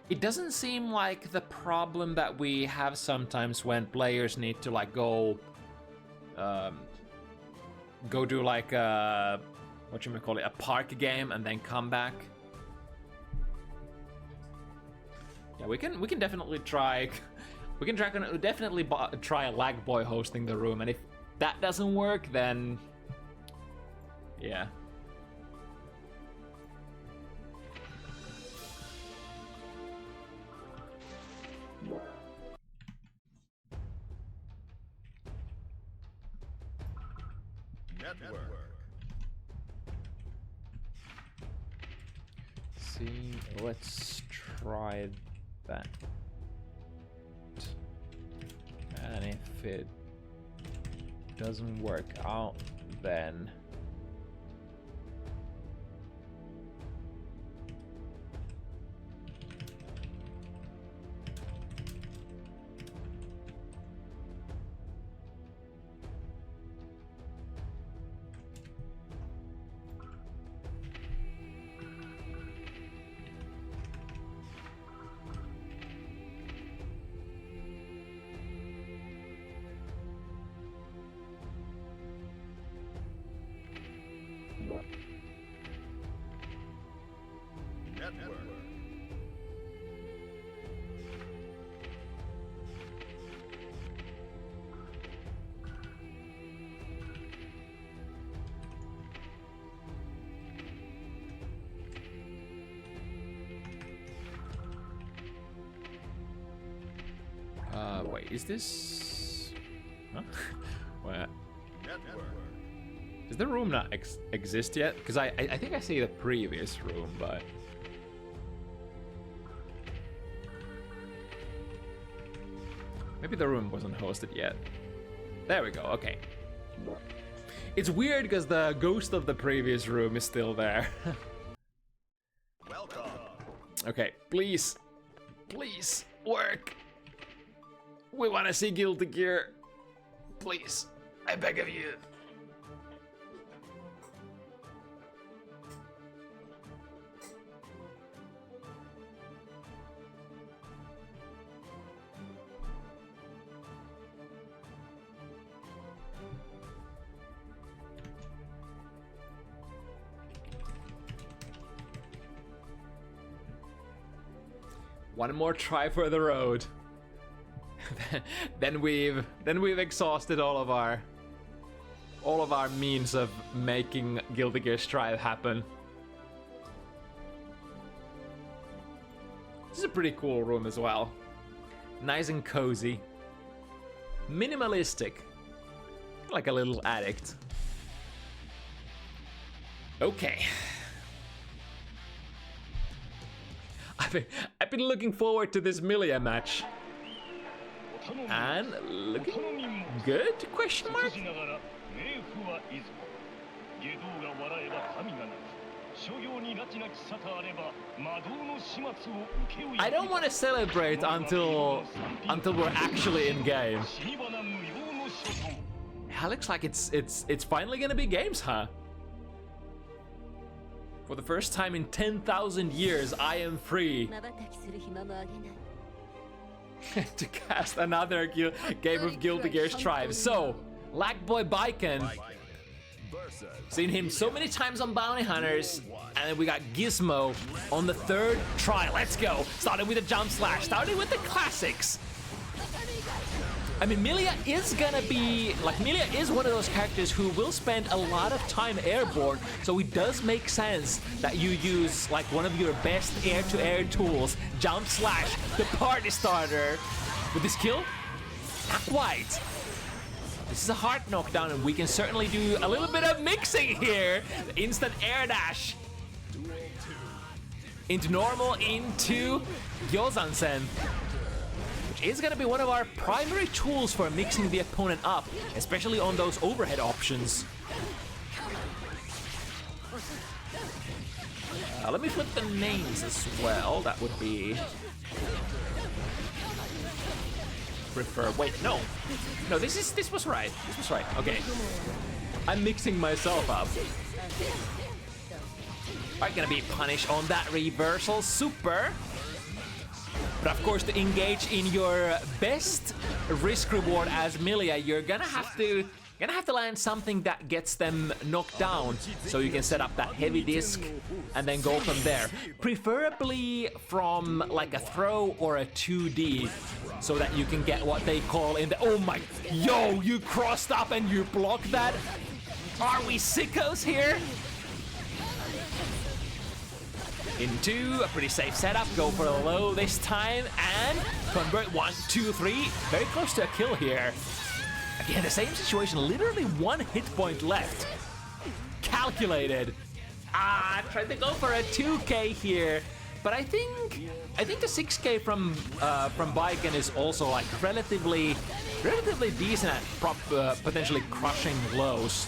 A: It doesn't seem like the problem that we have sometimes when players need to like go do like a, whatchamacallit, a park game and then come back. Yeah, we can definitely try. We can definitely try LagBoy hosting the room, and if that doesn't work, then yeah.
B: Network.
A: See, let's try that. And if it doesn't work out, then wait, is this... Huh? Where? Does the room not exist yet? Because I think I see the previous room, but... Maybe the room wasn't hosted yet. There we go, okay. It's weird because the ghost of the previous room is still there.
B: Welcome.
A: Okay, please. Please, work. We want to see Guilty Gear. Please, I beg of you. One more try for the road. then we've exhausted all of our means of making Guilty Gear Strive happen. This is a pretty cool room as well. Nice and cozy. Minimalistic. Like a little addict. Okay. I've been looking forward to this Milia match. And looking good? Question mark? I don't want to celebrate until we're actually in game. Yeah, looks like it's finally gonna be games, huh? For the first time in 10,000 years, I am free to cast another game of Guilty Gear Strive. So, LagBoy Biken, seen him so many times on Bounty Hunters, and then we got Gizmo on the third try. Let's go. Started with a jump slash, started with the classics. I mean, Milia is gonna be, like, Milia is one of those characters who will spend a lot of time airborne, so it does make sense that you use, like, one of your best air-to-air tools, Jump Slash, the party starter. With this kill? Not quite. This is a hard knockdown, and we can certainly do a little bit of mixing here. The instant air dash. Into normal, into Gyozansen. Which is going to be one of our primary tools for mixing the opponent up, especially on those overhead options. Let me flip the names as well. That would be... Prefer... Wait, no. No, this was right. This was right. Okay. I'm mixing myself up. Alright, gonna be punished on that reversal. Super. But of course, to engage in your best risk reward as Milia, you're gonna have to land something that gets them knocked down, so you can set up that heavy disc and then go from there. Preferably from like a throw or a 2D, so that you can get what they call in the... Oh my... Yo, you crossed up and you blocked that? Are we sickos here? Into a pretty safe setup, go for a low this time, and convert 1, 2, 3. Very close to a kill here. Again, the same situation, literally 1 hit point left. Calculated. Tried to go for a 2k here, but I think the 6k from Baiken is also like relatively decent at potentially crushing lows.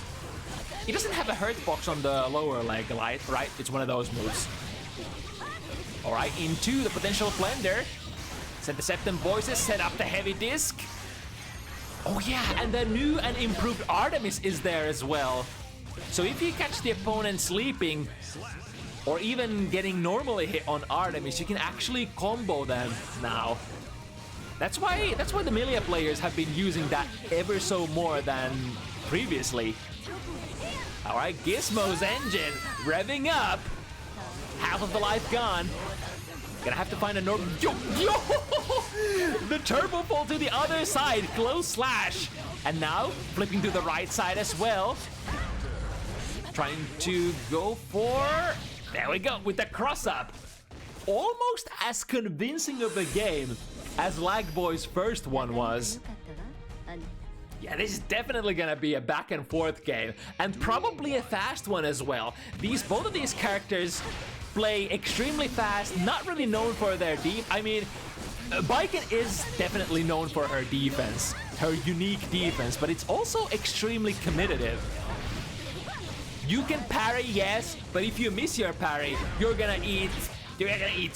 A: He doesn't have a hurt box on the lower leg, right? It's one of those moves. Alright, into the potential blender. Set the Septum Voices, set up the heavy disc. Oh yeah, and the new and improved Artemis is there as well. So if you catch the opponent sleeping, or even getting normally hit on Artemis, you can actually combo them now. That's why the Milia players have been using that ever so more than previously. Alright, Gizmo's engine revving up. Half of the life gone. Gonna have to find a normal... Yo! The turbo fall to the other side. Close slash. And now, flipping to the right side as well. Trying to go for... There we go, with the cross-up. Almost as convincing of a game as LagBoy's first one was. Yeah, this is definitely gonna be a back and forth game, and probably a fast one as well. Both of these characters play extremely fast, not really known for their I mean, Baiken is definitely known for her defense, her unique defense, but it's also extremely competitive. You can parry, yes, but if you miss your parry, you're gonna eat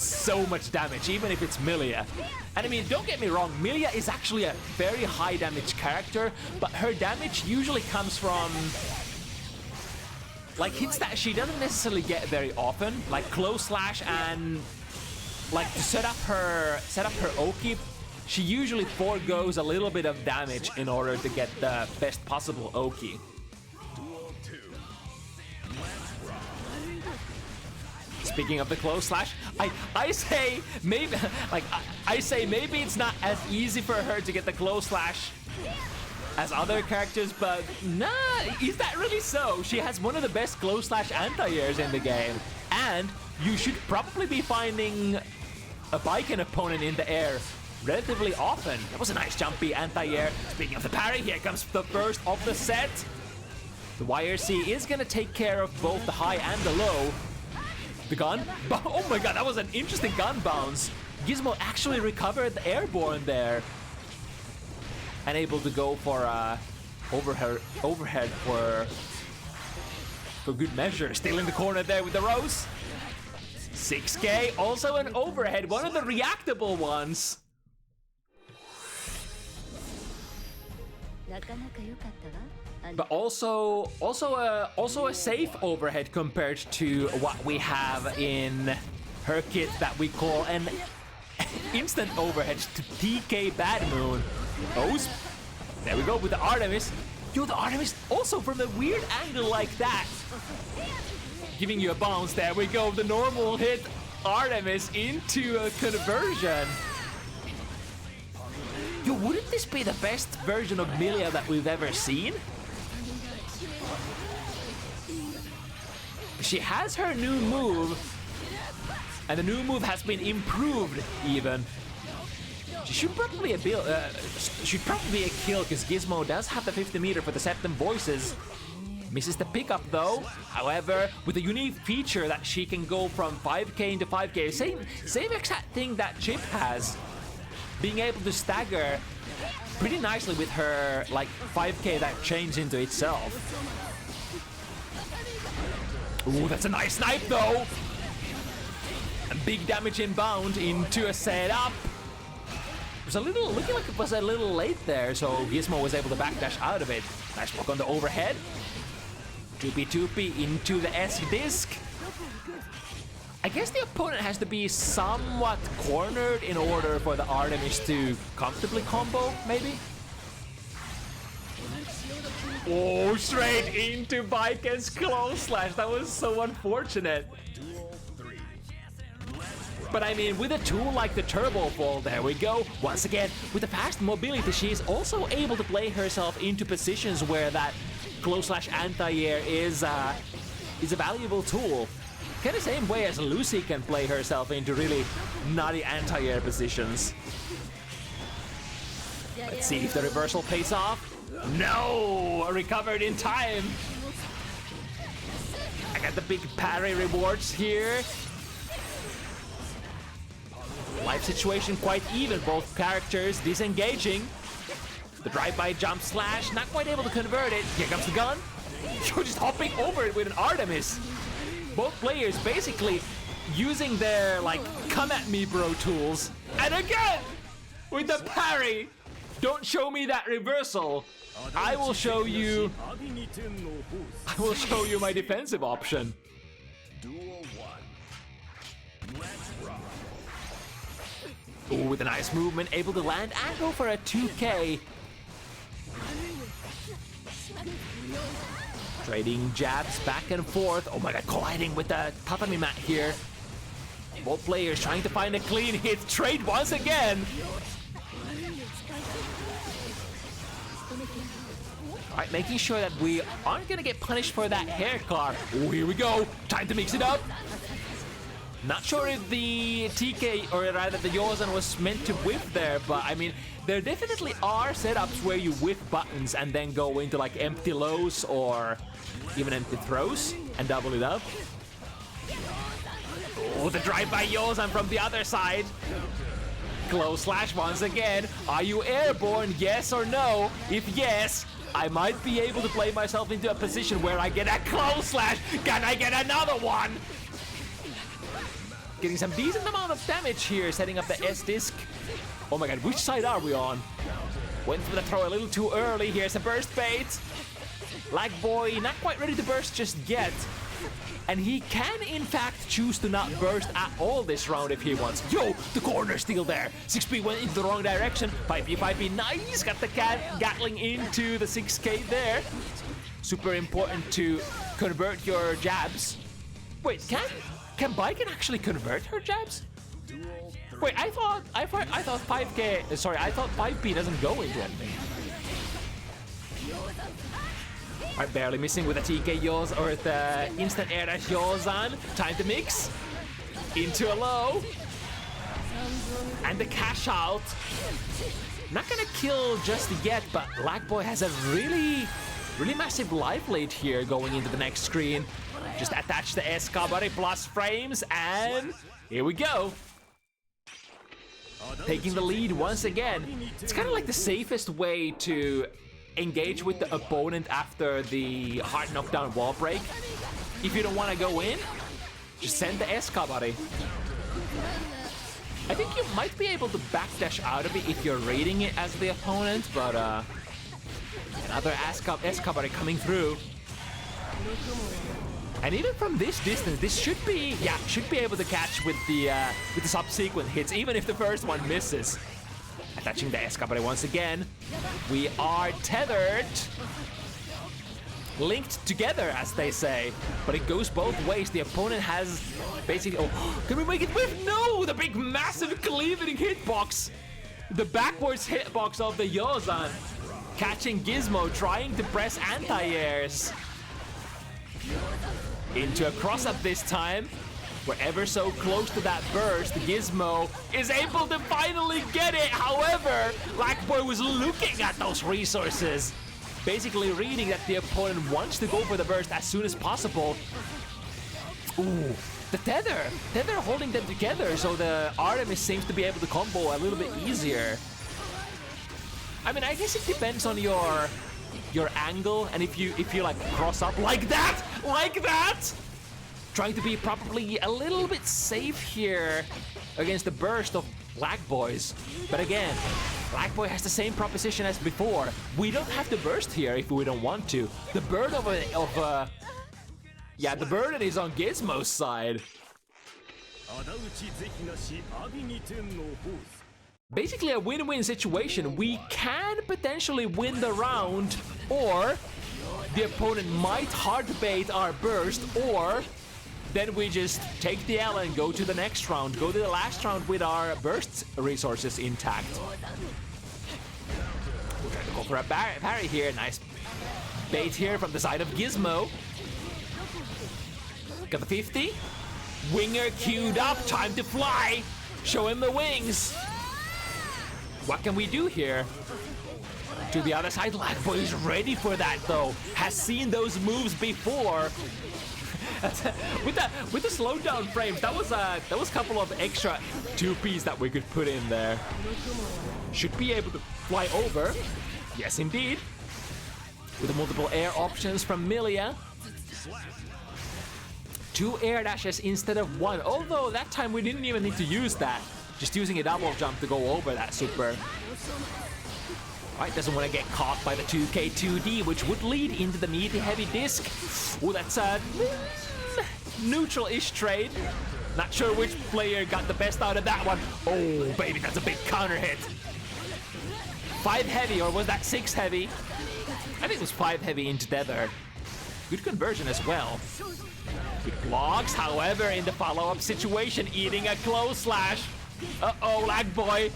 A: so much damage, even if it's Milia. And I mean, don't get me wrong, Milia is actually a very high damage character, but her damage usually comes from like hits that she doesn't necessarily get very often, like close slash, and like to set up her Oki, she usually forgoes a little bit of damage in order to get the best possible Oki. Speaking of the close slash, I say maybe maybe it's not as easy for her to get the close slash as other characters, but nah, is that really so? She has one of the best close slash anti-airs in the game, and you should probably be finding a Baiken opponent in the air relatively often. That was a nice jumpy anti-air. Speaking of the parry, here comes the first of the set. The YRC is gonna take care of both the high and the low. The gun? Oh my god, that was an interesting gun bounce. Gizmo actually recovered the airborne there. And able to go for overhead for good measure. Still in the corner there with the Rose. 6k, also an overhead, one of the reactable ones. But also a safe overhead compared to what we have in her kit that we call an instant overhead to TK Bad Moon. Oh, there we go with the Artemis. Yo, the Artemis also from a weird angle like that. Giving you a bounce. There we go. The normal hit Artemis into a conversion. Yo, wouldn't this be the best version of Milia that we've ever seen? She has her new move, and the new move has been improved even. She should probably be a kill, because Gizmo does have the 50 meter for the Septum Voices. Misses the pickup though. However, with a unique feature that she can go from 5k into 5k, same exact thing that Chip has. Being able to stagger pretty nicely with her like 5k that changed into itself. Ooh, that's a nice snipe though. And big damage inbound into a setup. It was a little, looking like it was a little late there, so Gizmo was able to backdash out of it. Nice block on the overhead. Toopy into the S-disc. I guess the opponent has to be somewhat cornered in order for the Artemis to comfortably combo, maybe? Oh, straight into Viken's close slash. That was so unfortunate. But I mean, with a tool like the Turbo Fall, there we go. Once again, with the fast mobility, she is also able to play herself into positions where that close slash anti-air is a valuable tool. Kind of same way as Lucy can play herself into really nutty anti-air positions. Let's see if the reversal pays off. No! Recovered in time! I got the big parry rewards here. Life situation quite even, both characters disengaging. The drive-by jump slash, not quite able to convert it. Here comes the gun. You're just hopping over it with an Artemis. Both players basically using their, like, come at me bro tools. And again, with the parry. Don't show me that reversal. I will show you my defensive option. Ooh, with a nice movement, able to land and go for a 2K. Trading jabs back and forth. Oh my god, colliding with the tatami mat here. Both players trying to find a clean hit. Trade once again. Alright, making sure that we aren't gonna get punished for that hair car. Oh, here we go. Time to mix it up. Not sure if the TK, or rather the Yozan, was meant to whiff there, but I mean, there definitely are setups where you whiff buttons and then go into like empty lows or even empty throws and double it up. Oh, the drive-by Yozan from the other side. Close slash once again. Are you airborne, yes or no? If yes, I might be able to play myself into a position where I get a close slash. Can I get another one? Getting some decent amount of damage here, setting up the S-disc. Oh my god, which side are we on? Went for the throw a little too early. Here's a burst bait. LagBoy not quite ready to burst just yet. And he can, in fact, choose to not burst at all this round if he wants. Yo, the corner still there. 6B went into the wrong direction. 5B, nice. Got the Gatling into the 6K there. Super important to convert your jabs. Wait, can Biken actually convert her jabs? Wait, I thought 5K. Sorry, I thought 5P doesn't go into anything. Alright, barely missing with a TK Yoz or the instant air dash Yozan. Time to mix into a low. And the cash out. Not gonna kill just yet, but LagBoy has a really massive life lead here going into the next screen. Just attach the S-Kabari plus frames, and here we go. Taking the lead once again. It's kind of like the safest way to engage with the opponent after the hard knockdown wall break. If you don't want to go in, just send the S-Kabari. I think you might be able to backdash out of it if you're reading it as the opponent, but another S-Kabari coming through. And even from this distance, this should be able to catch with the subsequent hits, even if the first one misses. Attaching the S-Kabari once again. We are tethered. Linked together, as they say. But it goes both ways. The opponent has basically... Oh, can we make it whiff? No! The big, massive cleaving hitbox. The backwards hitbox of the Yozan. Catching Gizmo, trying to press anti-airs. Into a cross-up this time. We're ever so close to that burst. Gizmo is able to finally get it. However, LagBoy was looking at those resources. Basically reading that the opponent wants to go for the burst as soon as possible. Ooh, the tether. Tether holding them together, so the Artemis seems to be able to combo a little bit easier. I mean, I guess it depends on your angle, and if you like cross up like that, trying to be probably a little bit safe here against the burst of LagBoys. But again, LagBoy has the same proposition as before. We don't have to burst here if we don't want to. The burden the burden is on Gizmo's side. Basically a win-win situation. We can potentially win the round, or the opponent might hard bait our burst, or then we just take the L and go to the next round, go to the last round with our burst resources intact. We're trying to go for a parry here. Nice bait here from the side of Gizmo. Got the 50. Winger queued up, time to fly. Show him the wings. What can we do here? To the other side, LagBoy is ready for that though. Has seen those moves before. with the slowdown frames, that was a couple of extra 2Ps that we could put in there. Should be able to fly over. Yes, indeed. With the multiple air options from Milia. 2 air dashes instead of 1. Although that time we didn't even need to use that. Just using a double jump to go over that super. Right, doesn't want to get caught by the 2K2D, which would lead into the meaty heavy disc. Oh, that's a neutral-ish trade. Not sure which player got the best out of that one. Oh, baby, that's a big counter hit. 5 heavy, or was that 6 heavy? I think it was 5 heavy into tether. Good conversion as well. Good blocks, however, in the follow-up situation, eating a close slash. Uh-oh, LagBoy.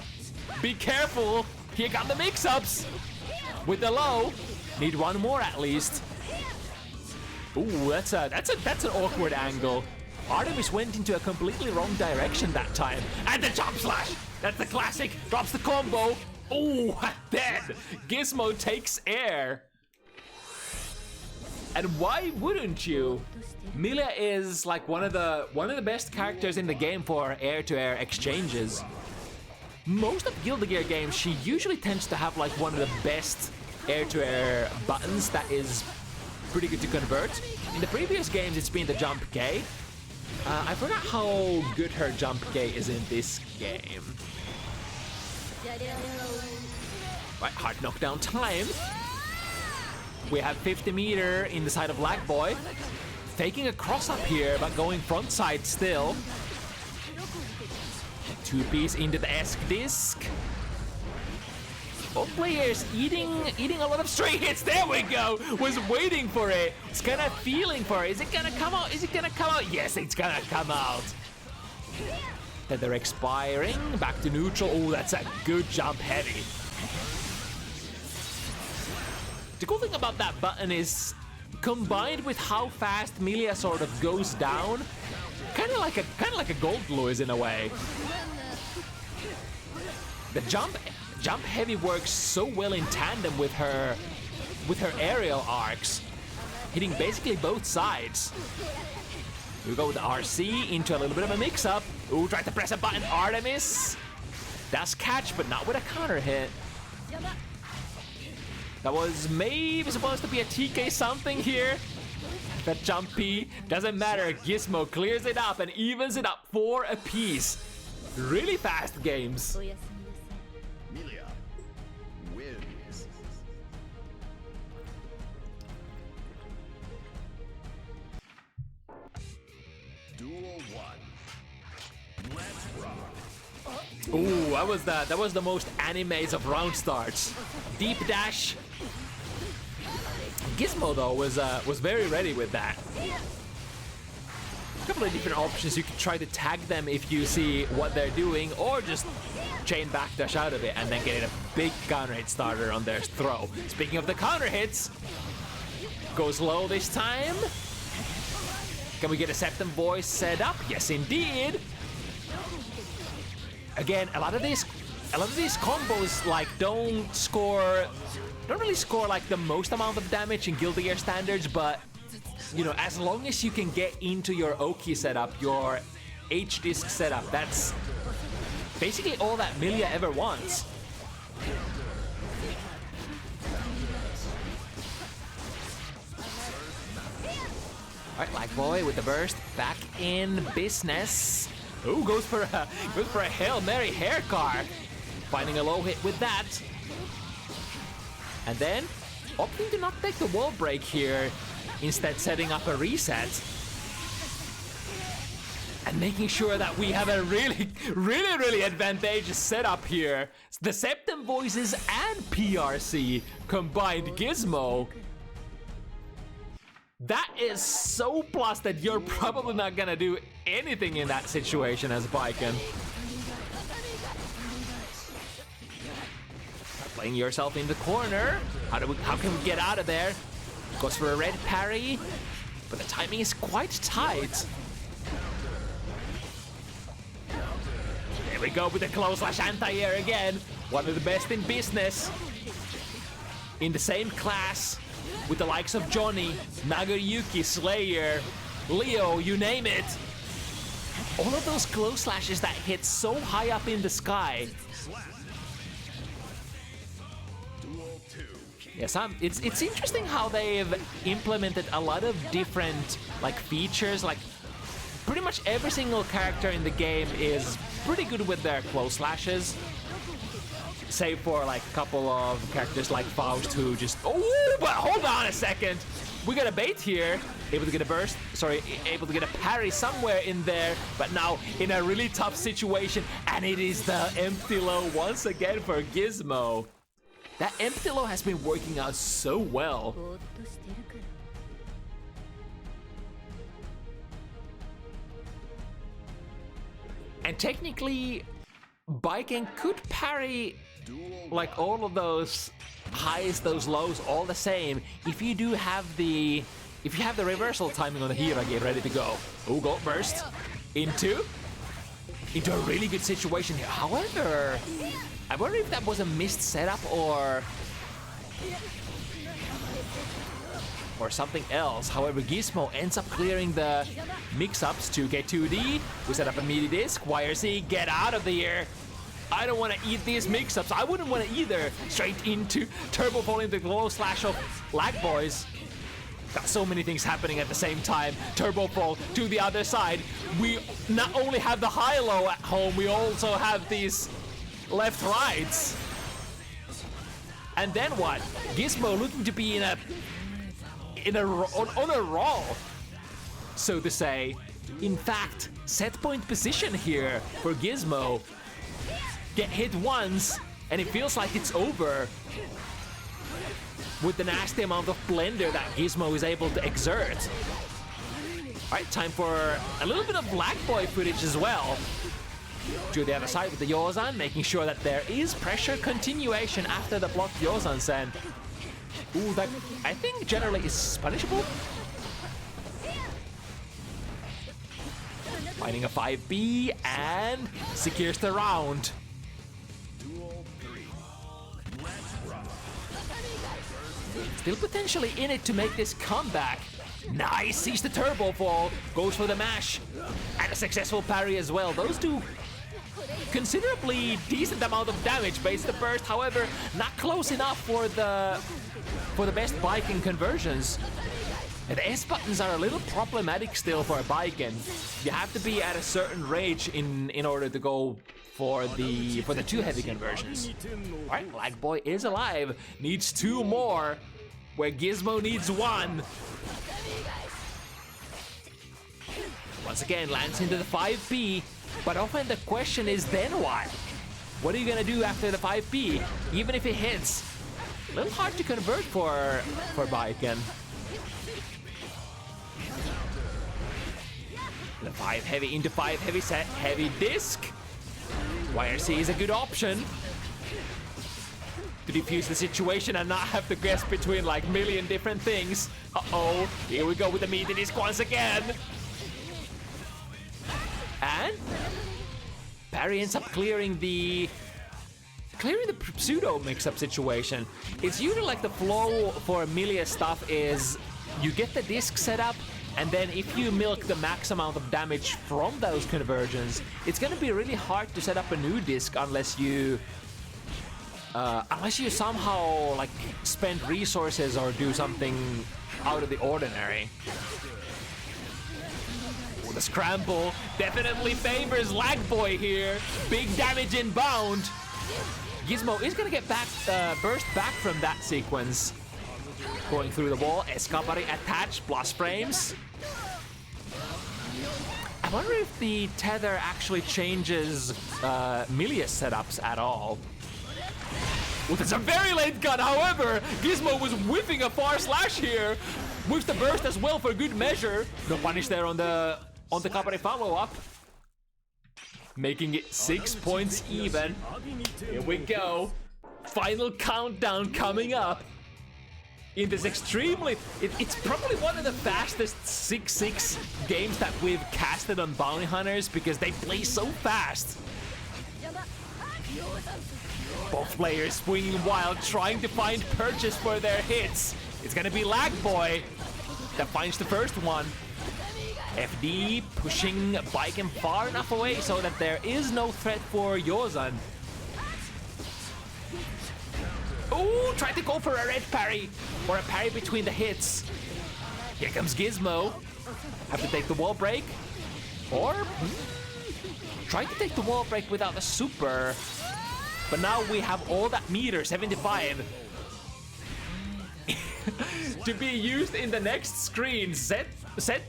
A: Be careful. Here got the mix-ups. With the low. Need one more at least. Ooh, that's an awkward angle. Artemis went into a completely wrong direction that time. And the jump slash. That's the classic. Drops the combo. Ooh, dead. Gizmo takes air. And why wouldn't you? Milia is like one of the best characters in the game for air-to-air exchanges. Most of Guilty Gear games, she usually tends to have like one of the best air-to-air buttons that is pretty good to convert. In the previous games, it's been the jump K. I forgot how good her jump K is in this game. Right, hard knockdown time. We have 50 meter in the side of LagBoy. Taking a cross up here, but going front side still. 2-piece into the Esk disc. Both players eating a lot of straight hits. There we go. Was waiting for it. It's kind of feeling for it. Is it gonna come out? Is it gonna come out? Yes, it's gonna come out. Then they're expiring. Back to neutral. Oh, that's a good jump heavy. The cool thing about that button is, combined with how fast Milia sort of goes down, kind of like a Gold Lewis in a way. The jump heavy works so well in tandem with her aerial arcs, hitting basically both sides. We go with the RC into a little bit of a mix-up. Ooh, tried to press a button. Artemis does catch, but not with a counter hit. That was maybe supposed to be a TK something here. That jumpy doesn't matter. Gizmo clears it up and evens it up 4 apiece. Really fast games.
B: Milia wins. Duel 1. Let's rock.
A: Ooh, that was the most animes of round starts. Deep dash. Gizmo though was very ready with that. couple of different options. You can try to tag them if you see what they're doing, or just chain backdash out of it and then get a big counter hit starter on their throw. Speaking of the counter hits, goes low this time. Can we get a Septum Voice set up? Yes, indeed. Again, a lot of these combos like don't really score like the most amount of damage in Guilty Gear standards, but you know, as long as you can get into your Oki setup, your H-Disc setup, that's basically all that Milia ever wants. Alright, LagBoy with the burst, back in business. Ooh, goes for a Hail Mary hair car. Finding a low hit with that. And then, opting to not take the wall break here, instead setting up a reset. And making sure that we have a really advantageous setup here. The Septum Voices and PRC combined Gizmo. That is so plus that you're probably not gonna do anything in that situation as Baiken. Playing yourself in the corner. How can we get out of there? Goes for a red parry, but the timing is quite tight. There we go with the close slash anti-air again. One of the best in business. In the same class with the likes of Johnny, Nagayuki, Slayer, Leo, you name it. All of those close slashes that hit so high up in the sky. Yes, it's interesting how they've implemented a lot of different like features. Like pretty much every single character in the game is pretty good with their close slashes. Save for like a couple of characters like Faust who just... Oh, but hold on a second. We got a bait here. Able to get a burst. Sorry, able to get a parry somewhere in there. But now in a really tough situation. And it is the empty low once again for Gizmo. That empty low has been working out so well. And technically, Baiken could parry like all of those highs, those lows, all the same. If you do have the reversal timing on the Hirage ready to go. Oh, gold burst into a really good situation here. However, I wonder if that was a missed setup or something else. However, Gizmo ends up clearing the mix-ups to get 2D. We set up a meaty disc. YRC, get out of the air. I don't want to eat these mix-ups. I wouldn't want to either. Straight into Turbo Fall into the glow slash of LagBoys. Got so many things happening at the same time. Turbo Fall to the other side. We not only have the high-low at home, we also have these left-rights. And then what? Gizmo looking to be on a roll, so to say. In fact, set point position here for Gizmo. Get hit once, and it feels like it's over. With the nasty amount of blender that Gizmo is able to exert. Alright, time for a little bit of LagBoy footage as well. To the other side with the Yozan, making sure that there is pressure continuation after the blocked Yozan-sen. Ooh, that I think generally is punishable. Finding a 5B and secures the round. Still potentially in it to make this comeback. Nice, sees the turbo fall, goes for the mash, and a successful parry as well. Those do considerably decent amount of damage based the burst, however, not close enough for the best Baiken conversions. And the S buttons are a little problematic still for a Baiken. You have to be at a certain range in order to go for the two heavy conversions. Alright, LagBoy is alive, needs 2 more, where Gizmo needs 1. Once again, lands into the 5B, but often the question is then what? What are you gonna do after the 5B? Even if it hits, a little hard to convert for Baiken. The 5 heavy into 5 heavy set, heavy disc. YRC is a good option to defuse the situation and not have to guess between like a million different things. Uh-oh, here we go with the meaty disc once again. And Barry ends up clearing the pseudo mix-up situation. It's usually like the flow for Amelia stuff is you get the disc set up, and then if you milk the max amount of damage from those conversions, it's gonna be really hard to set up a new disc unless you somehow like spend resources or do something out of the ordinary. The scramble definitely favors LagBoy here. Big damage inbound. Gizmo is gonna get back, burst back from that sequence. Going through the wall, Escapari attached, plus frames. I wonder if the tether actually changes Milia's setups at all. Well, it's a very late gun, however, Gizmo was whiffing a far slash here. With the burst as well for good measure. No punish there on the Kapari follow-up. Making it 6 points even. Here we go. Final countdown coming up. In this extremely... It's probably one of the fastest 6-6 games that we've casted on Bounty Hunters because they play so fast. Both players swinging wild, trying to find purchase for their hits. It's gonna be LagBoy that finds the first one. FD pushing Baiken far enough away so that there is no threat for Yozan. Ooh, tried to go for a red parry, or a parry between the hits. Here comes Gizmo. Have to take the wall break, or try to take the wall break without the super. But now we have all that meter, 75. To be used in the next screen. Set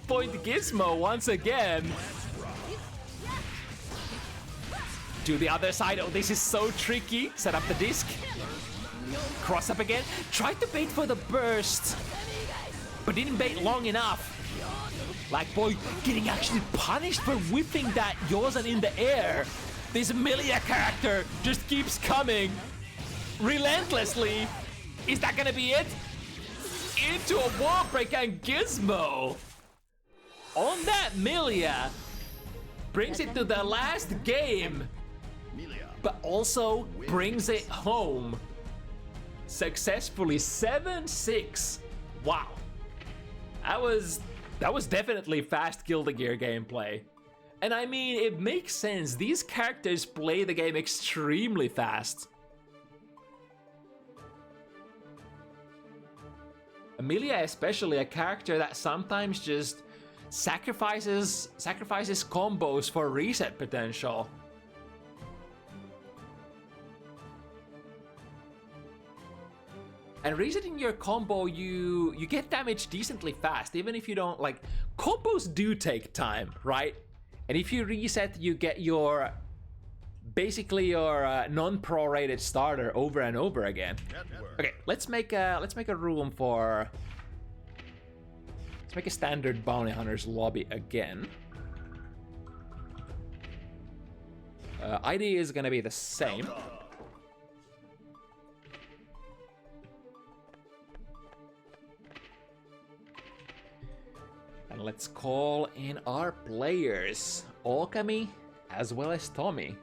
A: point Gizmo once again. To the other side. Oh, this is so tricky. Set up the disc. Cross up again. Tried to bait for the burst, but didn't bait long enough. LagBoy getting actually punished for whipping that Yozan in the air. This Milia character just keeps coming relentlessly. Is that gonna be it? Into a wall break, and Gizmo on that Milia brings it to the last game, but also brings it home successfully. 7-6. Wow, that was definitely fast Guilty Gear gameplay. And I mean, it makes sense. These characters play the game extremely fast. Amelia especially, a character that sometimes just sacrifices combos for reset potential. And resetting your combo, you get damage decently fast, even if you don't like. Combos do take time, right? And if you reset, you get your basically your non-prorated starter over and over again. Okay, let's make a room for. Let's make a standard Bounty Hunters lobby again. ID is gonna be the same. And let's call in our players, Okami as well as Tomi.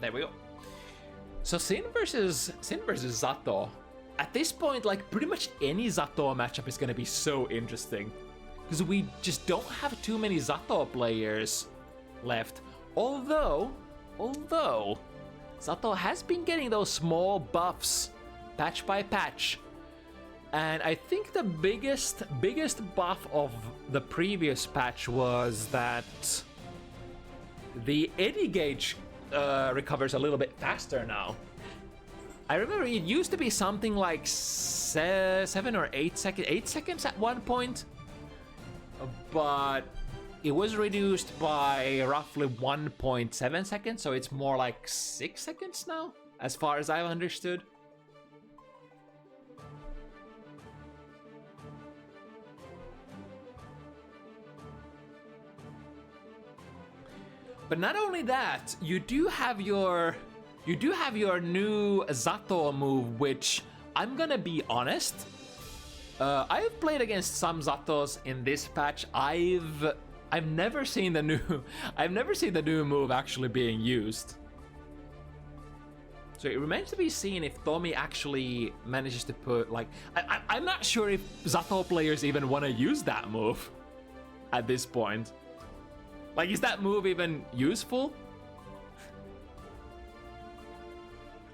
A: There we go. So Sin versus Zato. At this point, like pretty much any Zato matchup is gonna be so interesting, because we just don't have too many Zato players left. Although Zato has been getting those small buffs patch by patch. And I think the biggest buff of the previous patch was that the eddy gauge recovers a little bit faster now. I remember it used to be something like 7 or 8 seconds, 8 seconds at one point, but it was reduced by roughly 1.7 seconds, so it's more like 6 seconds now, as far as I've understood. But not only that, you do have your new Zato move, which I'm gonna be honest. I've played against some Zatos in this patch. I've never seen the new move actually being used. So it remains to be seen if Tomi actually manages to put like I'm not sure if Zato players even want to use that move at this point. Like, is that move even useful?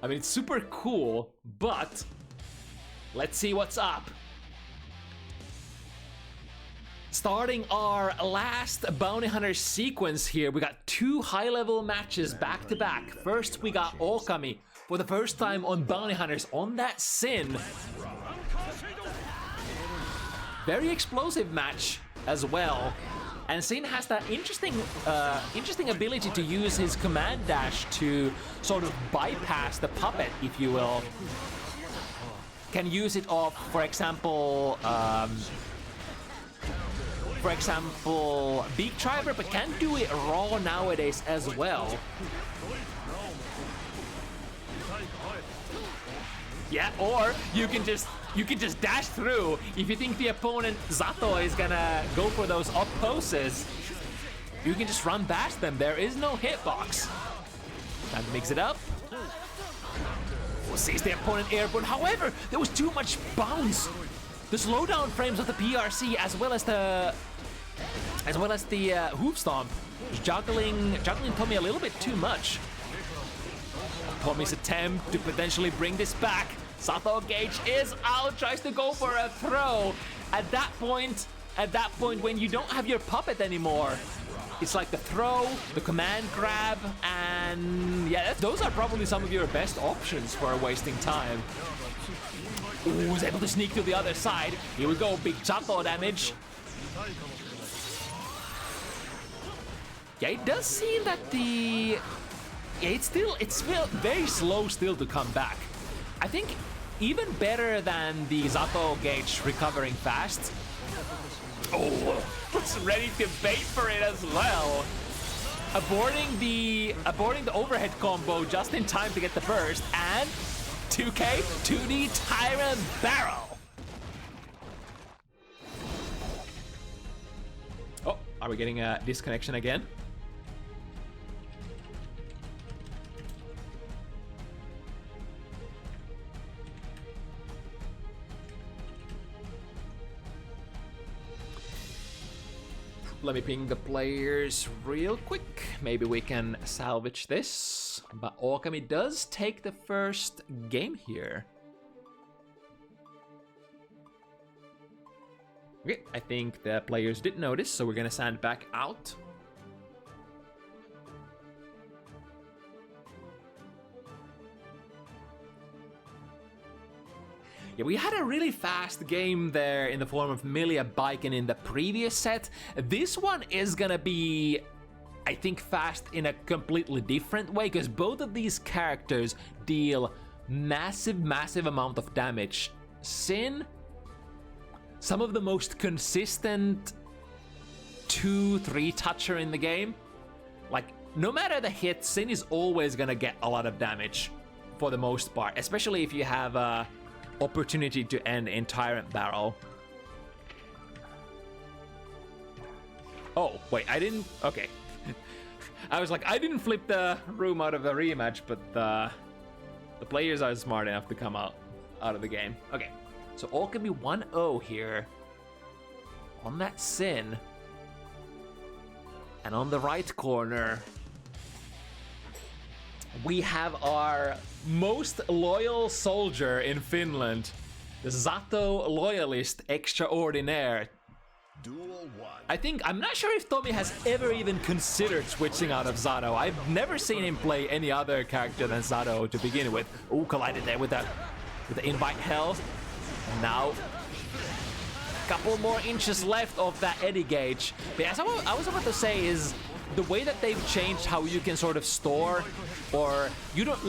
A: I mean, it's super cool, but let's see what's up. Starting our last Bounty Hunter sequence here, we got 2 high-level matches back to back. First, we got Okami for the first time on Bounty Hunters on that Sin. Very explosive match as well. And Sin has that interesting ability to use his command dash to sort of bypass the puppet, if you will. Can use it off, for example, Beak Driver, but can do it raw nowadays as well. Yeah, or you can just dash through if you think the opponent Zato is gonna go for those up poses. You can just run past them. There is no hitbox. Time to mix it up. Sees the opponent airborne. However, there was too much bounce. The slowdown frames of the PRC as well as the hoof stomp, juggling Tomi a little bit too much. Tomi's attempt to potentially bring this back. Zato Gage is out, tries to go for a throw. At that point, when you don't have your puppet anymore, it's like the throw, the command grab, and yeah, those are probably some of your best options for wasting time. Ooh, he's able to sneak to the other side. Here we go, big Zato damage. Yeah, it does seem that it's still very slow still to come back. I think even better than the Zato Gage recovering fast. Oh, it's ready to bait for it as well. Aborting the overhead combo just in time to get the burst, and 2K to the Tyrant Barrel. Oh, are we getting a disconnection again? Let me ping the players real quick. Maybe we can salvage this. But Okami does take the first game here. Okay, I think the players did notice, so we're gonna send back out. Yeah, we had a really fast game there in the form of Milia Baiken in the previous set. This one is gonna be, I think, fast in a completely different way, because both of these characters deal massive amount of damage. Sin, some of the most consistent 2-3 toucher in the game. Like, no matter the hit, Sin is always gonna get a lot of damage for the most part, especially if you have a opportunity to end in Tyrant Barrel. Oh, wait, I didn't... Okay. I was like, I didn't flip the room out of the rematch, but the players are smart enough to come out of the game. Okay, so Okami 1-0 here on that Sin. And on the right corner, we have our most loyal soldier in Finland, The Zato loyalist extraordinaire.
B: Duel 1.
A: I'm not sure if Tomi has ever even considered switching out of Zato. I've never seen him play any other character than Zato to begin with. Oh, collided there with the invite hell. Now, a couple more inches left of that eddy gauge. But as I was about to say is the way that they've changed how you can sort of store, or you don't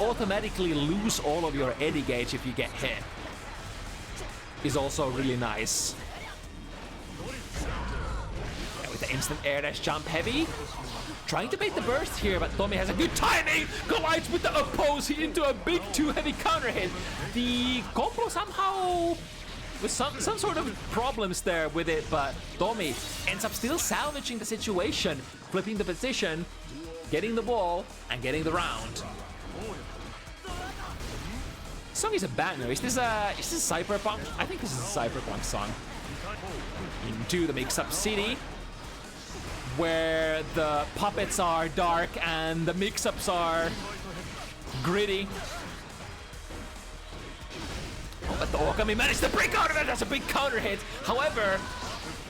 A: automatically lose all of your eddy gauge if you get hit, is also really nice. And with the instant air dash jump heavy, trying to bait the burst here, but Tomi has a good timing, collides with the oppose into a big too heavy counter hit. The combo somehow with some sort of problems there with it, but Tomi ends up still salvaging the situation, flipping the position, getting the ball, and getting the round. This song is a banger. Is this Cyberpunk? I think this is a Cyberpunk song. Into the mix-up city, where the puppets are dark and the mix-ups are gritty. Oh, but the Okami managed to break out of it. That's a big counter hit. However,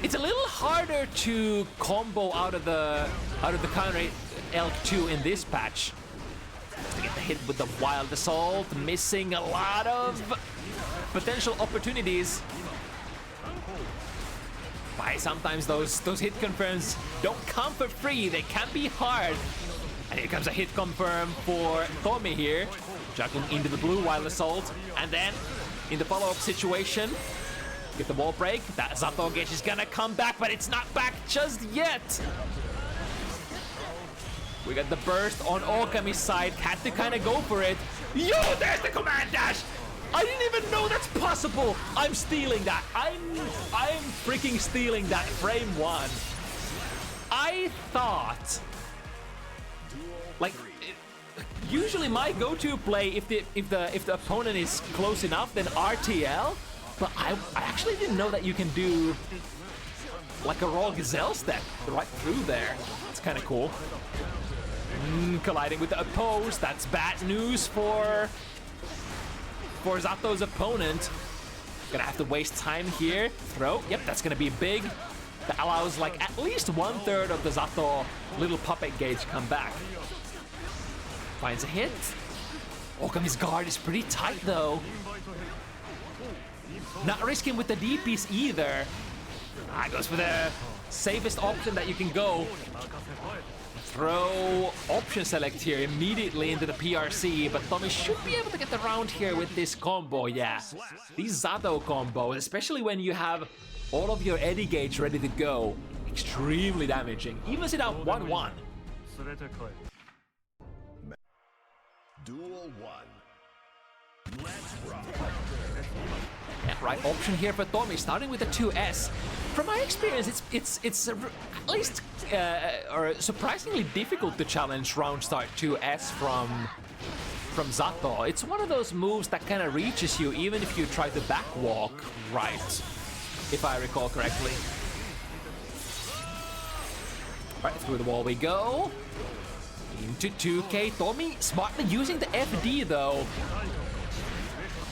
A: it's a little harder to combo out of the counter hit L2 in this patch. To get the hit with the wild assault, missing a lot of potential opportunities. Why sometimes those hit confirms don't come for free. They can be hard. And here comes a hit confirm for Tomi here, juggling into the blue wild assault, and then in the follow-up situation, get the wall break. That Zato gauge is gonna come back, but it's not back just yet. We got the burst on Okami's side. Had to kind of go for it. Yo, there's the command dash. I didn't even know that's possible. I'm stealing that. I'm freaking stealing that frame one. I thought, like, usually my go-to play if the opponent is close enough, then RTL. But I actually didn't know that you can do like a raw gazelle step right through there. It's kind of cool. Colliding with the oppose. That's bad news for Zato's opponent. Gonna have to waste time here. Throw. Yep, that's gonna be big. That allows like at least 1/3 of the Zato little puppet gauge come back. Finds a hit. Okami's guard is pretty tight though. Not risking with the DPs either. Goes for the safest option that you can go. Throw option select here immediately into the PRC, but Tomi should be able to get the round here with this combo, yeah. These Zato combos, especially when you have all of your eddy gauge ready to go, extremely damaging. Evens it out 1-1.
B: Duel 1. Let's rock.
A: Yeah, right option here for Tomi, starting with the 2S. From my experience, it's at least or surprisingly difficult to challenge round start 2S from Zato. It's one of those moves that kind of reaches you even if you try to backwalk right, if I recall correctly. Right, through the wall we go. Into 2K. Tomi smartly using the FD though.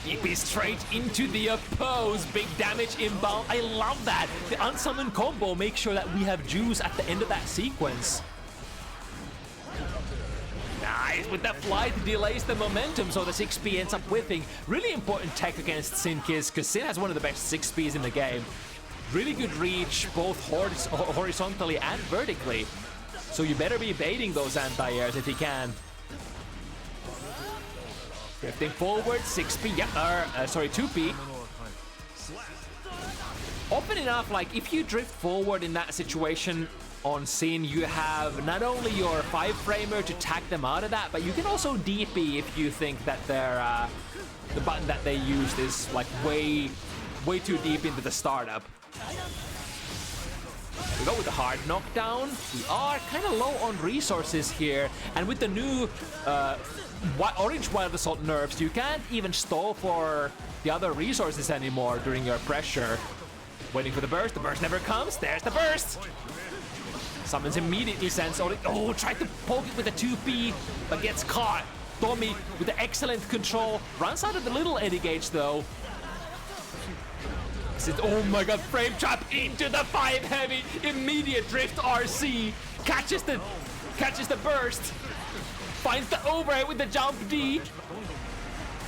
A: DP straight into the oppose. Big damage inbound. I love that. The unsummoned combo makes sure that we have juice at the end of that sequence. Nice. With that flight, delays the momentum, so the 6P ends up whiffing. Really important tech against Sinkiz, because Sin has one of the best 6Ps in the game. Really good reach, both horizontally and vertically. So you better be baiting those anti-airs if you can. Drifting forward, 6P, yeah, sorry, 2P. Often enough, like, if you drift forward in that situation on Sin, you have not only your 5-framer to tag them out of that, but you can also DP if you think that their, the button that they used is, like, way too deep into the startup. We go with the hard knockdown. We are kind of low on resources here, and with the new Orange Wild Assault nerfs, you can't even stall for the other resources anymore during your pressure. Waiting for the burst never comes. There's the burst! Summons immediately sends oh, tried to poke it with a 2P, but gets caught. Tomi with the excellent control. Runs out of the little eddy gauge though. Oh my god, frame trap into the 5 heavy. Immediate drift RC. Catches the burst. Finds the overhead with the jump D.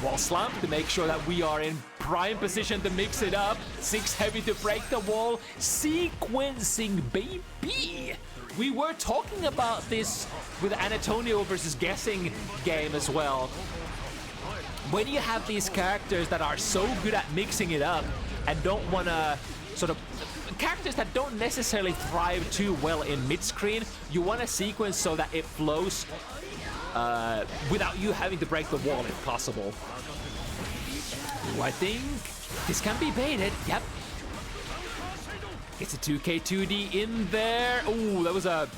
A: Wall slump to make sure that we are in prime position to mix it up. 6 heavy to break the wall. Sequencing, baby. We were talking about this with Annatonio versus guessing game as well. When you have these characters that are so good at mixing it up and don't want to sort of characters that don't necessarily thrive too well in mid-screen, you want a sequence so that it flows without you having to break the wall if possible. Ooh, I think this can be baited. Yep. It's a 2K 2D in there. Ooh, that was a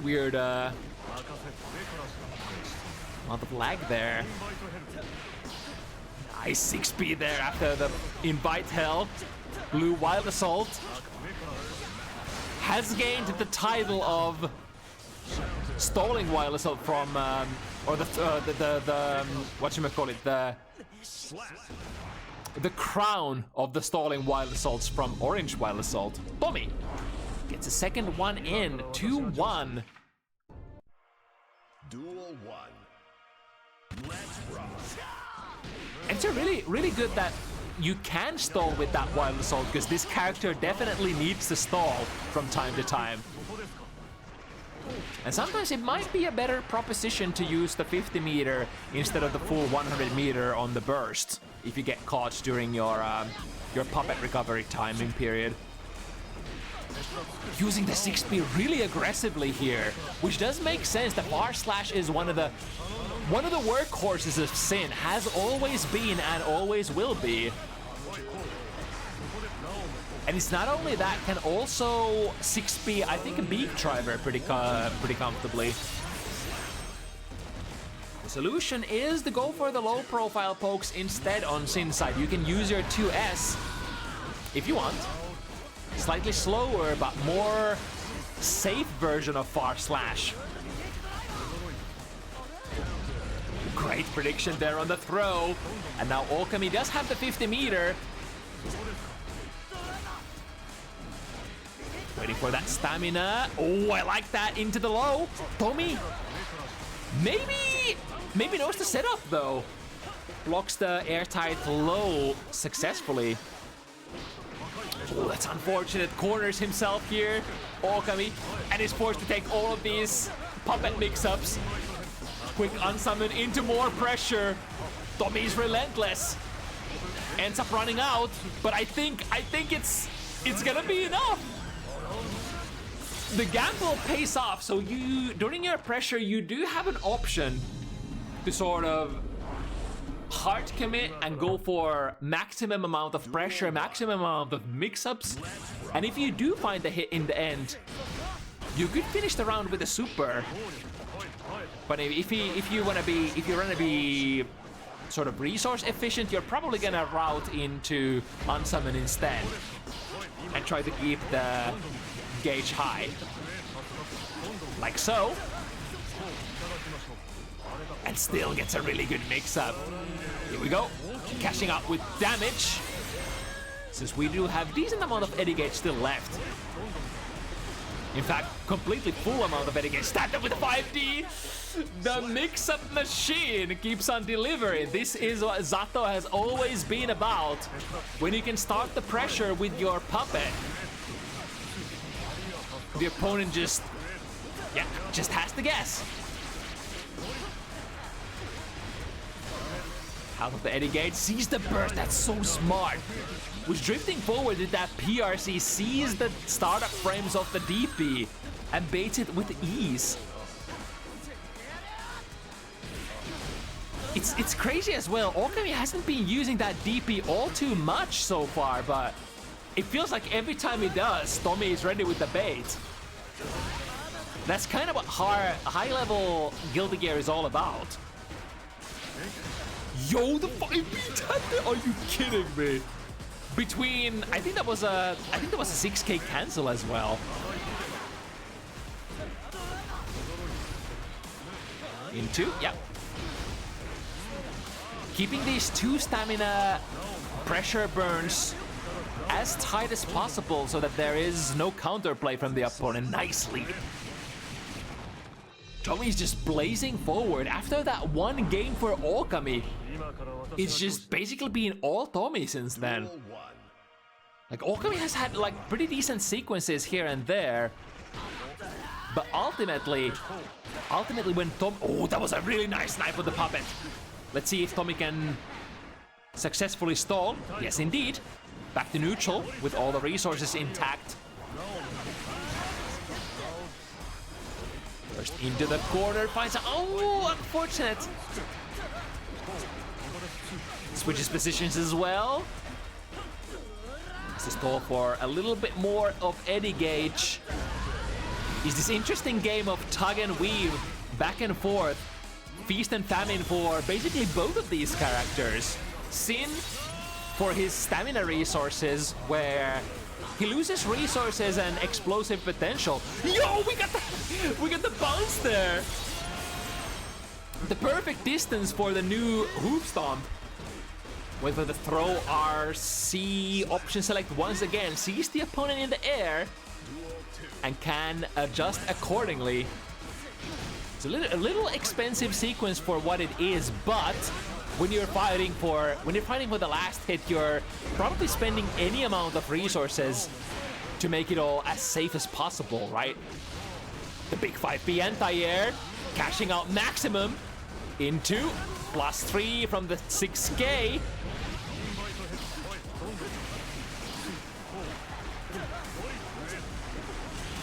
A: weird amount of lag there. Nice 6B there after the invite hell. Blue Wild Assault has gained the title of stalling Wild Assault from, or the whatchamacallit, the crown of the stalling Wild Assaults from Orange Wild Assault. Tomi gets a second one in, 2-1.
B: Duel 1. Let's rock.
A: It's a really good that you can stall with that Wild Assault, because this character definitely needs to stall from time to time. And sometimes it might be a better proposition to use the 50 meter instead of the full 100 meter on the burst if you get caught during your puppet recovery timing period. Using the 6B really aggressively here, which does make sense. The bar slash is one of the workhorses of Sin, has always been and always will be. And it's not only that, can also 6B, I think, a beak driver pretty comfortably. The solution is to go for the low profile pokes instead on Sin side. You can use your 2S if you want. Slightly slower, but more safe version of Far Slash. Great prediction there on the throw. And now Okami does have the 50 meter. Waiting for that stamina. Oh, I like that into the low. Tomi maybe knows the setup though. Blocks the airtight low successfully. Oh, that's unfortunate. Corners himself here, Okami, and is forced to take all of these puppet mix-ups. Quick unsummon into more pressure. Tomi's relentless. Ends up running out, but I think it's gonna be enough. The gamble pays off, so you during your pressure you do have an option to sort of hard commit and go for maximum amount of pressure, maximum amount of mix-ups, and if you do find the hit in the end, you could finish the round with a super. But if you wanna be sort of resource efficient, you're probably gonna route into unsummon instead and try to keep the gauge high, like so, and still gets a really good mix-up. Here we go, cashing out with damage, since we do have decent amount of eddy gauge still left. In fact, completely full amount of eddy gauge. Stand up with 5D. The mix-up machine keeps on delivering. This is what Zato has always been about. When you can start the pressure with your puppet, the opponent just has to guess. Out of the eddy gauge, sees the burst. That's so smart. Was drifting forward with that PRC, sees the startup frames of the DP and baits it with ease. It's crazy as well. Okami hasn't been using that DP all too much so far, but it feels like every time he does, Tomi is ready with the bait. That's kind of what high-level Guilty Gear is all about. Yo, the 5B, are you kidding me? Between, I think that was a 6K cancel as well. Into, yep. Keeping these 2 stamina pressure burns as tight as possible so that there is no counterplay from the opponent. Nicely. Tomi's just blazing forward. After that one game for Okami, it's just basically been all Tomi since then. Like, Okami has had like pretty decent sequences here and there, but ultimately when Tomi... Oh, that was a really nice snipe with the puppet. Let's see if Tomi can successfully stall. Yes, indeed. Back to neutral with all the resources intact. First into the corner, finds a... Oh, unfortunate. Switches positions as well. This is stall for a little bit more of Eddie Gage. Is this interesting game of tug and weave, back and forth, feast and famine for basically both of these characters. Sin for his stamina resources, where he loses resources and explosive potential. Yo, we got the bounce there. The perfect distance for the new hoof stomp. With the throw RC option select once again, sees the opponent in the air and can adjust accordingly. It's a little expensive sequence for what it is, but when you're fighting for the last hit, you're probably spending any amount of resources to make it all as safe as possible, right? The big 5P anti-air, cashing out maximum into +3 from the 6K.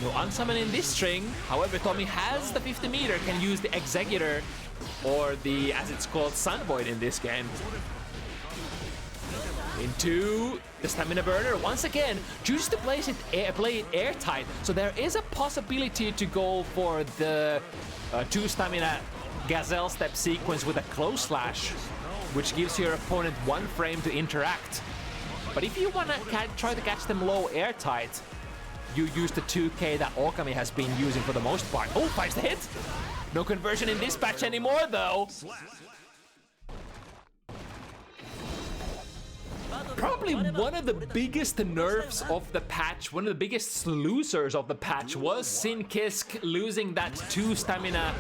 A: No unsummon in this string. However, Tomi has the 50 meter, can use the Executor or the, as it's called, Sun Void in this game. Into the stamina burner once again, chooses to play it airtight. So there is a possibility to go for the 2 stamina Gazelle step sequence with a close slash, which gives your opponent 1 frame to interact. But if you want to try to catch them low airtight, you use the 2K that Okami has been using for the most part. Oh, finds the hit! No conversion in this patch anymore, though. Probably one of the biggest nerfs of the patch, one of the biggest losers of the patch was Sin Kisk losing that 2 stamina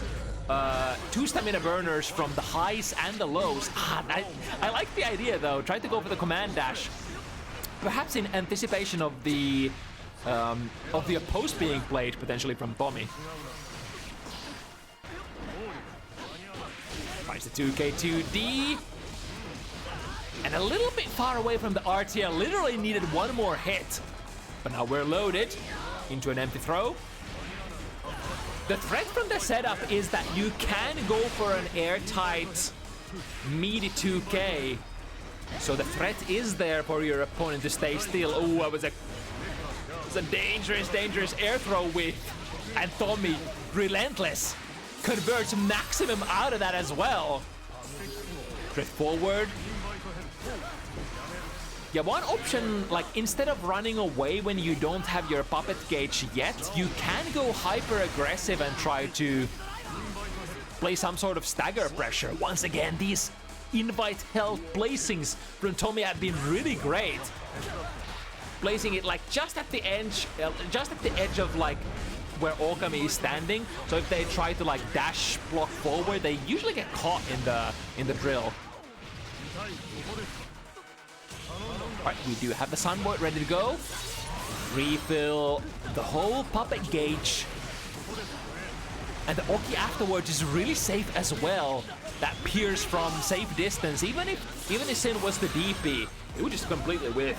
A: burners from the highs and the lows. I like the idea, though. Try to go for the command dash, perhaps in anticipation of the opposed being played potentially from Tomi. Finds the 2K2D. And a little bit far away from the RTL, literally needed 1 more hit. But now we're loaded into an empty throw. The threat from the setup is that you can go for an airtight meaty 2K. So the threat is there for your opponent to stay still. Oh, it was a dangerous air throw with, and Tomi, relentless, converts maximum out of that as well. Drift forward. Yeah, one option, like, instead of running away when you don't have your puppet gauge yet, you can go hyper aggressive and try to play some sort of stagger pressure. Once again, these invite health placings from Tomi have been really great. Placing it like just at the edge of like where Okami is standing. So if they try to like dash block forward, they usually get caught in the drill. Alright, we do have the Sunboard ready to go. Refill the whole puppet gauge. And the Oki afterwards is really safe as well. That pierce from safe distance. Even if Sin was the DP, it would just completely whiff.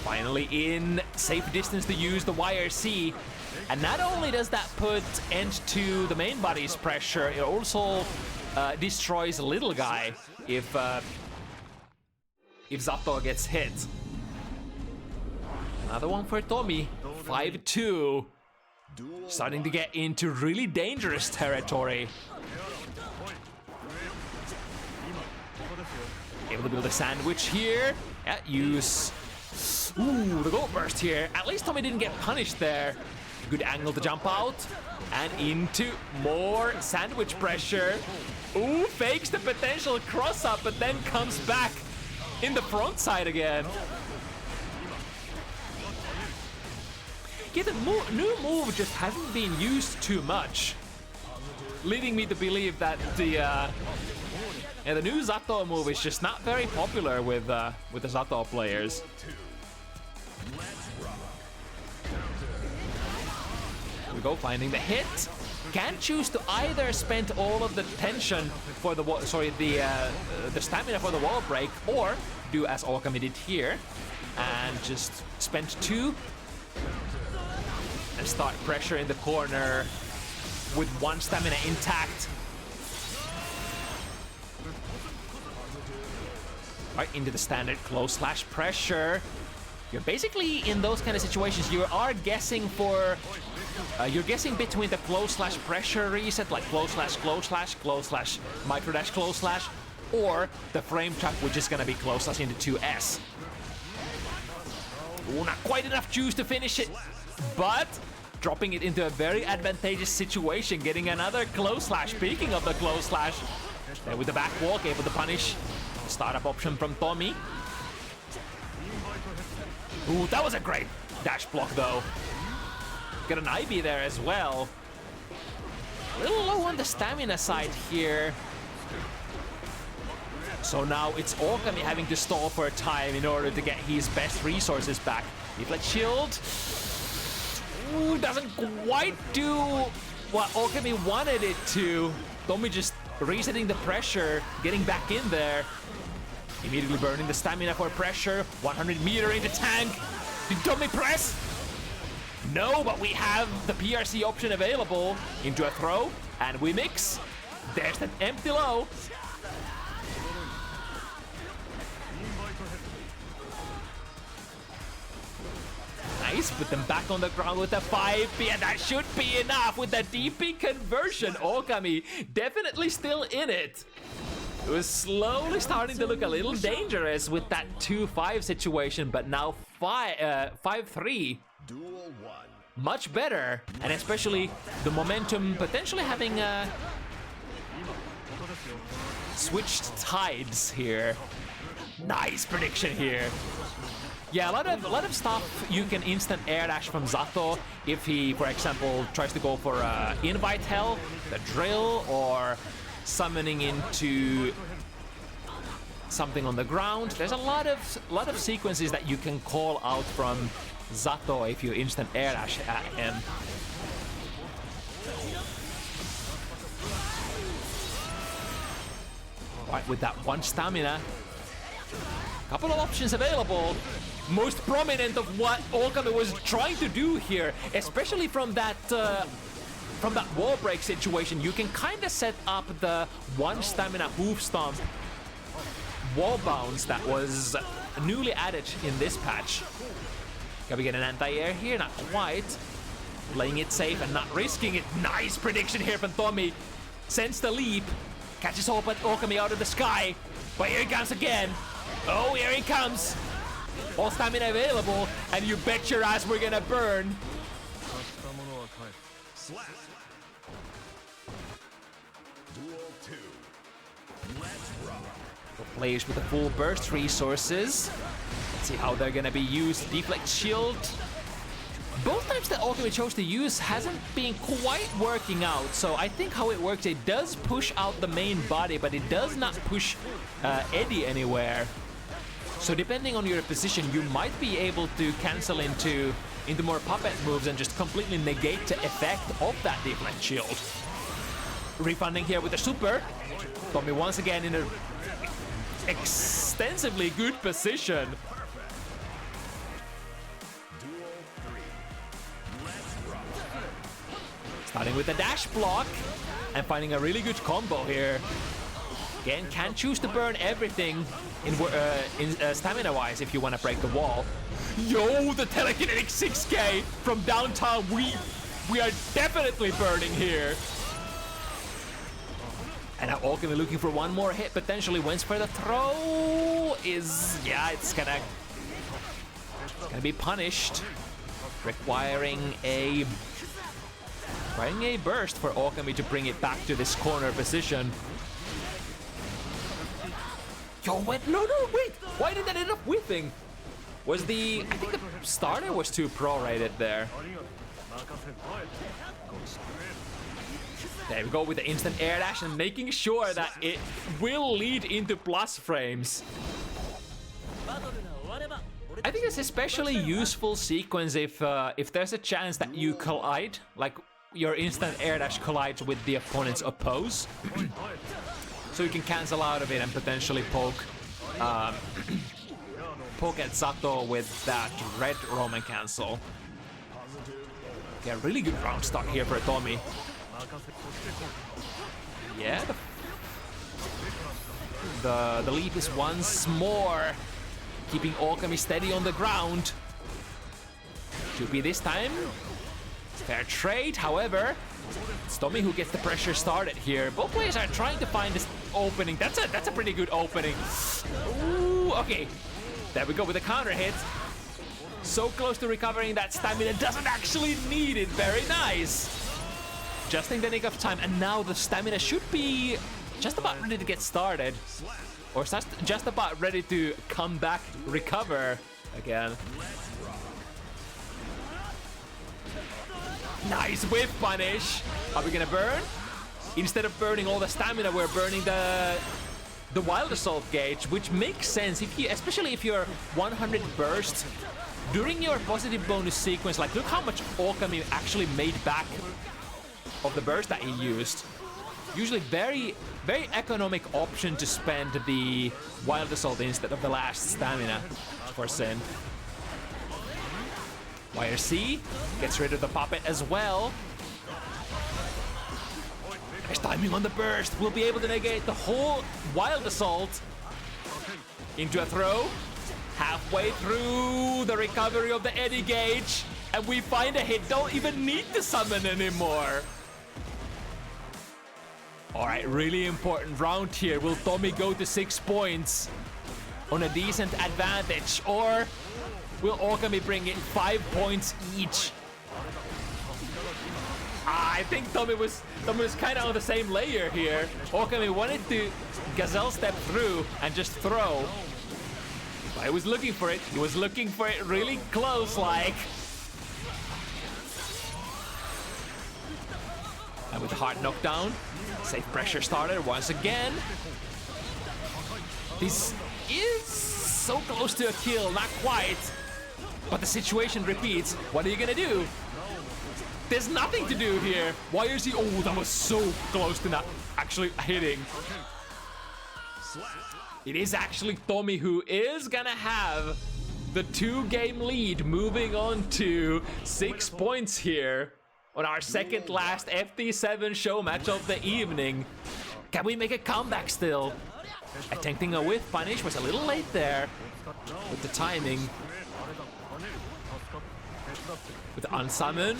A: Finally in safe distance to use the YRC. And not only does that put end to the main body's pressure, it also destroys little guy if Zato gets hit. Another one for Tomi. 5-2. Starting to get into really dangerous territory. Able to build a sandwich here. Yeah, use... Ooh, the gold burst here. At least Tomi didn't get punished there. Good angle to jump out. And into more sandwich pressure. Ooh, fakes the potential cross up, but then comes back in the front side again. Yeah, the new move just hasn't been used too much, leading me to believe that the new Zato move is just not very popular with the Zato players. Here we go, finding the hit. Can choose to either spend all of the tension for the stamina for the wall break, or do as Okami did here and just spend 2 and start pressure in the corner with 1 stamina intact. Right into the standard close slash pressure. You're basically in those kind of situations. You are guessing for. You're guessing between the close slash pressure reset, like close slash, micro dash, close slash, or the frame trap, which is gonna be close slash into 2S. Ooh, not quite enough juice to finish it, but dropping it into a very advantageous situation, getting another close slash. Speaking of the close slash, there with the back walk, able to punish. Startup option from Tomi. Ooh, that was a great dash block though. Got an IB there as well. A little low on the stamina side here. So now it's Okami having to stall for a time in order to get his best resources back. Deflect shield. Ooh, doesn't quite do what Okami wanted it to. Tomi just resetting the pressure, getting back in there. Immediately burning the stamina for pressure. 100 meter into tank. Did Tomi press? No, but we have the PRC option available. Into a throw, and we mix. There's that empty low. Nice, put them back on the ground with a 5P, and that should be enough with the DP conversion. Okami definitely still in it. It was slowly starting to look a little dangerous with that 2-5 situation, but now 5-3. Much better, and especially the momentum potentially having switched tides here. Nice prediction here. Yeah, a lot of stuff you can instant air dash from Zato if he, for example, tries to go for invite hell, the drill, or summoning into something on the ground. There's a lot of sequences that you can call out from Zato if you instant air dash at him. Right, with that 1 stamina, couple of options available. Most prominent of what Okami was trying to do here, especially from that wall break situation. You can kind of set up the 1 stamina hoof stomp wall bounce that was newly added in this patch. Can we get an anti-air here? Not quite. Playing it safe and not risking it. Nice prediction here from Tomi. Sends the leap. Catches Okami out of the sky. But here he comes again. Oh, here he comes. All stamina available, and you bet your ass we're gonna burn.
B: Slap. Duel 2. Let's rock.
A: The players with the full burst resources. Let's see how they're gonna be used. Deflect shield. Both types that Okami chose to use hasn't been quite working out. So I think how it works, it does push out the main body, but it does not push Eddie anywhere. So depending on your position, you might be able to cancel into more puppet moves and just completely negate the effect of that deflect shield. Refunding here with the super. Tomi once again in a extensively good position. Starting with the dash block and finding a really good combo here. Again, can choose to burn everything in stamina-wise if you want to break the wall. Yo, the telekinetic 6K from downtown. We are definitely burning here. And now Okami looking for one more hit, potentially wins for the throw. It's gonna be punished. requiring a burst for Okami to bring it back to this corner position. Yo, wait, no, wait! Why did that end up whiffing? I think the starter was too pro-rated there. There we go with the instant air dash and making sure that it will lead into plus frames. I think it's especially useful sequence if there's a chance that you collide, like your instant air dash collides with the opponent's oppose. So you can cancel out of it and potentially poke at Sato with that red Roman cancel. Yeah, really good round start here for Tomi. Yeah, the lead is once more keeping Okami steady on the ground. Should be this time. Fair trade, however. It's Tomi who gets the pressure started here. Both players are trying to find this opening. That's a pretty good opening. Ooh, okay. There we go with the counter hit. So close to recovering that stamina, doesn't actually need it. Very nice. Just in the nick of time, and now the stamina should be just about ready to get started. Or just about ready to come back, recover again. Nice whiff punish. Are we gonna burn? Instead of burning all the stamina, we're burning the Wild Assault gauge, which makes sense especially if you're 100 burst during your positive bonus sequence. Like, look how much Okami actually made back of the burst that he used. Usually very, very economic option to spend the Wild Assault instead of the last stamina for Sin. Wire C gets rid of the puppet as well. Nice timing on the burst. We'll be able to negate the whole Wild Assault into a throw. Halfway through the recovery of the Eddy gauge, and we find a hit. Don't even need to summon anymore. All right, really important round here. Will Tomi go to 6 points on a decent advantage, or will Okami bring in 5 points each? I think Tomi was kind of on the same layer here. Okami wanted to gazelle step through and just throw. But he was looking for it. He was looking for it really close, like. And with the hard knockdown, safe pressure starter once again. This is so close to a kill, not quite. But the situation repeats. What are you gonna do? There's nothing to do here. Why is he? Oh, that was so close to not actually hitting. It is actually Tomi who is gonna have the 2-game lead, moving on to 6 points here on our second last FT7 show match of the evening. Can we make a comeback still? Attempting a whiff punish was a little late there with the timing. With the unsummon.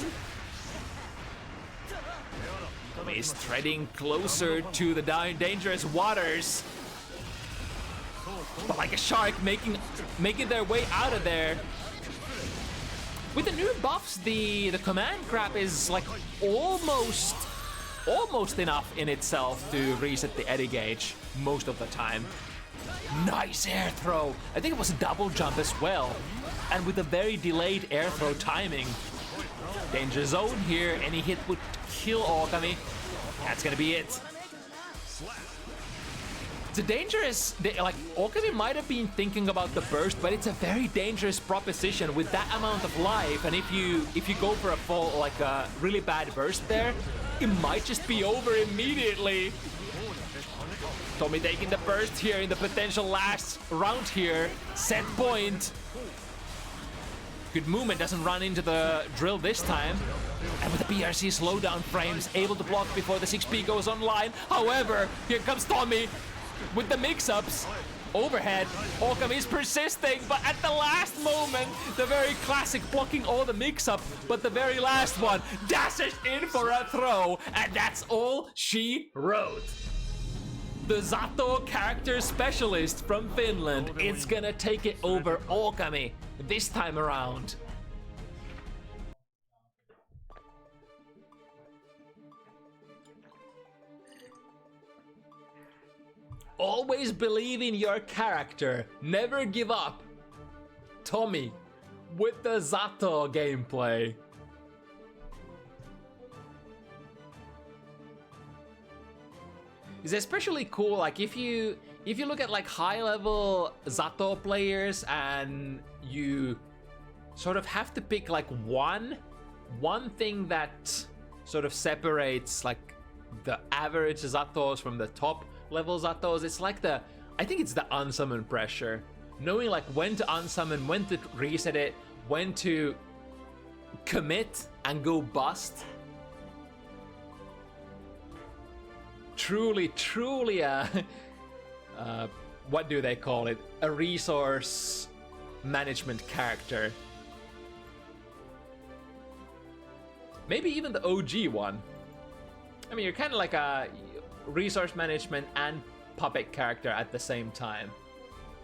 A: Tomi is treading closer to the dangerous waters. But like a shark, making their way out of there. With the new buffs, the command grab is like almost enough in itself to reset the Eddy gauge most of the time. Nice air throw. I think it was a double jump as well. And with a very delayed air throw timing. Danger zone here. Any hit would kill Okami. That's gonna be it. It's a dangerous, like, Okami might have been thinking about the burst, but it's a very dangerous proposition with that amount of life. And if you go for a full, like a really bad burst there, it might just be over immediately. Tomi taking the burst here in the potential last round here. Set point. Good movement, doesn't run into the drill this time. And with the BRC slowdown frames, able to block before the 6P goes online. However, here comes Tomi with the mix-ups. Overhead, Okami is persisting, but at the last moment, the very classic blocking all the mix-up, but the very last one dashes in for a throw, and that's all she wrote. The Zato character specialist from Finland is gonna take it over Okami this time around. Always believe in your character. Never give up. Tomi with the Zato gameplay. It's especially cool, like if you look at like high-level Zato players and you sort of have to pick like one thing that sort of separates like the average Zatos from the top level Zatos, it's like I think it's the unsummon pressure. Knowing like when to unsummon, when to reset it, when to commit and go bust. Truly what do they call it? A resource management character. Maybe even the OG one. I mean, you're kind of like a resource management and puppet character at the same time.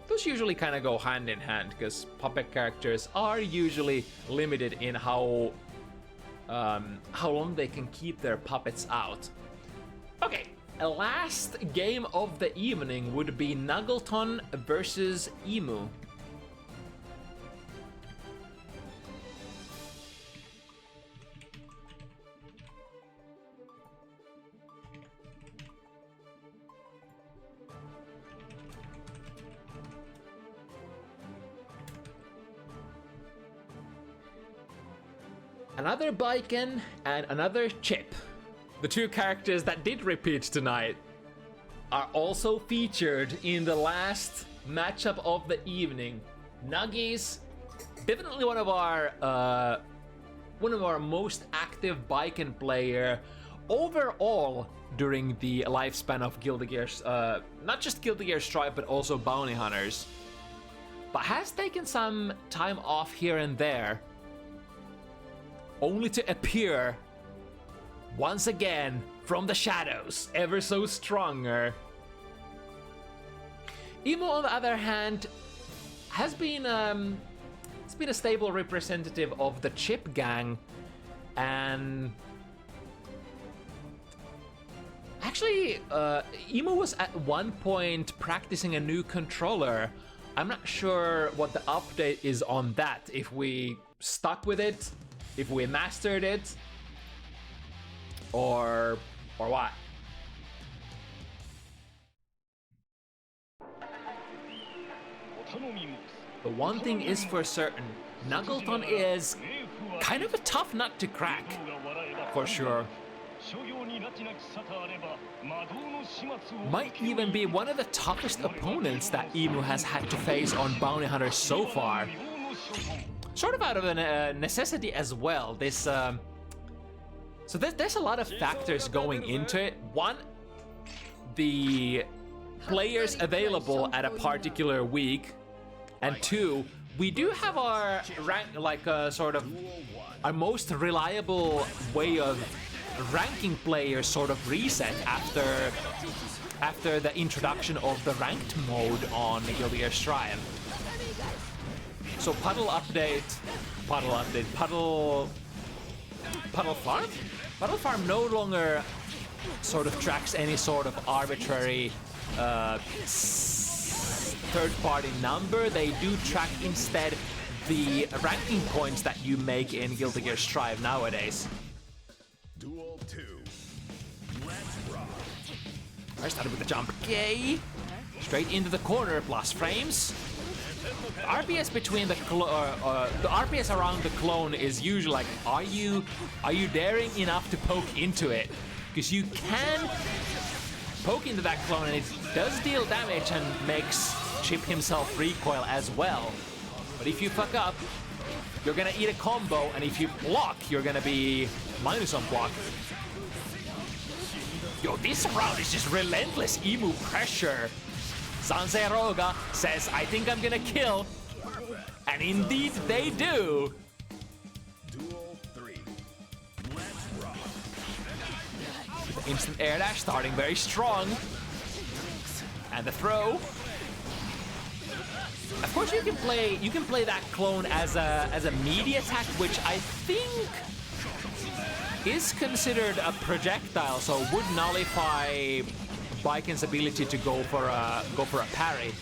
A: Those usually kind of go hand in hand because puppet characters are usually limited in how long they can keep their puppets out. Okay, a last game of the evening would be McNuggleton versus Emu. Another Baiken and another Chip. The two characters that did repeat tonight are also featured in the last matchup of the evening. Nuggies, definitely one of our most active Baiken player overall during the lifespan of Guilty Gear, not just Guilty Gear Strive but also Bounty Hunters, but has taken some time off here and there, only to appear once again from the shadows, ever so stronger. Emo, on the other hand, has been it's been a stable representative of the Chip gang, and actually, Emo was at one point practicing a new controller. I'm not sure what the update is on that. If we stuck with it, if we mastered it, or what? But one thing is for certain, McNuggleton is kind of a tough nut to crack, for sure. Might even be one of the toughest opponents that Emu has had to face on Bounty Hunter so far. Sort of out of a necessity as well. This so there's a lot of factors going into it. One, the players available at a particular week, and two, we do have our rank, like sort of our most reliable way of ranking players sort of reset after the introduction of the ranked mode on Guilty Gear Strive. So Puddle Farm? Puddle Farm no longer sort of tracks any sort of arbitrary third-party number. They do track instead the ranking points that you make in Guilty Gear Strive nowadays.
B: Duel 2. Let's rock.
A: I started with the jump. Yay! Straight into the corner, plus frames. The RPS between the RPS around the clone is usually like, are you daring enough to poke into it? Because you can poke into that clone and it does deal damage and makes Chip himself recoil as well. But if you fuck up, you're gonna eat a combo, and if you block, you're gonna be minus on block. Yo, this round is just relentless Emu pressure. Sanseroga says, I think I'm gonna kill. And indeed they do.
B: Duel 3. Let's rock.
A: The instant air dash starting very strong. And the throw. Of course you can play that clone as a melee attack, which I think is considered a projectile, so would nullify Baiken's ability to go for a parry.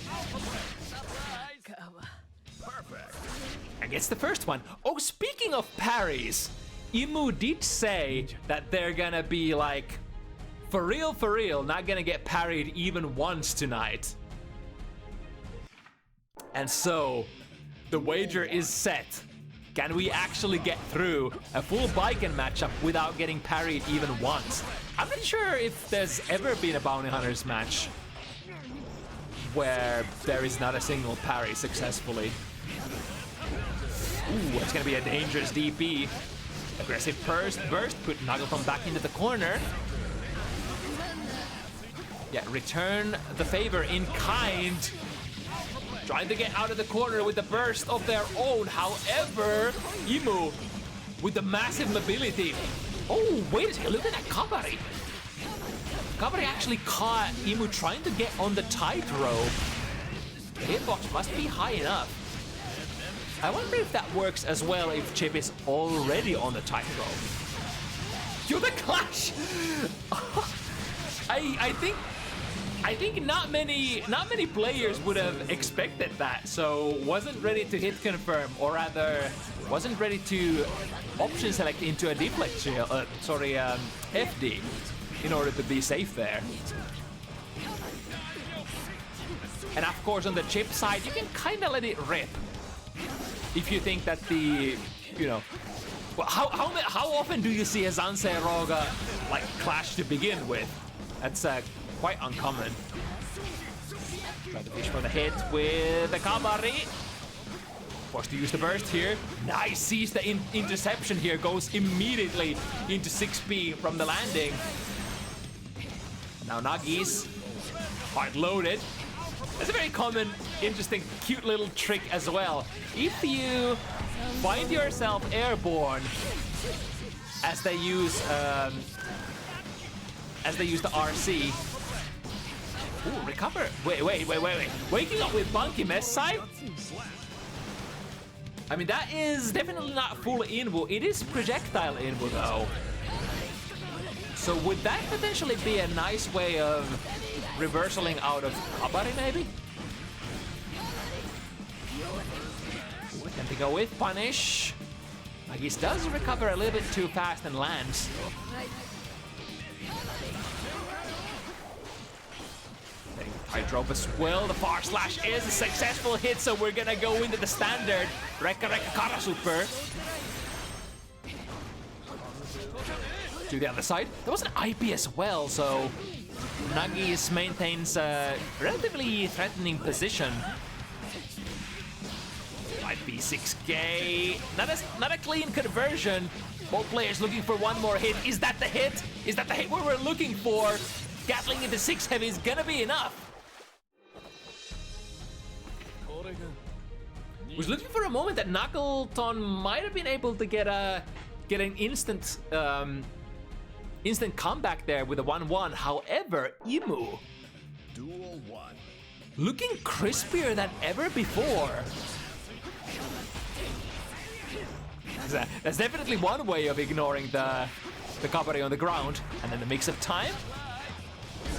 A: And gets the first one. Oh, speaking of parries, Imu did say that they're gonna be like, for real, not gonna get parried even once tonight. And so, the wager is set. Can we actually get through a full Baiken matchup without getting parried even once? I'm not sure if there's ever been a Bounty Hunters match where there is not a single parry successfully. Ooh, it's gonna be a dangerous DP. Aggressive burst, put McNuggleton back into the corner. Yeah, return the favor in kind. Trying to get out of the corner with a burst of their own. However, Imu with the massive mobility. Oh, wait a second, look at that Kabari. Kabari actually caught Imu trying to get on the tightrope. The hitbox must be high enough. I wonder if that works as well if Chip is already on the tightrope. Yo, the clash! I think not many players would have expected that, so wasn't ready to hit confirm, or rather, wasn't ready to option select into a deflect shield, FD, in order to be safe there. And of course, on the Chip side, you can kind of let it rip. If you think that the, well, how often do you see a Zansei Roga like clash to begin with? That's quite uncommon. Try to fish for the hit with the Kabari. Forced to use the burst here. Nice, sees the interception here, goes immediately into 6P from the landing. Now Nagi's hard loaded. That's a very common, interesting, cute little trick as well. If you find yourself airborne as they use the RC. Ooh, recover. Wait. Waking up with Bunky Mess side? I mean, that is definitely not full invo. It is projectile invo though. So would that potentially be a nice way of reversaling out of Kabari maybe? Can to go with punish. Nagis does recover a little bit too fast and lands. Tightrope as well. The far slash is a successful hit, so we're gonna go into the standard Rekka Kara Super. To the other side. There was an IP as well, so Nagis maintains a relatively threatening position. Might be 6K. Not a clean conversion. Both players looking for one more hit. Is that the hit? Is that the hit we were looking for? Gatling into 6 heavy is gonna be enough. Was looking for a moment that McNuggleton might have been able to get an instant comeback there with a 1-1. However, Imu
B: Duel 1.
A: looking crispier than ever before. That's definitely one way of ignoring the Kabari on the ground. And then the mix of time.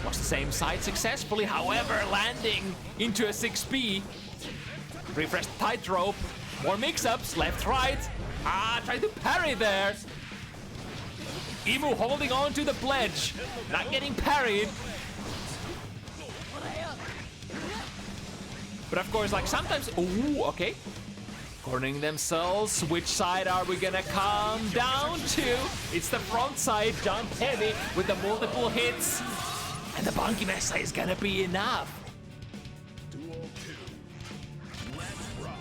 A: Watch the same side successfully, however, landing into a 6P. Refresh the tightrope. More mix-ups, left, right. Trying to parry there. Imu holding on to the pledge. Not getting parried. But of course, like sometimes, ooh, okay. Cornering themselves. Which side are we gonna come down to? It's the front side, jump heavy with the multiple hits. And the Bunky Mesa is gonna be enough.
B: Duel 2. Let's rock.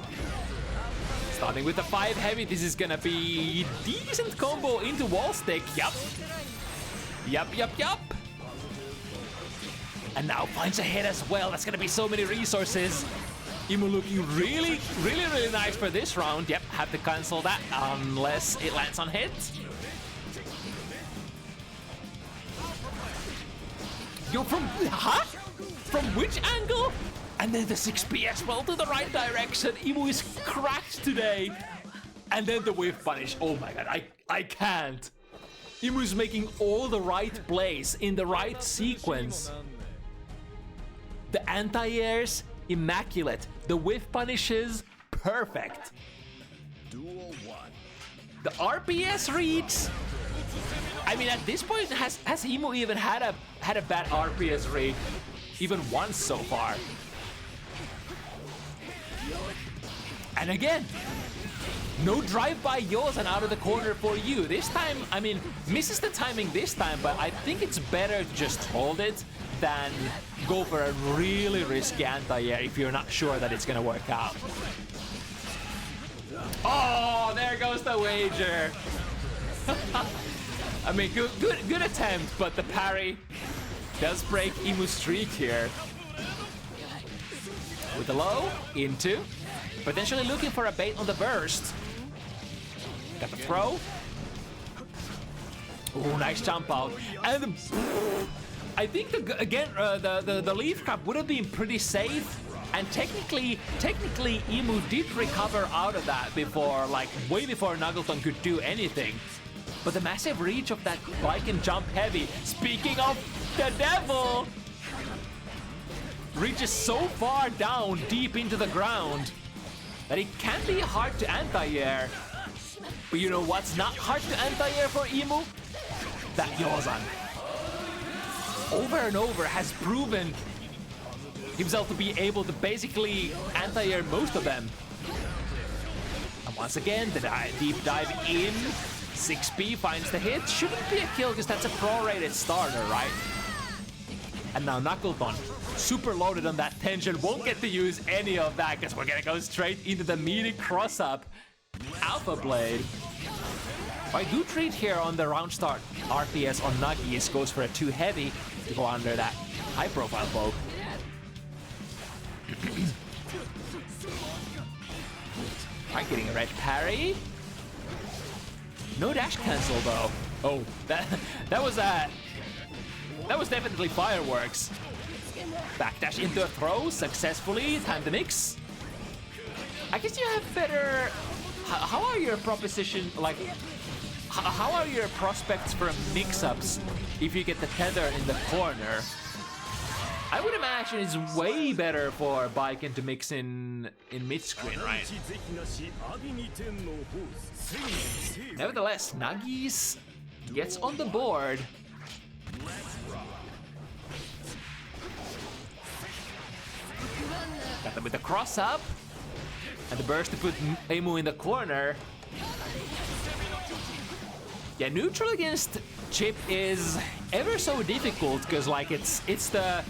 A: Starting with the 5 heavy, this is gonna be decent combo into wall stick. Yup. And now finds a hit as well. That's gonna be so many resources. Imu looking really nice for this round. Yep, have to cancel that unless it lands on hit. Yo, from which angle? And then the 6P as well to the right direction. Imu is cracked today. And then the whiff punish. Oh my god, I can't. Imu's making all the right plays in the right sequence. The anti-airs, immaculate. The whiff punishes, perfect.
B: Duel 1.
A: The RPS reads. I mean, at this point, has Emu even had a bad RPS read even once so far? And again, no drive-by Yosan out of the corner for you. This time, I mean, misses the timing this time, but I think it's better to just hold it than go for a really risky anti-air if you're not sure that it's gonna work out. Oh, there goes the wager. I mean, good attempt, but the parry does break Emu's streak here. With the low, into, potentially looking for a bait on the burst. Got the throw. Oh, nice jump out. And I think the leaf crab would have been pretty safe. And technically, Emu did recover out of that before, like way before McNuggleton could do anything. But the massive reach of that bike and jump heavy. Speaking of the devil, reaches so far down deep into the ground that it can be hard to anti-air. But you know what's not hard to anti-air for Emu? That Yosan. Over and over has proven himself to be able to basically anti-air most of them. And once again, the deep dive in. 6B finds the hit. Shouldn't be a kill because that's a prorated starter, right? And now McNuggleton, super loaded on that tension, won't get to use any of that because we're gonna go straight into the meaty cross-up. Alpha Blade. Right, good treat here on the round start. RPS on Nuggies goes for a too heavy to go under that high-profile poke. Right, getting a red parry. No dash cancel though. Oh, that was definitely fireworks. Backdash into a throw successfully. Time to mix. I guess you have better. How are your proposition like? How are your prospects for mix-ups if you get the tether in the corner? I would imagine it's way better for Baiken to mix in mid-screen, right? Nevertheless, Nuggies gets on the board. Got them with the cross-up. And the burst to put Emu in the corner. Yeah, neutral against Chip is ever so difficult because like it's the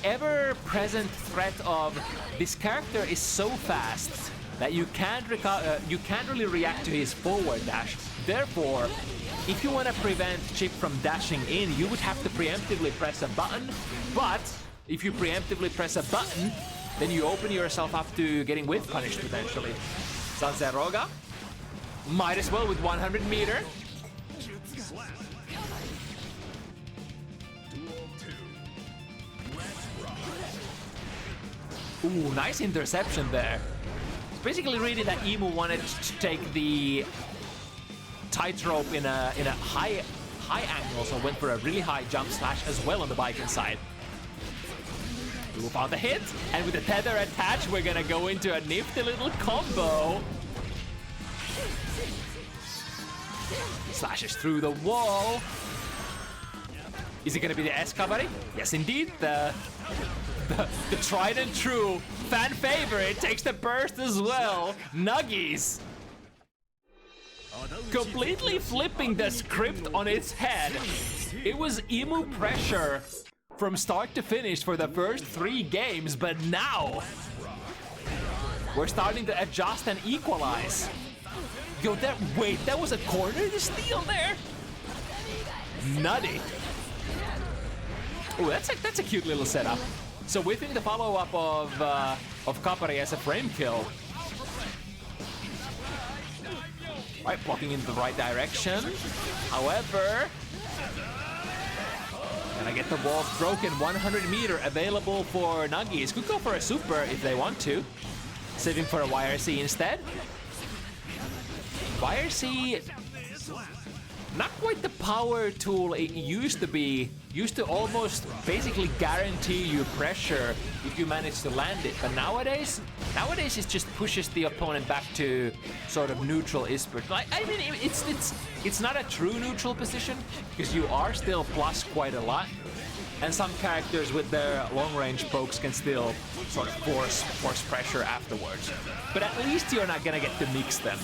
A: ever-present threat of this character is so fast that you can't really react to his forward dash. Therefore, if you want to prevent Chip from dashing in, you would have to preemptively press a button. But if you preemptively press a button, then you open yourself up to getting whiff punished potentially. Sunset Roga. Might as well with 100 meter. Ooh, nice interception there. It's basically reading that Emu wanted to take the tightrope in a high angle, so went for a really high jump slash as well on the bike inside. Emu found the hit, and with the tether attached, we're gonna go into a nifty little combo. Slashes through the wall. Is it gonna be the Escabari? Yes, indeed. The tried and true fan favorite takes the burst as well. Nuggies. Completely flipping the script on its head. It was Emu pressure from start to finish for the first 3 games, but now we're starting to adjust and equalize. Yo, wait, that was a corner to steal there? Nutty. Oh, that's a cute little setup. So whiffing the follow-up of Kapari as a frame kill. Right, blocking in the right direction. However, gonna get the wall broken. 100 meter available for Nuggies. Could go for a super if they want to. Saving for a YRC instead. YRC not quite the power tool it used to be. Used to almost basically guarantee you pressure if you manage to land it. But nowadays it just pushes the opponent back to sort of neutral ispert. Like, I mean, it's not a true neutral position because you are still plus quite a lot. And some characters with their long-range pokes can still sort of force pressure afterwards. But at least you're not gonna get to mix them.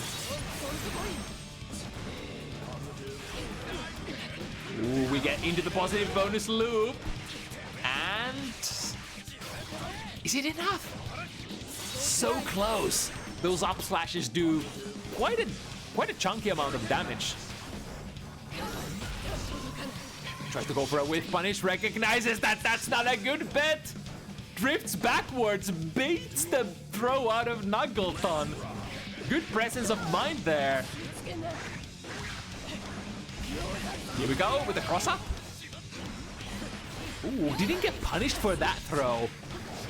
A: Ooh, we get into the positive bonus loop. And... is it enough? So close. Those up slashes do quite a chunky amount of damage. Tries to go for a whiff punish, recognizes that that's not a good bet. Drifts backwards, baits the throw out of McNuggleton. Good presence of mind there. Here we go with the cross up. Ooh, didn't get punished for that throw.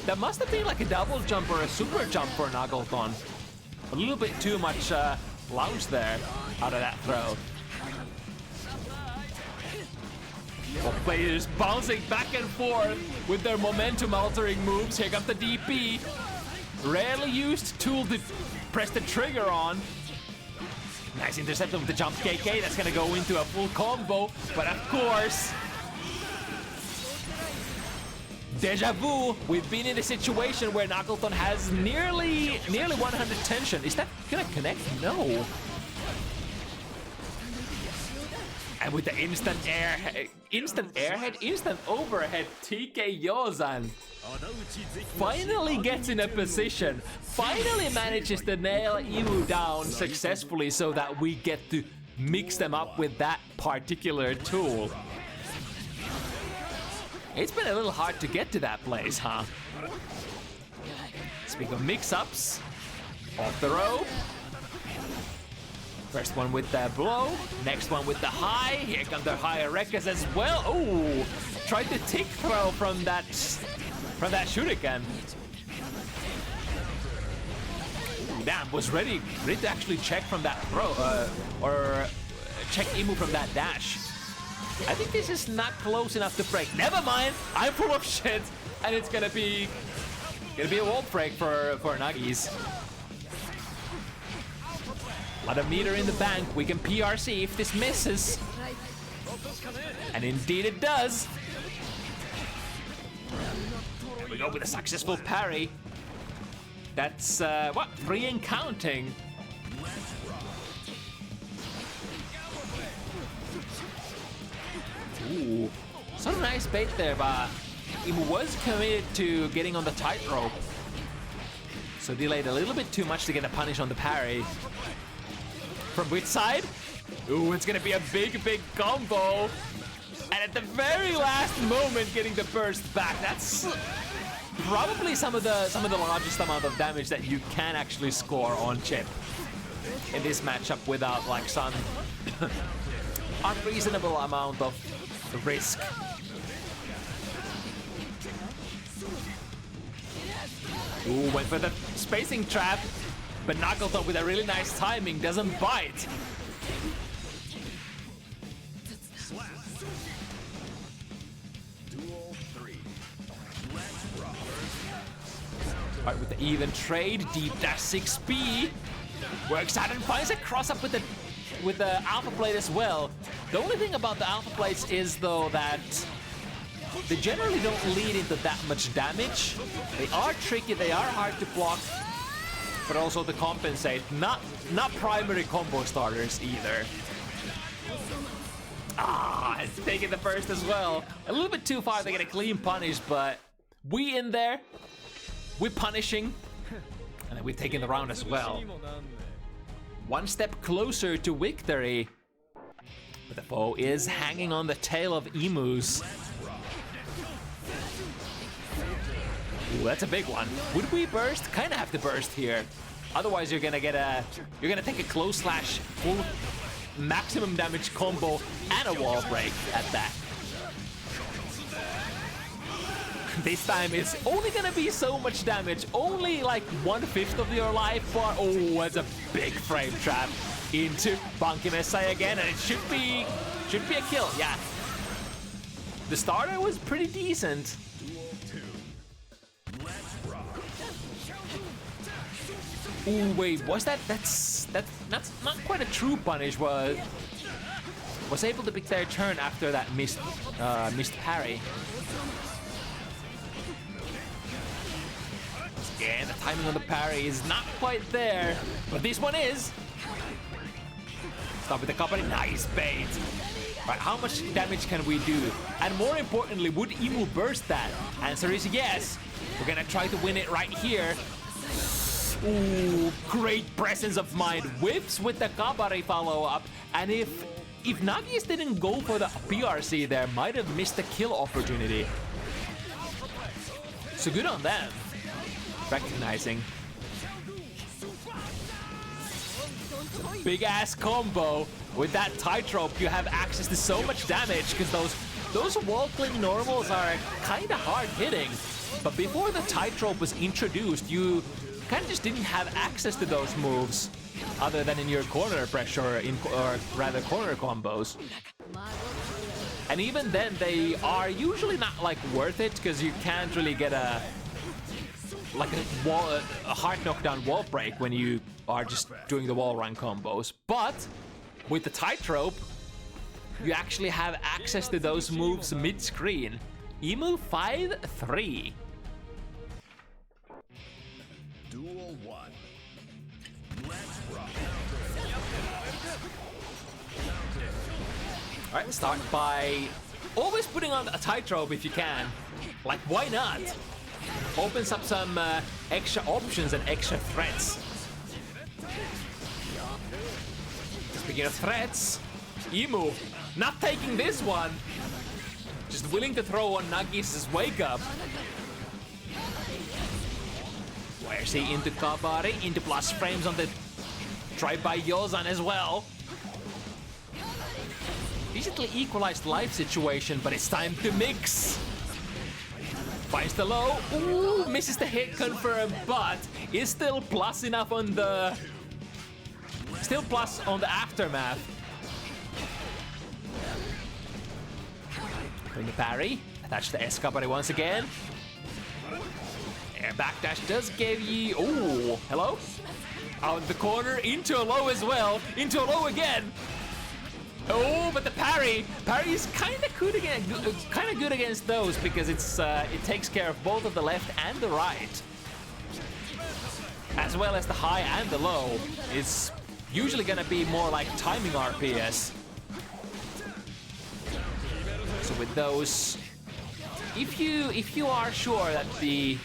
A: That must have been like a double jump or a super jump for McNuggleton. A little bit too much lounge there out of that throw. Both players bouncing back and forth with their momentum altering moves. Here comes the DP. Rarely used tool to press the trigger on. Nice interception with the jump KK. That's gonna go into a full combo. But of course, deja vu. We've been in a situation where McNuggleton has nearly 100 tension. Is that gonna connect? No. And with the instant airhead, instant overhead, TK Yozan finally gets in a position, finally manages to nail Imu down successfully so that we get to mix them up with that particular tool. It's been a little hard to get to that place, huh? Speaking of mix-ups, off the rope. First one with the blow, next one with the high. Here come the higher Rekas as well. Oh, tried to tick throw from that shuriken. Ooh, damn, was ready to actually check from that throw, or check Imu from that dash. I think this is not close enough to break. Never mind, I'm full of shit, and it's gonna be a wall break for Nuggies. A lot of meter in the bank. We can PRC if this misses. And indeed it does. There we go with a successful parry. That's, what? 3 and counting. Ooh. Some nice bait there, but he was committed to getting on the tightrope. So delayed a little bit too much to get a punish on the parry. From which side? Ooh, it's gonna be a big combo. And at the very last moment, getting the burst back. That's probably some of the largest amount of damage that you can actually score on Chip in this matchup without like some unreasonable amount of risk. Ooh, went for the spacing trap. But McNuggleton with a really nice timing doesn't bite. Alright, with the even trade, deep dash 6B. Works out and finds a cross up with the alpha blade as well. The only thing about the alpha blades is though that they generally don't lead into that much damage. They are tricky, they are hard to block. But also to compensate, not primary combo starters either. Ah, it's taking the first as well. A little bit too far to get a clean punish, but we in there, we're punishing, and then we're taking the round as well. One step closer to victory, but the foe is hanging on the tail of emus. Ooh, that's a big one. Would we burst? Kind of have to burst here. Otherwise, you're gonna take a close slash, full maximum damage combo, and a wall break at that. This time it's only gonna be so much damage, only like 1/5 of your life bar. Oh, it's a big frame trap into Bunky Messiah again, and it should be a kill, yeah. The starter was pretty decent. Ooh, wait, was that's not quite a true punish. Was able to pick their turn after that missed parry. Again, the timing on the parry is not quite there, but this one is. Stop with the company, nice bait. Right, how much damage can we do? And more importantly, would Emu burst that? Answer is yes. We're gonna try to win it right here. Ooh, great presence of mind. Whips with the Kabari follow-up. And if Nagis didn't go for the PRC there, might have missed the kill opportunity. So good on them. Recognizing. Big ass combo. With that tightrope, you have access to so much damage because those wall cling normals are kind of hard hitting. But before the tightrope was introduced, you kind of just didn't have access to those moves other than in your corner pressure or rather corner combos. And even then, they are usually not like worth it because you can't really get a hard knockdown wall break when you are just doing the wall run combos. But with the tightrope, you actually have access to those moves mid-screen. Emu 5-3.
B: Duel 1. Let's rock.
A: Alright, start by always putting on a tightrope if you can. Like, why not? Opens up some extra options and extra threats. Speaking of threats, Emu not taking this one. Just willing to throw on Nagis' wake up. Where's he into Kabari, into plus frames on the try by Yozan as well. Decently equalized life situation, but it's time to mix. Finds the low, ooh, misses the hit confirm, but is still plus enough on the... Still plus on the aftermath. Doing the parry, attach the S-Kabari once again. Air backdash does give you, ooh, hello? Out the corner, into a low as well, into a low again. Oh, but the parry is kind of good against those because it takes care of both of the left and the right, as well as the high and the low. It's usually gonna be more like timing RPS. So with those, if you are sure that the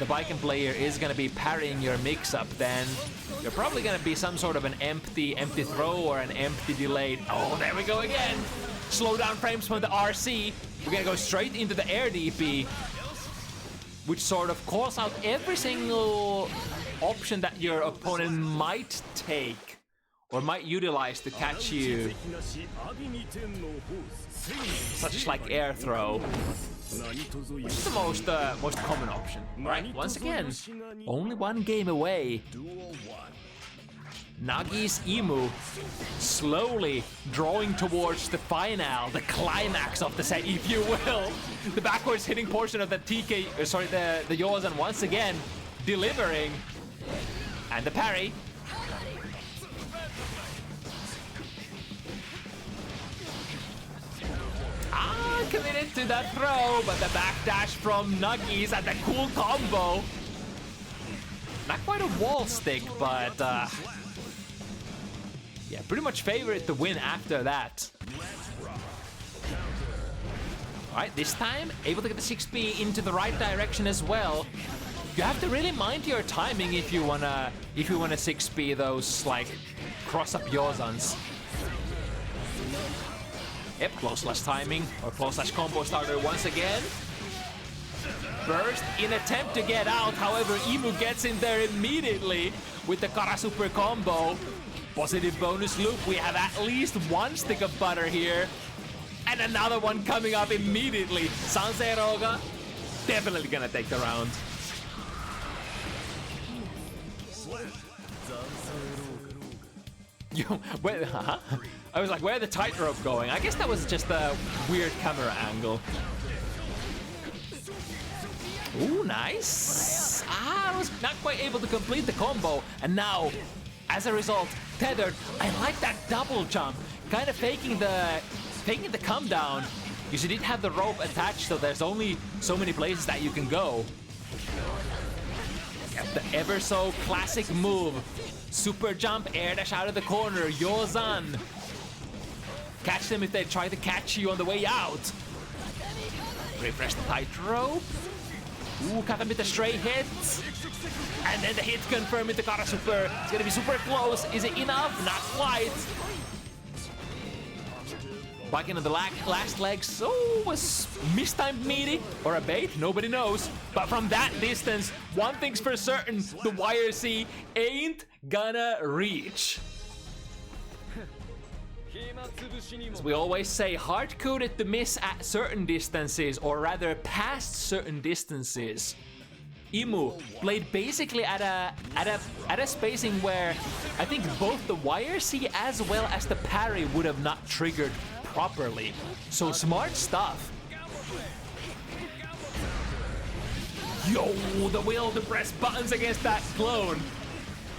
A: Viking player is gonna be parrying your mix-up, then you're probably gonna be some sort of an empty throw or an empty delayed. Oh, there we go again. Slow down frames from the RC. We're gonna go straight into the air DP, which sort of calls out every single option that your opponent might take or might utilize to catch you, such as like air throw, which is the most common option. Right, once again, only one game away. Nagi's Emu slowly drawing towards the final, the climax of the set, if you will. The backwards hitting portion of the the Yozan once again delivering. And the parry. Committed to that throw, but the backdash from Nuggies and the cool combo. Not quite a wall stick, but yeah, pretty much favorite to win after that. Alright, this time able to get the 6B into the right direction as well. You have to really mind your timing if you wanna 6B those like cross up Yozans. Yep, close slash timing, or close slash combo starter once again. Burst in attempt to get out, however, Emu gets in there immediately with the Kara Super combo. Positive bonus loop, we have at least one stick of butter here. And another one coming up immediately. Sanseiroga definitely gonna take the round. Yo, where, huh? I was like, where the tightrope going? I guess that was just a weird camera angle. Ooh, nice. I was not quite able to complete the combo. And now, as a result, tethered. I like that double jump. Kind of faking the come down. You did have the rope attached, so there's only so many places that you can go. The ever so classic move. Super jump, air dash out of the corner, Yozan. Catch them if they try to catch you on the way out. Refresh the tightrope. Ooh, cut them with a straight hit. And then the hit confirm with the Kara Super. It's gonna be super close. Is it enough? Not quite. Back into the last leg. So was mistimed meaty or a bait? Nobody knows. But from that distance, one thing's for certain: the YRC ain't gonna reach. As we always say, hard-coded to miss at certain distances, or rather past certain distances. Imu played basically at a spacing where I think both the YRC as well as the parry would have not triggered properly. So smart stuff. Yo, the will to press buttons against that clone.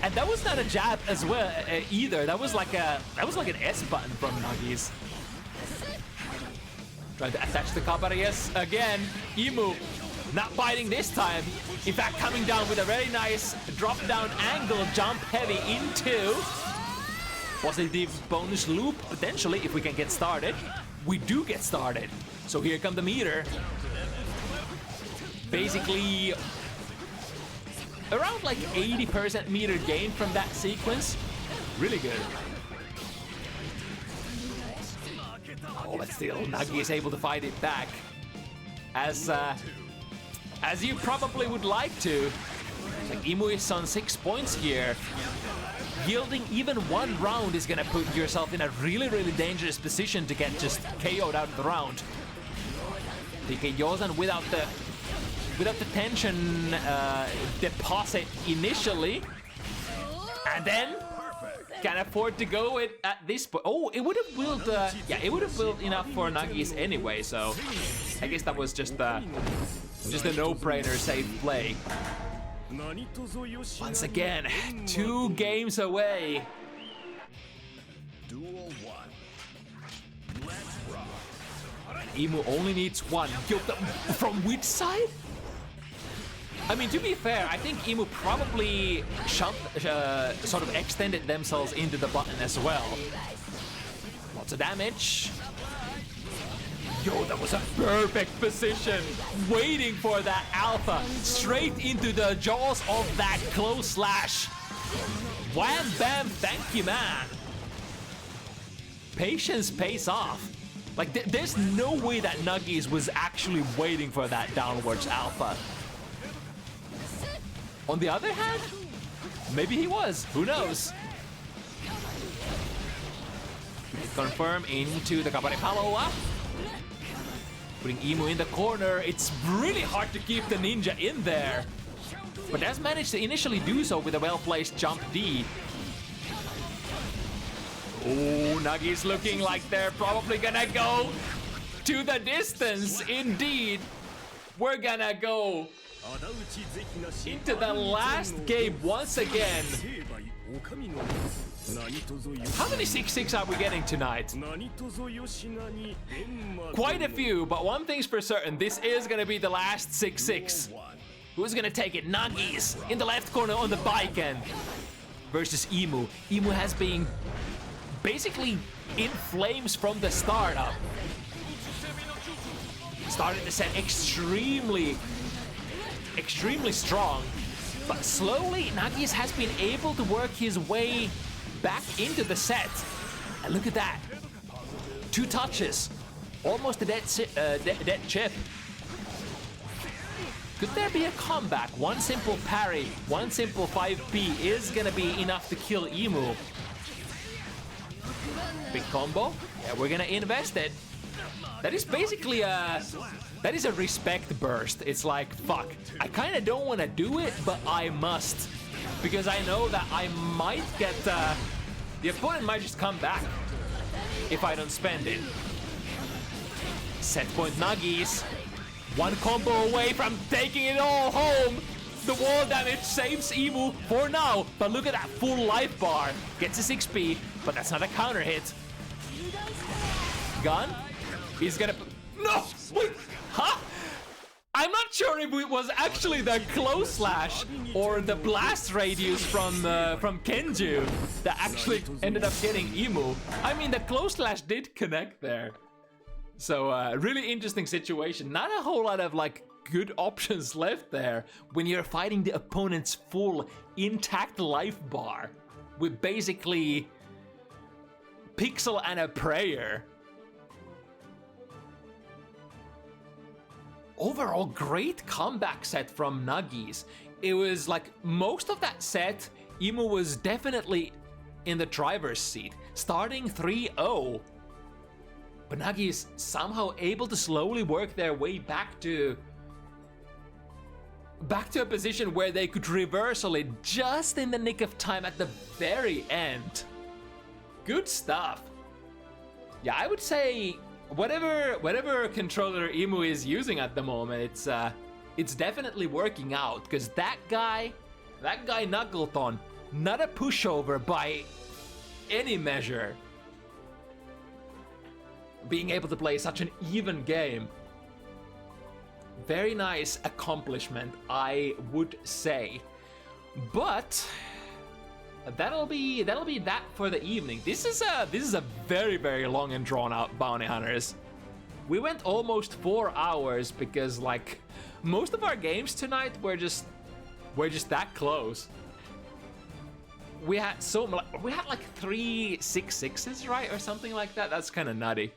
A: And that was not a jab as well either. That was like an S button from Nuggies. Trying to attach the Kabaryes again. Imu not biting this time. In fact, coming down with a very nice drop down angle jump heavy into positive bonus loop potentially if we can get started. We do get started. So here come the meter. Basically around like 80% meter gain from that sequence. Really good. Oh, but still, Nagi is able to fight it back. As you probably would like to. Like, Imu is on 6 points here. Yielding even one round is gonna put yourself in a really, really dangerous position to get just KO'd out of the round. DK Yozan without the tension deposit initially, and then can afford to go it at this point. Oh, it would have willed, it would have willed enough for Nuggies anyway. So I guess that was just a no-brainer safe play. Once again, 2 games away.
B: Duel 1. Let's rock.
A: Imu only needs one. Yo, from which side? I mean, to be fair, I think Imu probably sort of extended themselves into the button as well. Lots of damage. Yo, that was a perfect position. Waiting for that alpha. Straight into the jaws of that close slash. Wham bam, thank you, man. Patience pays off. Like, there's no way that Nuggies was actually waiting for that downwards alpha. On the other hand, maybe he was. Who knows? Confirm into the Kabare follow-up. Putting Imu in the corner. It's really hard to keep the ninja in there. But has managed to initially do so with a well-placed jump D. Oh, Nuggies looking like they're probably gonna go to the distance. Indeed, we're gonna go into the last game once again. How many 6-6 are we getting tonight? Quite a few, but one thing's for certain, this is gonna be the last 6-6. Who's gonna take it? Nuggies in the left corner on the bike end versus Imu. Imu has been basically in flames from the start up. Started the set extremely strong, but slowly Nuggies has been able to work his way back into the set. And look at that. 2 touches. Almost a dead chip. Could there be a comeback? One simple parry, one simple 5P is gonna be enough to kill Imu. Big combo. Yeah, we're gonna invest it. That is basically a respect burst. It's like, fuck, I kind of don't want to do it, but I must. Because I know that I might get, the opponent might just come back if I don't spend it. Set point Nuggies. One combo away from taking it all home. The wall damage saves Emu for now, but look at that full life bar. Gets a 6p, but that's not a counter hit. Gun? He's gonna... No! Wait! Huh? I'm not sure if it was actually the close slash or the blast radius from Kenju that actually ended up getting Emu. I mean, the close slash did connect there. So, really interesting situation. Not a whole lot of, like, good options left there when you're fighting the opponent's full intact life bar with basically Pixel and a prayer. Overall, great comeback set from Nuggies. It was like most of that set, Emu was definitely in the driver's seat, starting 3-0. But Nuggies somehow able to slowly work their way back to a position where they could reversal it just in the nick of time at the very end. Good stuff. Yeah, I would say whatever controller Emu is using at the moment, it's definitely working out, because that guy McNuggleton, not a pushover by any measure. Being able to play such an even game. Very nice accomplishment, I would say. But that'll be that for the evening. This is a very, very long and drawn out Bounty Hunters. We went almost 4 hours because, like, most of our games tonight were just that close. We had like 3 6-6s, right, or something like that. That's kind of nutty.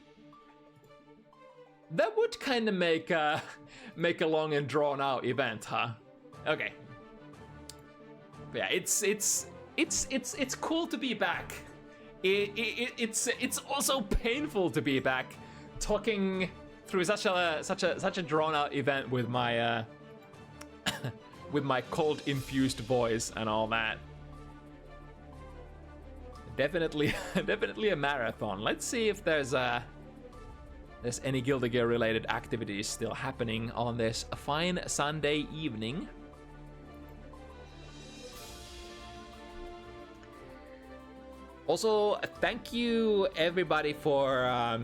A: That would kind of make a long and drawn out event, huh? Okay. But yeah, it's cool to be back. It's also painful to be back, talking through such a drawn out event with my with my cold infused voice and all that. Definitely a marathon. Let's see if there's any Guilty Gear related activities still happening on this fine Sunday evening. Also, thank you everybody for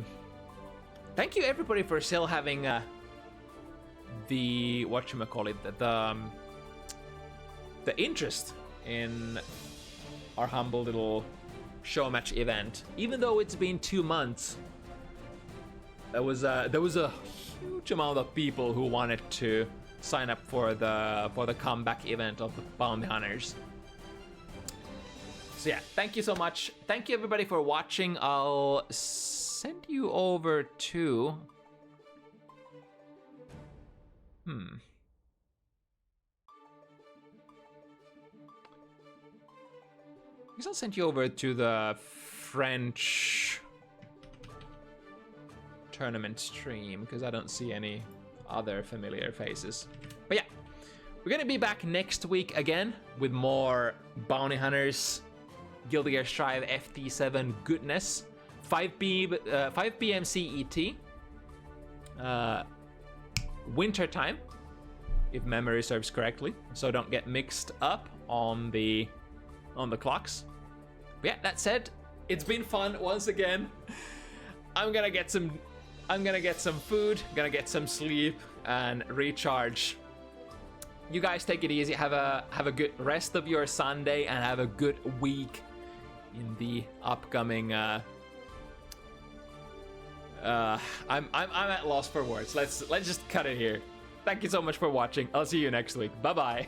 A: still having the the interest in our humble little show match event. Even though it's been 2 months, there was a huge amount of people who wanted to sign up for the comeback event of the Bounty Hunters. So yeah, thank you so much. Thank you everybody for watching. I'll send you over to... I guess I'll send you over to the French tournament stream, because I don't see any other familiar faces. But yeah, we're gonna be back next week again with more Bounty Hunters, Guilty Gear Strive FT7 goodness. 5 p.m. CET. Winter time, if memory serves correctly, so don't get mixed up on the clocks. But yeah, that said, it's been fun once again. I'm gonna get some food, gonna get some sleep and recharge. You guys take it easy. Have a good rest of your Sunday and have a good week in the upcoming. I'm at loss for words. Let's just cut it here. Thank you so much for watching. I'll see you next week. Bye bye.